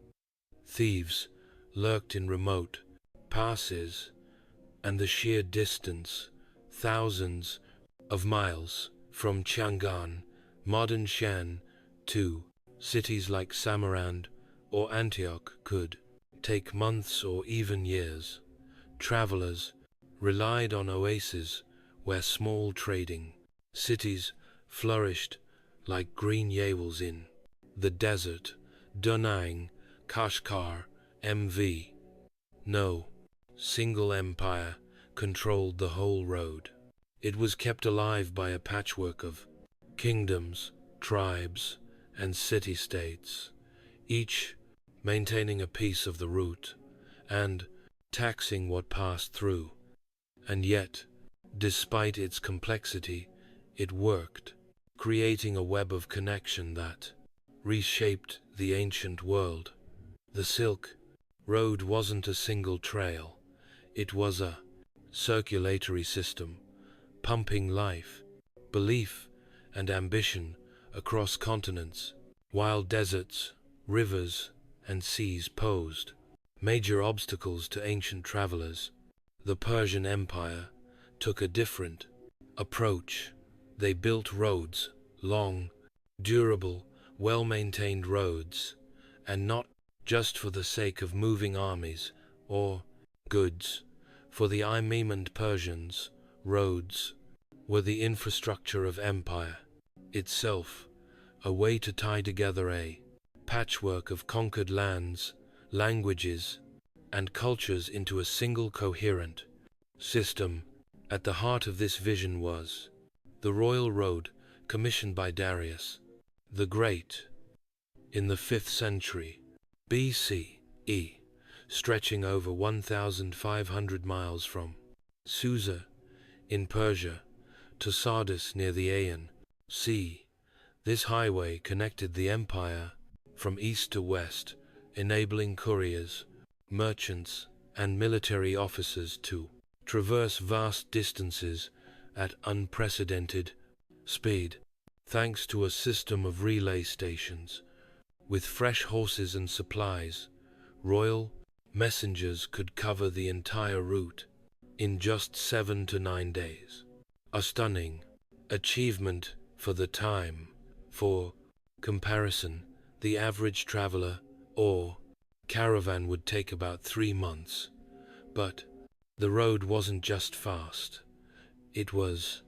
S1: Thieves lurked in remote passes, and the sheer distance, thousands of miles from Chang'an, modern Shan, to cities like Samarkand or Antioch, could take months or even years. Travelers relied on oases where small trading cities flourished like green yawls in the desert. Da Nang, Kashgar, MV. No single empire controlled the whole road. It was kept alive by a patchwork of kingdoms, tribes, and city-states, each maintaining a piece of the route and taxing what passed through. And yet, despite its complexity, it worked, creating a web of connection that reshaped the ancient world. The Silk Road wasn't a single trail. It was a circulatory system, pumping life, belief, and ambition across continents. While deserts, rivers, and seas posed major obstacles to ancient travelers, the Persian Empire took a different approach. They built roads, long, durable, well-maintained roads, and not just for the sake of moving armies or goods. For the Imamid Persians, roads were the infrastructure of empire itself. a way to tie together a patchwork of conquered lands, languages, and cultures into a single coherent system. At the heart of this vision was the Royal Road, commissioned by Darius the Great in the 5th century BCE, stretching over 1,500 miles from Susa in Persia to Sardis near the Aegean Sea. This highway connected the empire from east to west, enabling couriers, merchants, and military officers to traverse vast distances at unprecedented speed, thanks to a system of relay stations. With fresh horses and supplies, royal messengers could cover the entire route in just 7 to 9 days. A stunning achievement for the time. For comparison, the average traveler or caravan would take about 3 months. But the road wasn't just fast, it was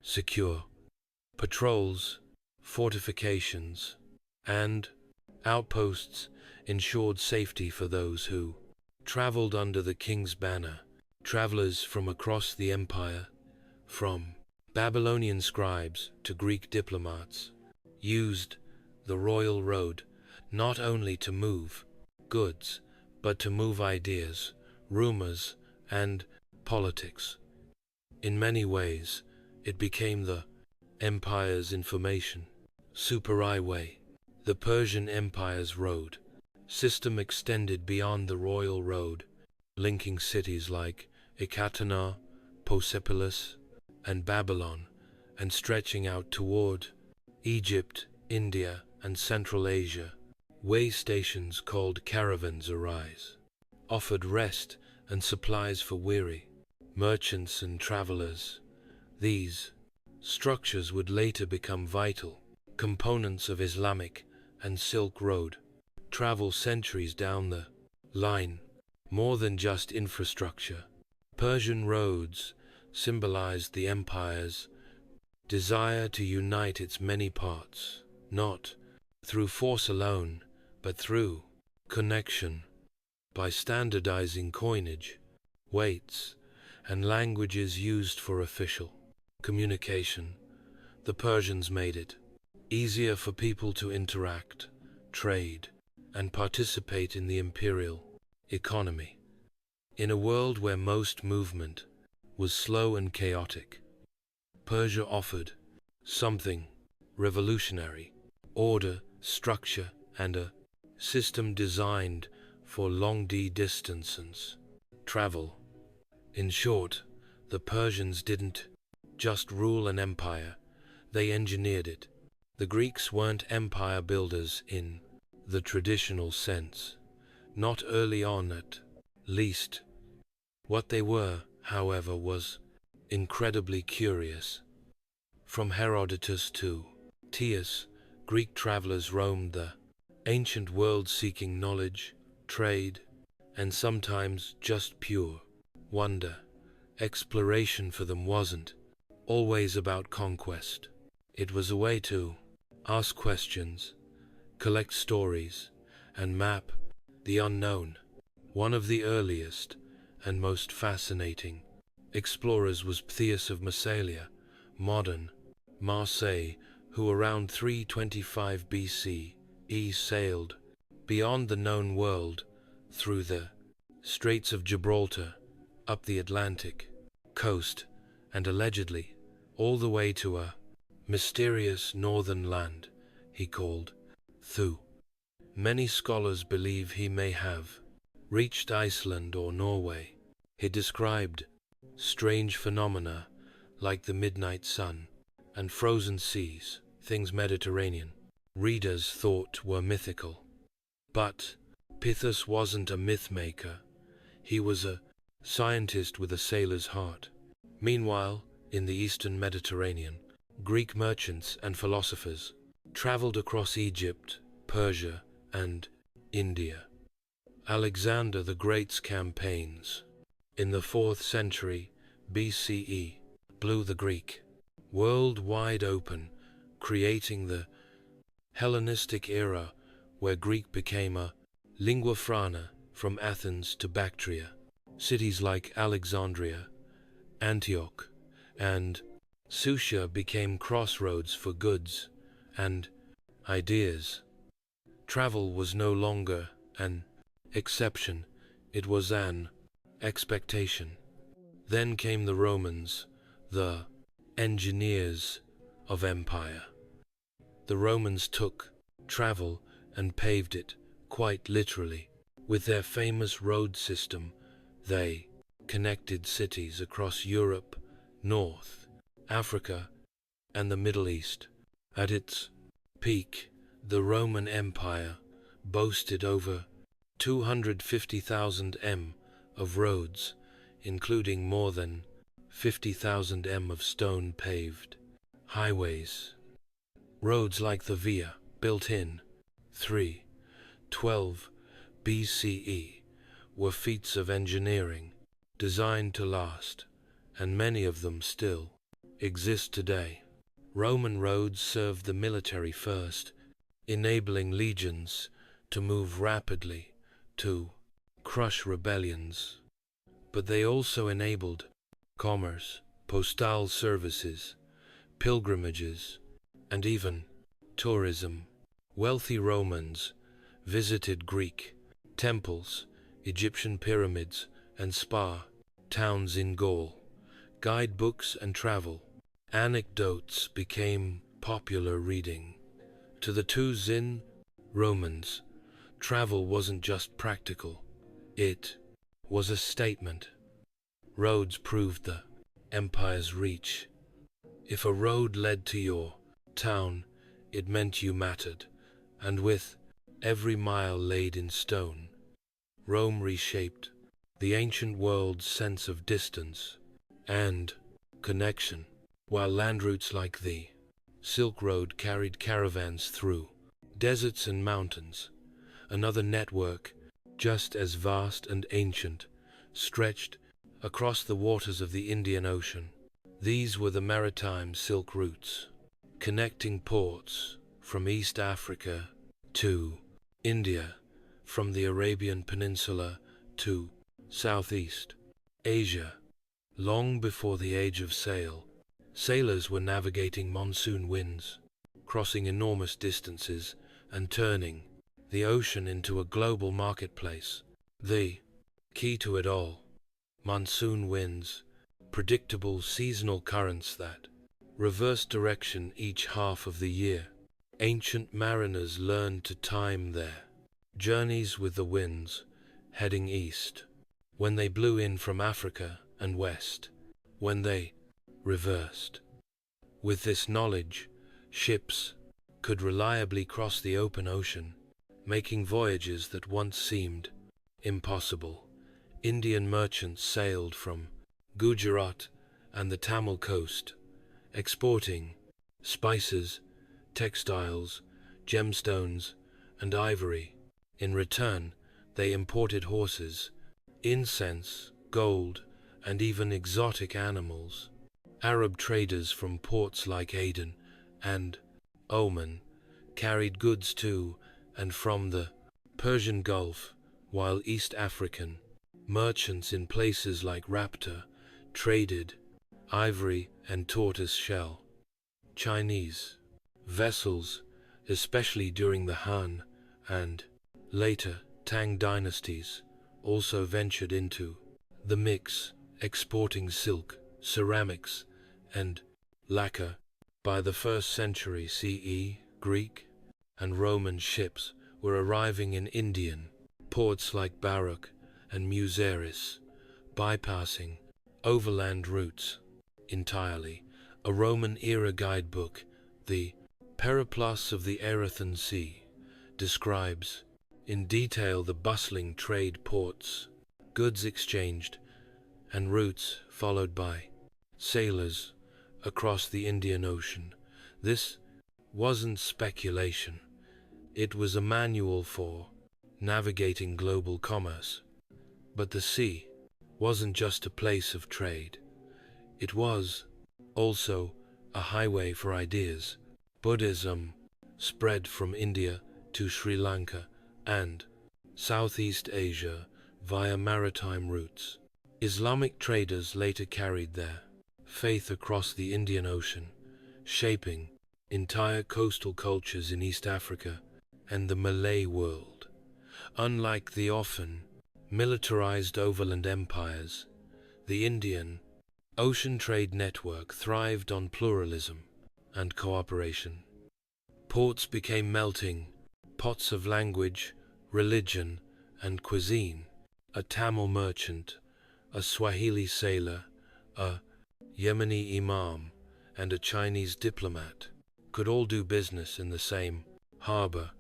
S1: secure. Patrols, fortifications, and outposts ensured safety for those who traveled under the king's banner. Travelers from across the empire, from Babylonian scribes to Greek diplomats, used the royal road not only to move goods, but to move ideas, rumors, and politics. In many ways, it became the empire's information superhighway. The Persian Empire's road system extended beyond the royal road, linking cities like Ecbatana, Persepolis, and Babylon, and stretching out toward Egypt, India, and Central Asia. Way stations called caravans offered rest and supplies for weary merchants and travelers. These structures would later become vital components of Islamic and Silk Road travel centuries down the line. More than just infrastructure, Persian roads symbolized the empire's desire to unite its many parts, not through force alone, but through connection. By standardizing coinage, weights, and languages used for official communication, the Persians made it easier for people to interact, trade, and participate in the imperial economy. In a world where most movement was slow and chaotic, Persia offered something revolutionary: order, structure, and a system designed for long distance travel. In short, the Persians didn't just rule an empire, they engineered it. The Greeks weren't empire builders in the traditional sense, not early on at least. What they were, however, was incredibly curious. From Herodotus to Tius, Greek travelers roamed the ancient world seeking knowledge, trade, and sometimes just pure wonder. Exploration for them wasn't always about conquest. It was a way to ask questions, collect stories, and map the unknown. One of the earliest and most fascinating explorers was Pthias of Massalia, modern Marseille, who around 325 BCE sailed beyond the known world through the Straits of Gibraltar, up the Atlantic coast, and allegedly all the way to a mysterious northern land he called Thu. Many scholars believe he may have reached Iceland or Norway. He described strange phenomena like the midnight sun and frozen seas, things Mediterranean readers thought were mythical. But Pithas wasn't a myth maker. He was a scientist with a sailor's heart. Meanwhile, in the eastern Mediterranean, Greek merchants and philosophers traveled across Egypt, Persia, and India. Alexander the Great's campaigns in the 4th century BCE blew the Greek world wide open, creating the Hellenistic era, where Greek became a lingua franca from Athens to Bactria. Cities like Alexandria, Antioch, and Susia became crossroads for goods and ideas. Travel was no longer an exception, it was an expectation. Then came the Romans, the engineers of empire. The Romans took travel and paved it, quite literally. With their famous road system, they connected cities across Europe, North Africa, and the Middle East. At its peak, the Roman Empire boasted over 250,000 m of roads, including more than 50,000 m of stone-paved highways. Roads like the Via, built in 312 BCE, were feats of engineering designed to last, and many of them still exist today. Roman roads served the military first, enabling legions to move rapidly to crush rebellions. But they also enabled commerce, postal services, pilgrimages, and even tourism. Wealthy Romans visited Greek temples, Egyptian pyramids, and spa towns in Gaul. Guidebooks and travel anecdotes became popular reading. To the two Zin Romans, travel wasn't just practical, it was a statement. Roads proved the empire's reach. If a road led to your town, it meant you mattered, and with every mile laid in stone, Rome reshaped the ancient world's sense of distance and connection, while land routes like the Silk Road carried caravans through deserts and mountains. Another network, just as vast and ancient, stretched across the waters of the Indian Ocean. These were the maritime Silk Routes, connecting ports from East Africa to India, from the Arabian Peninsula to Southeast Asia. Long before the age of sail, sailors were navigating monsoon winds, crossing enormous distances and turning the ocean into a global marketplace. The key to it all: monsoon winds, predictable seasonal currents that reverse direction each half of the year. Ancient mariners learned to time their journeys with the winds heading east, when they blew in from Africa, and west, when they reversed. With this knowledge, ships could reliably cross the open ocean, making voyages that once seemed impossible. Indian merchants sailed from Gujarat and the Tamil coast, exporting spices, textiles, gemstones, and ivory. In return, they imported horses, incense, gold, and even exotic animals. Arab traders from ports like Aden and Oman carried goods to and from the Persian Gulf, while East African merchants in places like Rapta traded ivory and tortoise shell. Chinese vessels, especially during the Han and later Tang dynasties, also ventured into the mix, exporting silk, ceramics, and lacquer. By the 1st century CE, Greek and Roman ships were arriving in Indian ports like Barak and Musaeris, bypassing overland routes entirely. A Roman-era guidebook, the Periplus of the Erythraean Sea, describes in detail the bustling trade ports, goods exchanged, and routes followed by sailors across the Indian Ocean. This wasn't speculation. It was a manual for navigating global commerce. But the sea wasn't just a place of trade. It was also a highway for ideas. Buddhism spread from India to Sri Lanka and Southeast Asia via maritime routes. Islamic traders later carried their faith across the Indian Ocean, shaping entire coastal cultures in East Africa and the Malay world. Unlike the often militarized overland empires, the Indian Ocean trade network thrived on pluralism and cooperation. Ports became melting pots of language, religion, and cuisine. A Tamil merchant, a Swahili sailor, a Yemeni imam, and a Chinese diplomat could all do business in the same harbor.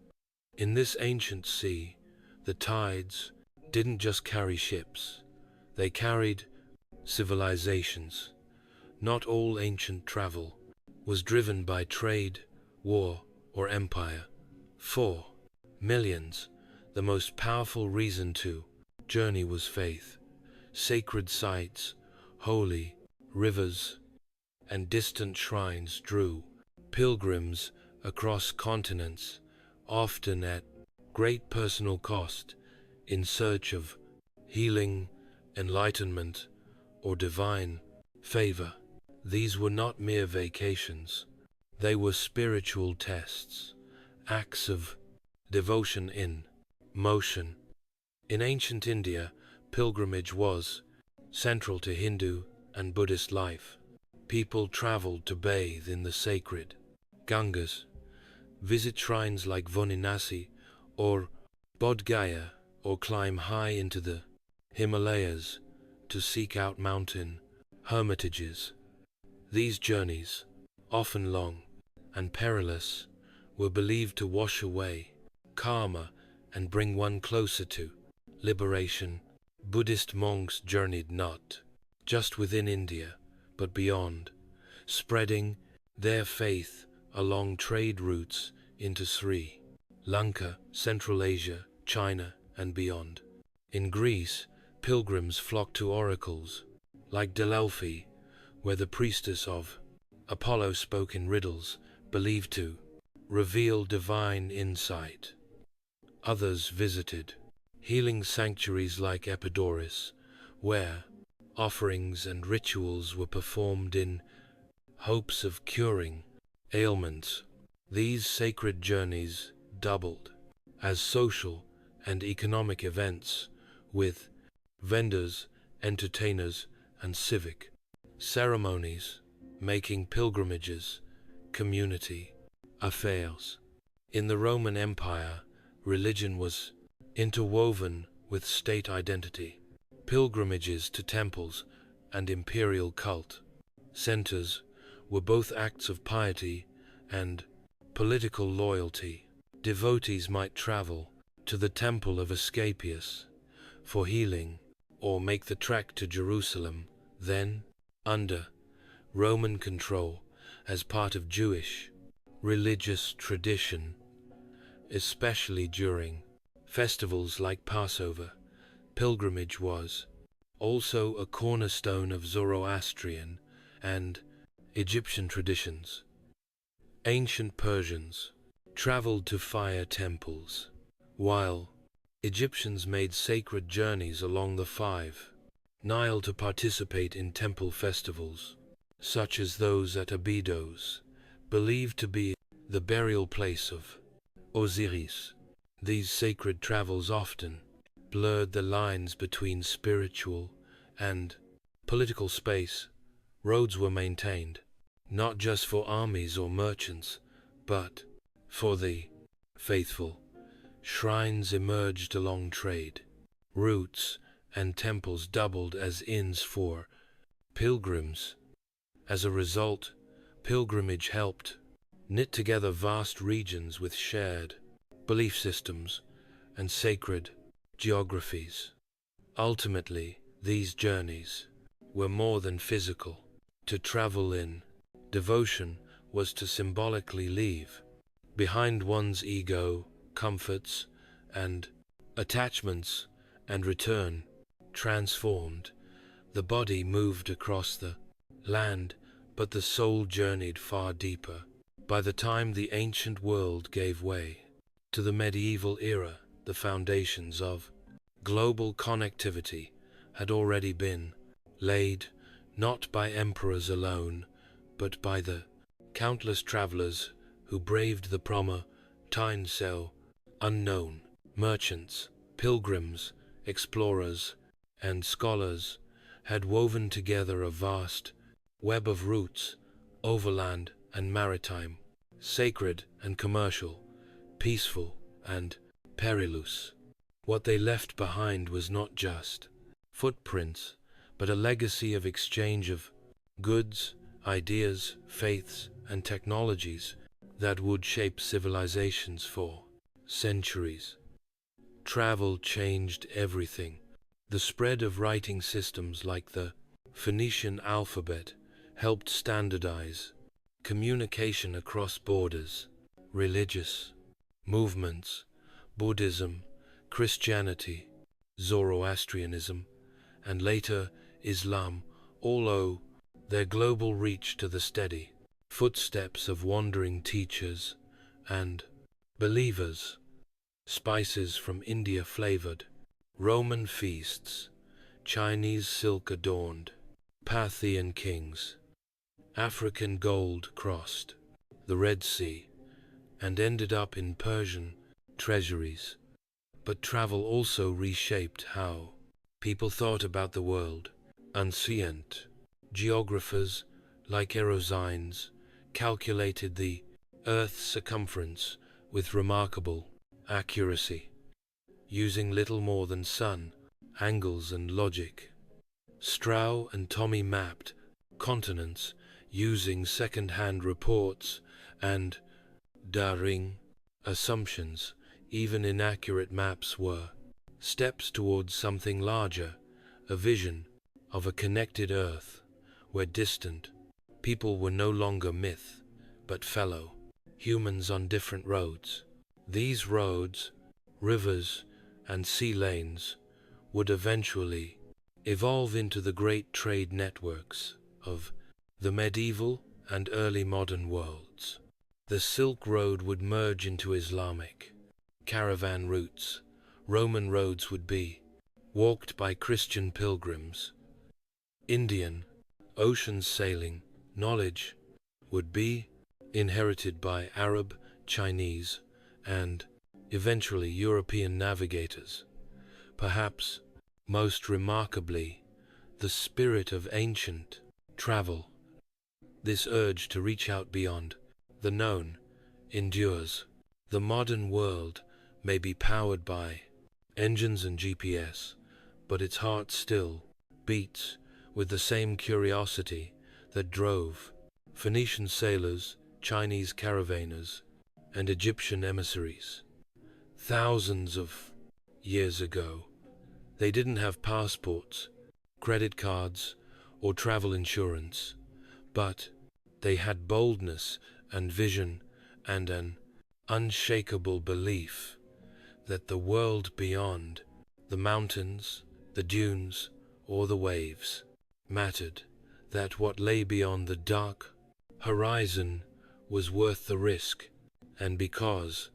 S1: In this ancient sea, the tides didn't just carry ships, they carried civilizations. Not all ancient travel was driven by trade, war, or empire. For millions, the most powerful reason to journey was faith. Sacred sites, holy rivers, and distant shrines drew pilgrims across continents, often at great personal cost, in search of healing, enlightenment, or divine favor. These were not mere vacations. They were spiritual tests, acts of devotion in motion. In ancient India, pilgrimage was central to Hindu and Buddhist life. People traveled to bathe in the sacred Gangas, visit shrines like Varanasi or Bodh Gaya, or climb high into the Himalayas to seek out mountain hermitages. These journeys, often long and perilous, were believed to wash away karma and bring one closer to liberation. Buddhist monks journeyed not just within India, but beyond, spreading their faith along trade routes into Sri Lanka, Central Asia, China, and beyond. In Greece, pilgrims flocked to oracles like Delphi, where the priestess of Apollo spoke in riddles believed to reveal divine insight. Others visited healing sanctuaries like Epidaurus, where offerings and rituals were performed in hopes of curing ailments. These sacred journeys doubled as social and economic events, with vendors, entertainers, and civic ceremonies making pilgrimages community affairs. In the Roman Empire, religion was interwoven with state identity. Pilgrimages to temples and imperial cult centers were both acts of piety and political loyalty. Devotees might travel to the temple of Asclepius for healing, or make the trek to Jerusalem, then, under Roman control, as part of Jewish religious tradition, especially during festivals like Passover. Pilgrimage was also a cornerstone of Zoroastrian and Egyptian traditions. Ancient Persians traveled to fire temples, while Egyptians made sacred journeys along the Nile to participate in temple festivals, such as those at Abydos, believed to be the burial place of Osiris. These sacred travels often blurred the lines between spiritual and political space. Roads were maintained, not just for armies or merchants, but for the faithful. Shrines emerged along trade routes, and temples doubled as inns for pilgrims. As a result, pilgrimage helped knit together vast regions with shared belief systems and sacred geographies. Ultimately, these journeys were more than physical. To travel in devotion was to symbolically leave behind one's ego, comforts, and attachments, and return transformed. The body moved across the land, but the soul journeyed far deeper By the time the ancient world gave way to the medieval era, the foundations of global connectivity had already been laid, not by emperors alone, but by the countless travelers who braved the time unknown, merchants, pilgrims, explorers, and scholars had woven together a vast web of routes, overland and maritime, sacred and commercial, peaceful and perilous. What they left behind was not just footprints, but a legacy of exchange of goods, ideas, faiths, and technologies that would shape civilizations for centuries. Travel changed everything. The spread of writing systems like the Phoenician alphabet helped standardize communication across borders. Religious movements, Buddhism, Christianity, Zoroastrianism, and later Islam all owe their global reach to the steady footsteps of wandering teachers and believers. Spices from India flavored Roman feasts, Chinese silk adorned Parthian kings, African gold crossed the Red Sea and ended up in Persian treasuries. But travel also reshaped how people thought about the world. Ancient geographers like Erosines calculated the Earth's circumference with remarkable accuracy, using little more than sun angles and logic. Strauss and Tommy mapped continents using second-hand reports and daring assumptions. Even inaccurate maps were steps towards something larger, a vision of a connected Earth where distant people were no longer myth, but fellow humans on different roads. These roads, rivers, and sea lanes would eventually evolve into the great trade networks of the medieval and early modern worlds. The Silk Road would merge into Islamic caravan routes. Roman roads would be walked by Christian pilgrims. Indian ocean sailing knowledge would be inherited by Arab, Chinese, and eventually European navigators. Perhaps most remarkably, the spirit of ancient travel, this urge to reach out beyond the known, endures. The modern world may be powered by engines and GPS, but its heart still beats with the same curiosity that drove Phoenician sailors, Chinese caravanners, and Egyptian emissaries. Thousands of years ago, they didn't have passports, credit cards, or travel insurance, but they had boldness and vision and an unshakable belief that the world beyond the mountains, the dunes, or the waves mattered, that what lay beyond the dark horizon was worth the risk, and because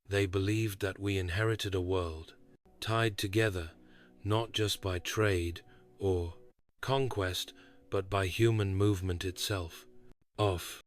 S1: they believed that we inherited a world tied together not just by trade or conquest, but by human movement itself. Off